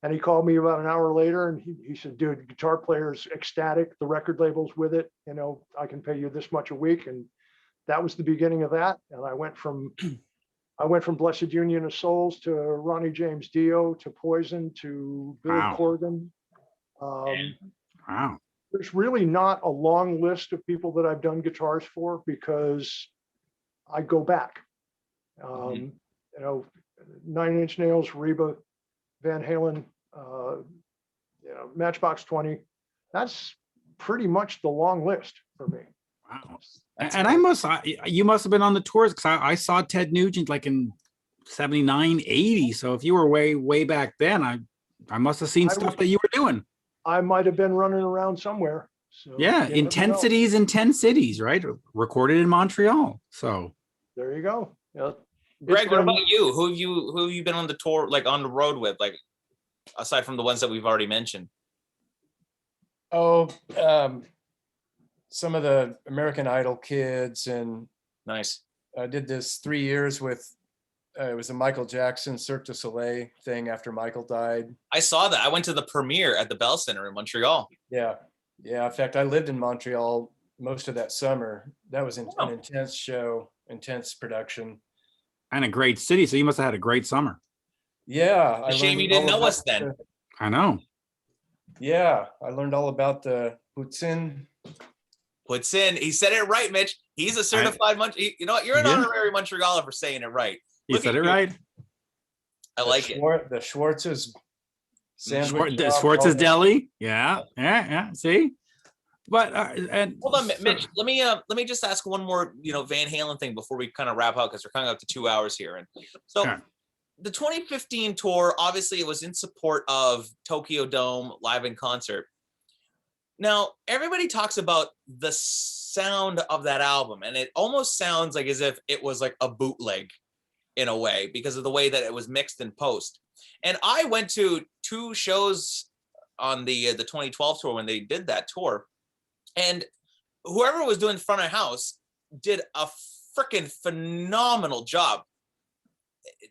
C: And he called me about an hour later, and he said, dude, the guitar player's ecstatic. The record label's with it. I can pay you this much a week. And that was the beginning of that. And I went from Blessed Union of Souls to Ronnie James Dio to Poison to Billy Corgan.
B: Wow.
C: There's really not a long list of people that I've done guitars for, because I go back. 9 Inch Nails, Reba, Van Halen, Matchbox 20. That's pretty much the long list for me.
B: Wow. And you must have been on the tours, because I saw Ted Nugent like in 79, 80. So if you were way back then, I must have seen stuff that you were doing.
C: I might have been running around somewhere. So
B: yeah, Intensities in 10 cities, right? Recorded in Montreal. So
C: there you go. Yeah.
A: Greg, what about you? Who have you been on the tour, like on the road with, like aside from the ones that we've already mentioned?
D: Oh, some of the American Idol kids, and
A: nice.
D: I did this 3 years with. It was a Michael Jackson Cirque du Soleil thing after Michael died.
A: I saw that. I went to the premiere at the Bell Center in Montreal.
D: Yeah. In fact, I lived in Montreal most of that summer. That was an intense show, intense production.
B: And a great city. So you must have had a great summer.
D: Yeah.
A: Shame you didn't know us then.
B: I know.
D: Yeah. I learned all about the Poutine.
A: He said it right, Mitch. He's a certified you know what? You're an honorary Montrealer for saying it right.
B: You said it right.
A: I like it.
D: The Schwartz's sandwich.
B: The Schwartz's Deli. Yeah. See? But and
A: Hold on, Mitch. Let me just ask one more, Van Halen thing before we kind of wrap up, because we're coming up to 2 hours here. And so
B: Yeah.
A: the 2015 tour, obviously, it was in support of Tokyo Dome live in concert. Now, everybody talks about the sound of that album, and it almost sounds like as if it was like a bootleg in a way because of the way that it was mixed in post. And I went to 2 shows on the 2012 tour when they did that tour, and whoever was doing front of house did a freaking phenomenal job.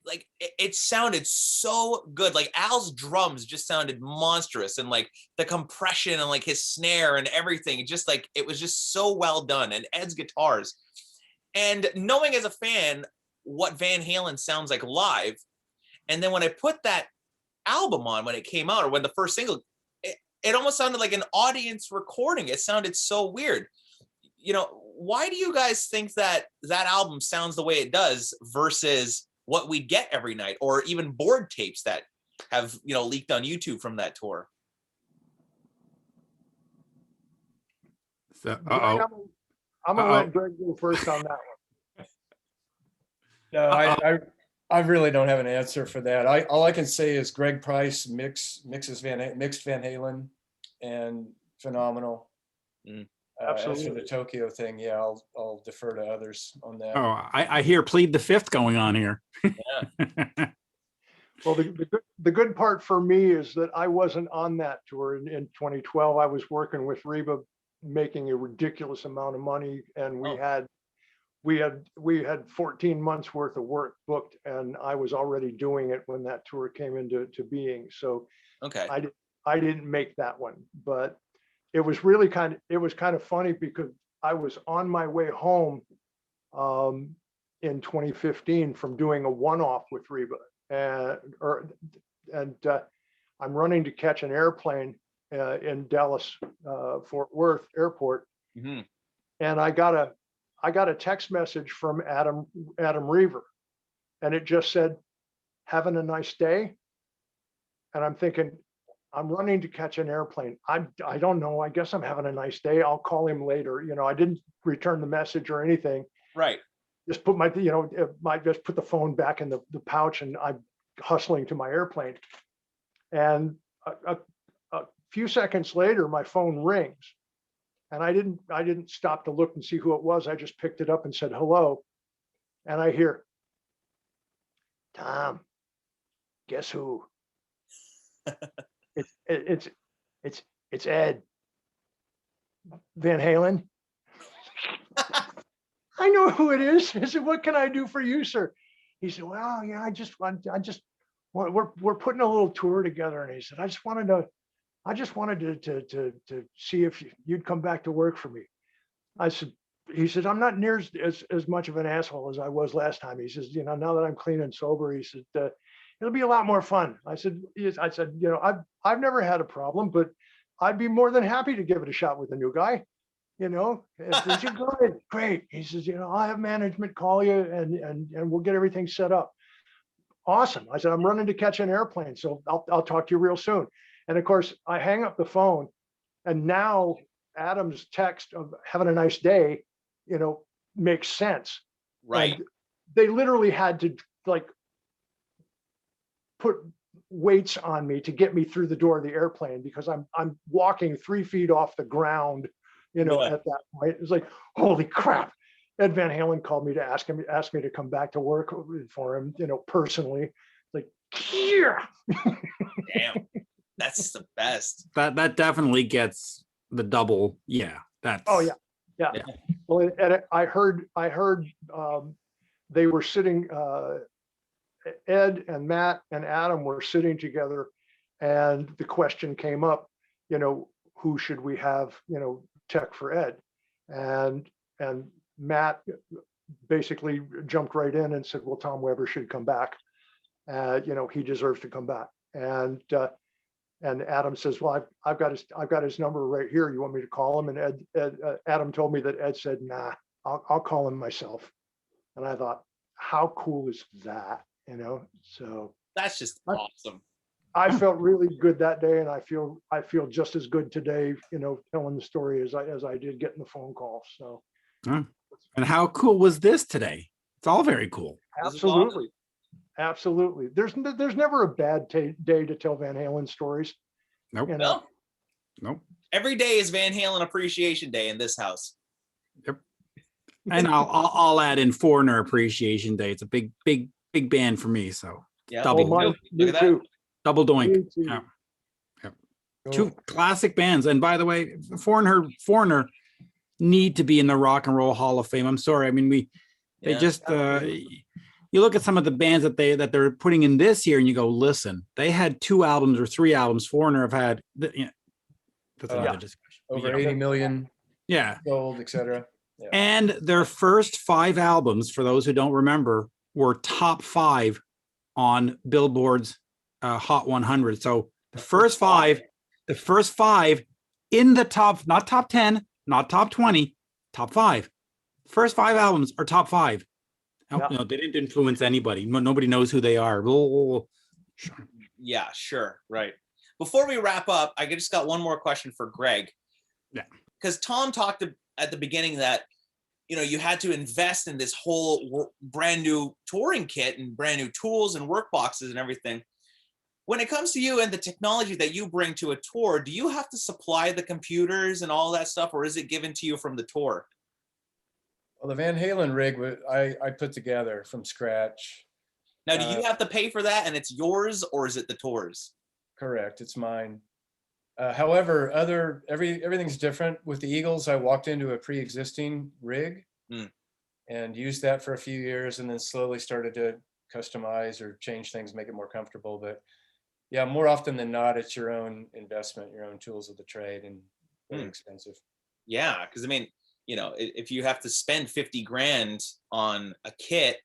A: Like it sounded so good. Like Al's drums just sounded monstrous, and like the compression and like his snare and everything, just like it was just so well done. And Ed's guitars, and knowing as a fan what Van Halen sounds like live, and then when I put that album on when it came out, or when the first single, it almost sounded like an audience recording. It sounded so weird. Why do you guys think that album sounds the way it does versus what we get every night, or even board tapes that have leaked on YouTube from that tour?
B: So,
C: I'm gonna let Greg go first on that one.
D: No, I really don't have an answer for that. All I can say is Greg Price mixed Van Halen, and phenomenal. As for the Tokyo thing, yeah, I'll defer to others on that.
B: I hear plead the fifth going on here.
A: Yeah.
C: Well, the good part for me is that I wasn't on that tour in 2012. I was working with Reba, making a ridiculous amount of money, and we had 14 months worth of work booked, and I was already doing it when that tour came into being. So
A: Okay.
C: I didn't make that one, but it was really kind of funny because I was on my way home in 2015 from doing a one-off with Reba, and I'm running to catch an airplane in Dallas Fort Worth Airport,
A: Mm-hmm.
C: and I got a text message from Adam Reaver, and it just said, "Having a nice day." And I'm thinking, I'm running to catch an airplane. I don't know. I guess I'm having a nice day. I'll call him later. I didn't return the message or anything.
A: Right.
C: Just put just put the phone back in the pouch, and I'm hustling to my airplane. And a few seconds later, my phone rings, and I didn't stop to look and see who it was. I just picked it up and said hello, and I hear, "Tom, guess who?" It's Ed Van Halen. I know who it is. I said, "What can I do for you, sir?" He said, "Well, yeah, we're putting a little tour together." And he said, I just wanted to see if you'd come back to work for me. He said, "I'm not near as much of an asshole as I was last time." He says, now that I'm clean and sober, he said, it'll be a lot more fun. I said, I've never had a problem, but I'd be more than happy to give it a shot with a new guy. He said, great. He says, I'll have management call you and we'll get everything set up. Awesome. I said, I'm running to catch an airplane, so I'll talk to you real soon. And of course, I hang up the phone, and now Adam's text of "having a nice day," makes sense.
A: Right.
C: And they literally had to put weights on me to get me through the door of the airplane, because I'm walking 3 feet off the ground, at that point. It was like, holy crap. Ed Van Halen called me to ask me to come back to work for him, personally. Like, yeah.
A: Damn. That's the best.
B: That definitely gets the double. Yeah. That's.
C: Oh yeah. Well, and I heard they were sitting, Ed and Matt and Adam were sitting together, and the question came up, who should we have, tech for Ed? And Matt basically jumped right in and said, well, Tom Weber should come back. He deserves to come back. And Adam says, well, I've got his number right here. You want me to call him? And Adam told me that Ed said, nah, I'll call him myself. And I thought, how cool is that? So
A: that's just awesome.
C: I felt really good that day, and I feel just as good today, telling the story as I did getting the phone call. So
B: Huh. And how cool was this today? It's all very cool.
A: This is awesome.
C: absolutely, absolutely. There's never a bad day to tell Van Halen stories.
B: Nope.
A: No,
B: Nope.
A: every day is Van Halen Appreciation Day in this house.
B: Yep. And I'll add in Foreigner Appreciation Day. It's a big band for me. So
A: Yeah.
B: double.
C: Mine,
A: Look
C: me
A: at that.
C: too.
B: double doink.
C: Me too.
B: Yeah.
D: Cool.
B: Two classic bands. And by the way, Foreigner need to be in the Rock and Roll Hall of Fame. I'm sorry. I mean, they
A: Yeah.
B: just you look at some of the bands that they're putting in this year, and you go, listen, they had 2 albums or 3 albums. Foreigner have had, that's another discussion.
D: Over 80 million
B: Yeah.
D: sold, etc. Yeah.
B: And their first 5 albums, for those who don't remember, were top 5 on Billboard's Hot 100. So the first five in the top, not top 10, not top 20, top 5. First 5 albums are top 5.
C: Yeah.
B: No, they didn't influence anybody. Nobody knows who they are.
A: Yeah, sure. Right. Before we wrap up, I just got one more question for Greg.
B: Yeah.
A: Because Tom talked at the beginning that, you had to invest in this whole brand new touring kit and brand new tools and work boxes and everything. When it comes to you and the technology that you bring to a tour, do you have to supply the computers and all that stuff, or is it given to you from the tour?
D: Well, the Van Halen rig I put together from scratch.
A: Now, do you have to pay for that and it's yours, or is it the tour's?
D: Correct, it's mine. However, everything's different. With the Eagles, I walked into a pre-existing rig and used that for a few years, and then slowly started to customize or change things, make it more comfortable. But yeah, more often than not, it's your own investment, your own tools of the trade, and very expensive.
A: Yeah, because I mean, if you have to spend 50 grand on a kit,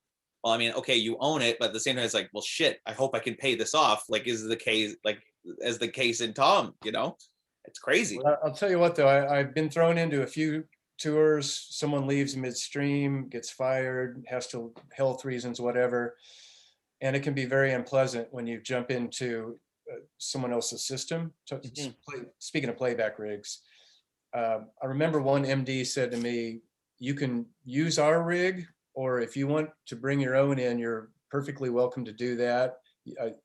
A: well, I mean, okay, you own it, but at the same time, it's like, well, shit, I hope I can pay this off. Like, is the case, like, as the case in Tom, it's crazy.
D: Well, I'll tell you what, though, I've been thrown into a few tours. Someone leaves midstream, gets fired, has to health reasons, whatever. And it can be very unpleasant when you jump into someone else's system. Speaking of playback rigs, I remember one MD said to me, you can use our rig, or if you want to bring your own in, you're perfectly welcome to do that.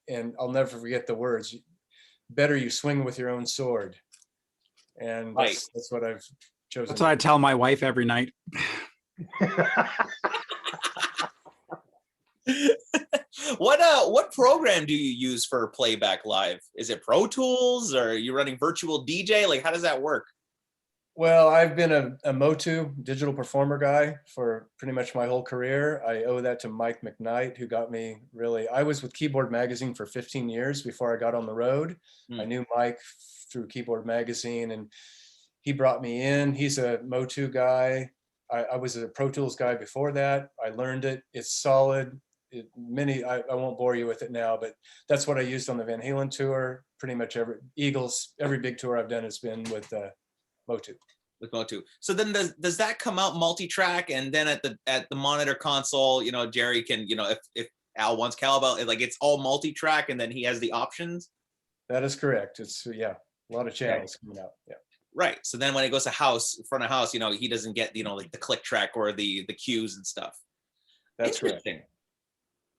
D: And I'll never forget the words, better you swing with your own sword. And that's what I've chosen.
B: That's what I tell my wife every night.
A: What program do you use for Playback Live? Is it Pro Tools, or are you running virtual DJ? Like, how does that work?
D: Well, I've been a Motu digital performer guy for pretty much my whole career. I owe that to Mike McKnight, who got me really. I was with Keyboard Magazine for 15 years before I got on the road. I knew Mike through Keyboard Magazine, and he brought me in. He's a Motu guy. I was a Pro Tools guy before that. I learned it. It's solid. I won't bore you with it now, but that's what I used on the Van Halen tour. Pretty much every big tour I've done has been with Motu.
A: With Motu. So then does that come out multi-track, and then at the monitor console, Jerry can, if Al wants cowbell, like it's all multi-track, and then he has the options?
D: That is correct. It's a lot of channels coming out. Yeah.
A: Right. So then when it goes to front of house, he doesn't get, like the click track or the cues and stuff.
D: That's correct.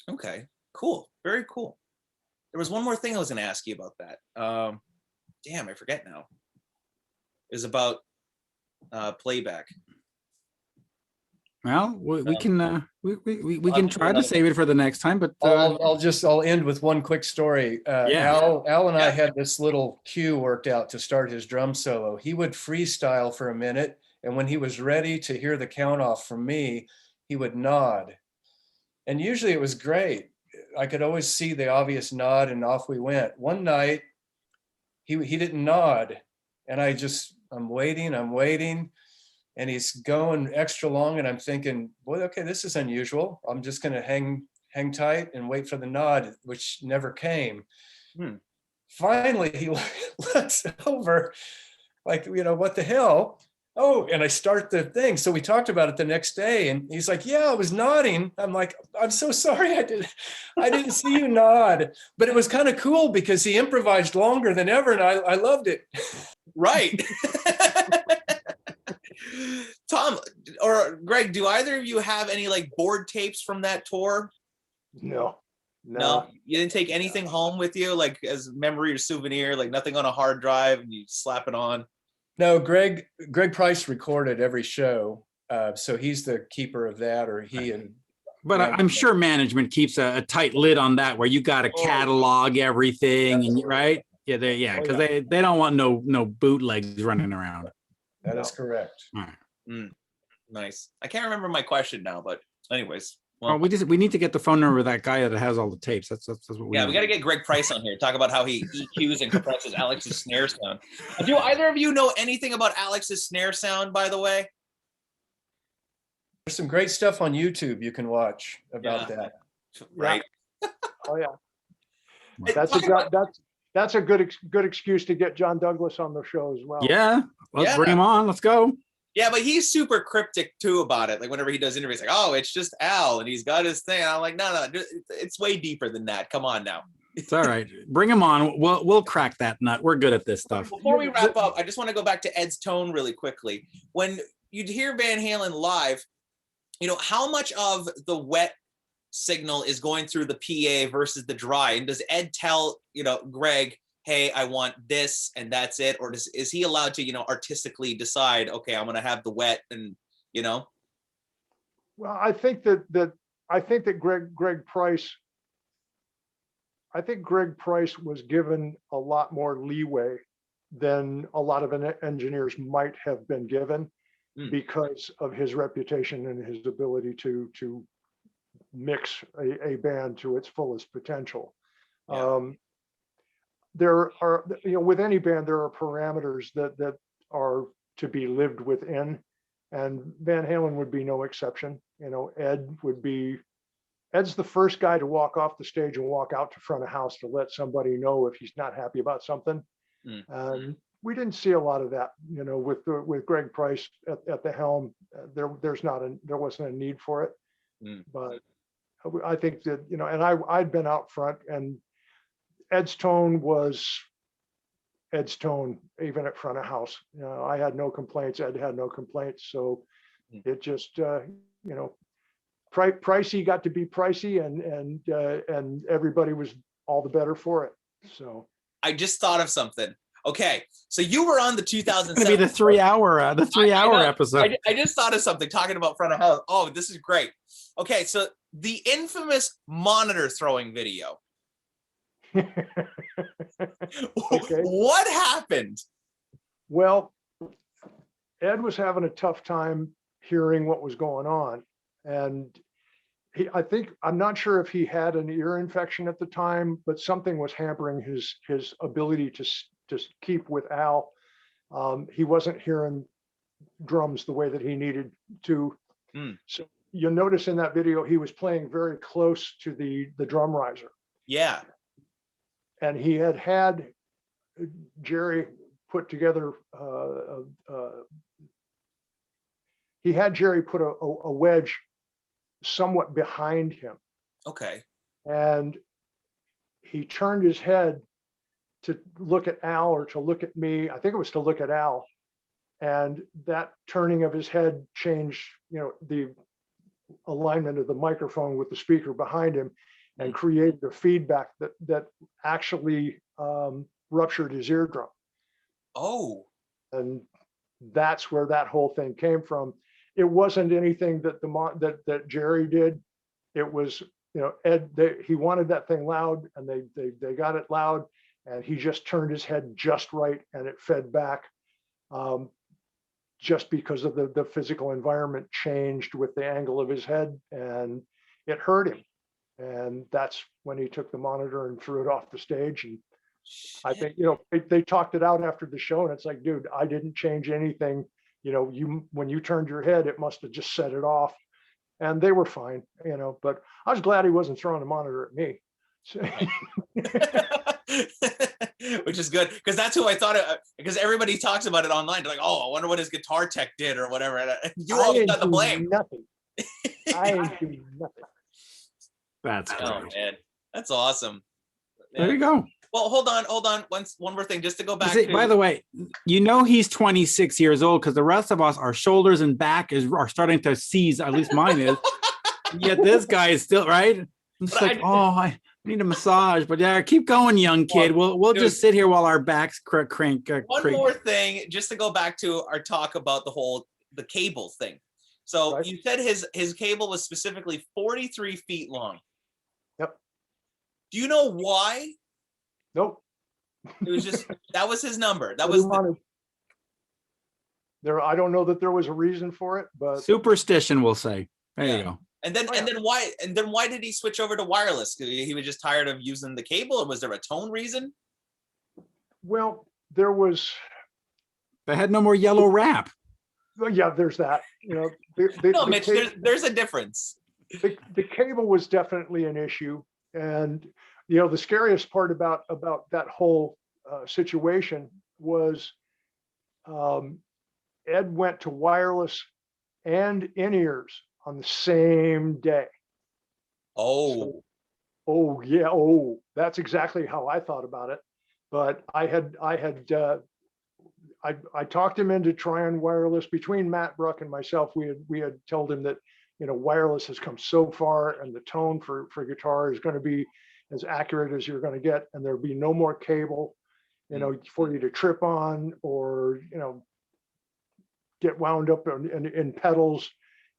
A: Okay, cool. Very cool. There was one more thing I was going to ask you about that. Damn, I forget now. It was about Playback.
B: Well, we can try to save it for the next time, but
D: I'll end with one quick story. Al and I had this little cue worked out to start his drum solo. He would freestyle for a minute, and when he was ready to hear the count off from me, he would nod. And usually it was great. I could always see the obvious nod, and off we went. One night, he didn't nod, and I'm waiting, and he's going extra long, and I'm thinking, boy, okay, this is unusual. I'm just going to hang tight and wait for the nod, which never came. Finally, he looks over, like, what the hell? oh, and I start the thing. So we talked about it the next day, and he's like, yeah, I was nodding. I'm like, I'm so sorry. I didn't see you nod, but it was kind of cool because he improvised longer than ever. And I loved it.
A: Right. Tom or Greg, do either of you have any like board tapes from that tour?
C: No.
A: No, you didn't take anything home with you, like as memory or souvenir, like nothing on a hard drive and you slap it on.
D: No, Greg Price recorded every show. So he's the keeper of that, or he and.
B: But I'm sure management keeps a tight lid on that, where you got to catalog everything, and right? Yeah, because they don't want no bootlegs running around.
D: That is correct.
B: All right.
A: Nice. I can't remember my question now, but anyways.
B: Well, we need to get the phone number of that guy that has all the tapes. That's what we.
A: Yeah, we got to get Greg Price on here. Talk about how he EQs and compresses Alex's snare sound. Do either of you know anything about Alex's snare sound, by the way?
D: There's some great stuff on YouTube you can watch about that.
A: Right.
C: Oh yeah. That's a good excuse to get John Douglas on the show as well.
B: Yeah, let's bring him on. Let's go.
A: Yeah, but he's super cryptic too about it. Like whenever he does interviews, like, oh, it's just Al and he's got his thing. I'm like, no, it's way deeper than that. Come on now.
B: It's all right. Bring him on. We'll crack that nut. We're good at this stuff.
A: Before we wrap up, I just want to go back to Ed's tone really quickly. When you'd hear Van Halen live, how much of the wet signal is going through the PA versus the dry? And does Ed tell, Greg, hey, I want this and that's it? Or is he allowed to, artistically decide, okay, I'm going to have the wet and, Well,
C: I think that Greg Price was given a lot more leeway than a lot of engineers might have been given because of his reputation and his ability to mix a band to its fullest potential. Yeah. There are, with any band, there are parameters that are to be lived within, and Van Halen would be no exception. Ed's the first guy to walk off the stage and walk out to front of house to let somebody know if he's not happy about something. We didn't see a lot of that, with Greg Price at the helm. There wasn't a need for it, but I think that, and I'd been out front, and Ed's tone was Ed's tone, even at front of house. I had no complaints. Ed had no complaints. So it just, pricey got to be pricey, and everybody was all the better for it. So
A: I just thought of something. Okay, so you were on the 2007.
B: It's gonna be the 3 hour episode.
A: I just thought of something talking about front of house. Oh, this is great. Okay, so the infamous monitor throwing video. Okay. What happened?
C: Well, Ed was having a tough time hearing what was going on, and I'm not sure if he had an ear infection at the time, but something was hampering his ability to keep with Al. He wasn't hearing drums the way that he needed to. So you'll notice in that video he was playing very close to the drum riser.
A: Yeah.
C: And he had Jerry put together, he had Jerry put a wedge somewhat behind him.
A: Okay.
C: And he turned his head to look at Al or to look at me. I think it was to look at Al. And that turning of his head changed, the alignment of the microphone with the speaker behind him, and created a feedback that actually ruptured his eardrum.
A: Oh.
C: And that's where that whole thing came from. It wasn't anything that that Jerry did. It was, Ed. He wanted that thing loud, and they got it loud, and he just turned his head just right, and it fed back. Just because of the physical environment changed with the angle of his head, and it hurt him. And that's when he took the monitor and threw it off the stage. And I think, they talked it out after the show, and it's like, dude, I didn't change anything. When you turned your head, it must have just set it off. And they were fine, but I was glad he wasn't throwing the monitor at me. So,
A: Which is good because that's who I thought it, because everybody talks about it online. They're like, oh, I wonder what his guitar tech did or whatever. And you always got the blame.
C: Nothing. I ain't do nothing.
B: That's
A: Oh
B: great.
A: man, that's awesome.
B: There you go.
A: Well, hold on. One more thing, just to go back.
B: See, by the way, he's 26 years old because the rest of us, our shoulders and back are starting to seize. At least mine is. Yet this guy is still right. I'm just like, I need a massage. But yeah, keep going, young kid. We'll just sit here while our backs crank.
A: One more thing, just to go back to our talk about the cable thing. So you said his cable was specifically 43 feet long.
C: Yep.
A: Do you know why?
C: Nope.
A: It was just that was his number. That
C: What he
A: was
C: wanted. I don't know that there was a reason for it, but
B: superstition, we'll say. There you go.
A: And then why did he switch over to wireless? He was just tired of using the cable, or was there a tone reason?
C: Well, there was.
B: They had no more yellow wrap.
C: Well, yeah, there's that. No,
A: Mitch, there's a difference.
C: The cable was definitely an issue, and the scariest part about that whole situation was Ed went to wireless and in-ears on the same day.
A: Oh.
C: That's exactly how I thought about it. But I talked him into trying wireless. Between Matt Bruck and myself, we had told him that wireless has come so far, and the tone for guitar is going to be as accurate as you're going to get, and there'll be no more cable, for you to trip on or get wound up in pedals.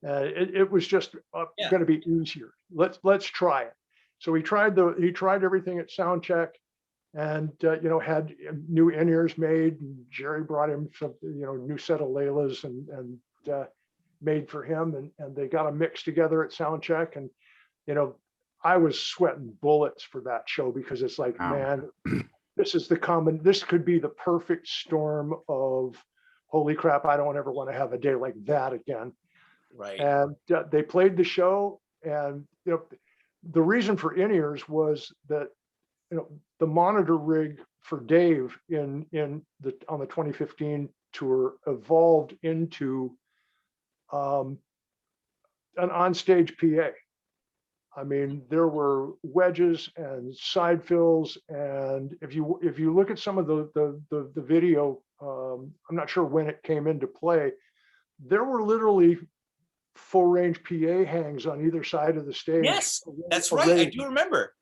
C: It was just going to be easier. Let's try it. So he tried everything at sound check, and had new in-ears made. And Jerry brought him some new set of Laylas and made for him, and they got a mix together at sound check. And I was sweating bullets for that show because it's like, man, this could be the perfect storm of holy crap, I don't ever want to have a day like that again.
A: Right.
C: And they played the show, and the reason for in-ears was that the monitor rig for Dave on the 2015 tour evolved into an onstage PA. I mean, there were wedges and side fills, and if you look at some of the video, I'm not sure when it came into play, there were literally full range PA hangs on either side of the stage.
A: Yes, that's right. I do remember.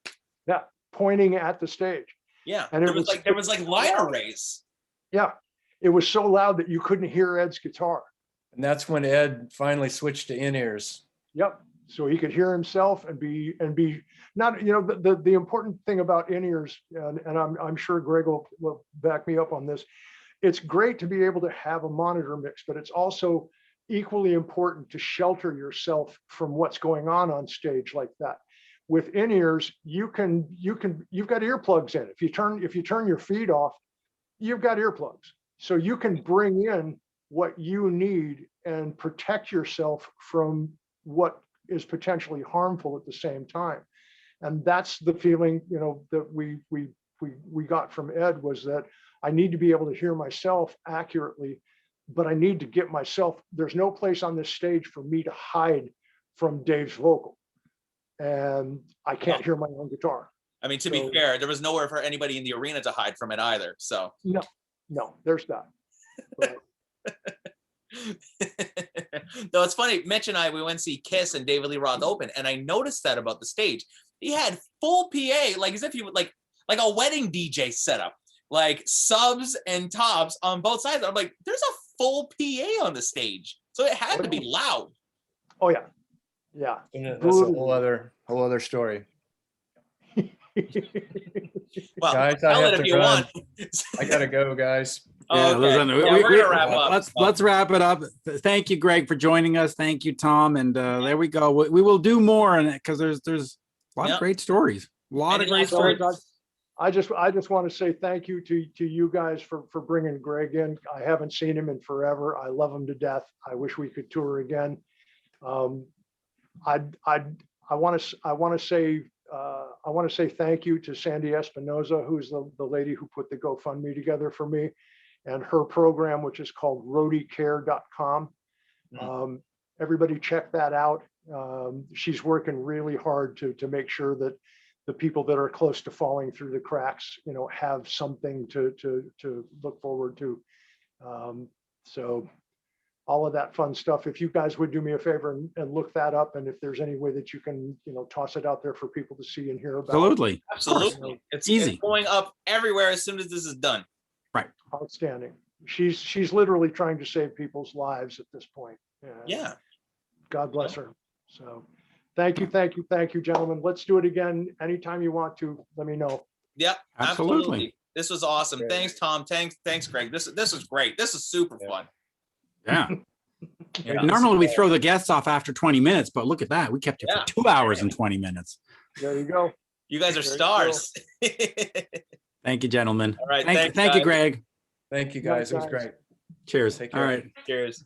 C: Yeah, pointing at the stage.
A: Yeah, and there was like line arrays.
C: Yeah, it was so loud that you couldn't hear Ed's guitar.
D: And that's when Ed finally switched to in-ears.
C: Yep. So he could hear himself and be not, the important thing about in-ears, and I'm sure Greg will back me up on this. It's great to be able to have a monitor mix, but it's also equally important to shelter yourself from what's going on stage like that. With in-ears, you've got earplugs in. If you turn your feed off, you've got earplugs. So you can bring in what you need and protect yourself from what is potentially harmful at the same time. And that's the feeling, that we got from Ed, was that I need to be able to hear myself accurately, but I need to get myself, there's no place on this stage for me to hide from Dave's vocal. And I can't hear my own guitar.
A: I mean, to be fair, there was nowhere for anybody in the arena to hide from it either. So
C: no, there's that. But,
A: though it's funny, Mitch and we went to see Kiss and David Lee Roth open, and I noticed that about the stage. He had full PA, like as if he would like a wedding DJ setup, like subs and tops on both sides. I'm like, there's a full PA on the stage, so it had to be loud.
C: Oh yeah, yeah.
D: That's a whole other story.
A: Well,
D: guys,
A: tell it if you want.
D: I gotta go, guys.
B: Yeah,
A: Okay.
B: listen,
A: We're gonna wrap up.
B: Let's wrap it up. Thank you, Greg, for joining us. Thank you, Tom, and there we go. We will do more on it because there's a lot of great stories. A lot of great stories.
C: I just want to say thank you to you guys for bringing Greg in. I haven't seen him in forever. I love him to death. I wish we could tour again. I want to say I want to say thank you to Sandy Espinoza, who's the lady who put the GoFundMe together for me, and her program, which is called roadiecare.com. Everybody check that out. She's working really hard to make sure that the people that are close to falling through the cracks, you know, have something to look forward to. So all of that fun stuff. If you guys would do me a favor and look that up, and if there's any way that you can, you know, toss it out there for people to see and hear about.
A: Absolutely. It's
B: easy.
A: It's going up everywhere as soon as this is done.
B: Right.
C: Outstanding. She's literally trying to save people's lives at this point.
A: Yeah.
C: God bless her. So thank you, gentlemen. Let's do it again. Anytime you want to, let me know.
A: Yep.
B: Absolutely.
A: This was awesome.
C: Okay.
A: Thanks, Tom. Thanks, Greg. This was great. This is super fun.
B: Yeah.
A: Yeah.
B: Normally we throw the guests off after 20 minutes, but look at that. We kept it
A: Yeah.
B: for 2 hours and 20 minutes.
C: There you go.
A: You guys are
C: There you
A: stars.
B: Thank you, gentlemen.
A: All right.
B: Thank you,
A: guys.
B: Greg.
D: Thank you, guys. It was great.
B: Cheers.
D: Take
B: All
D: care.
B: right.
A: Cheers.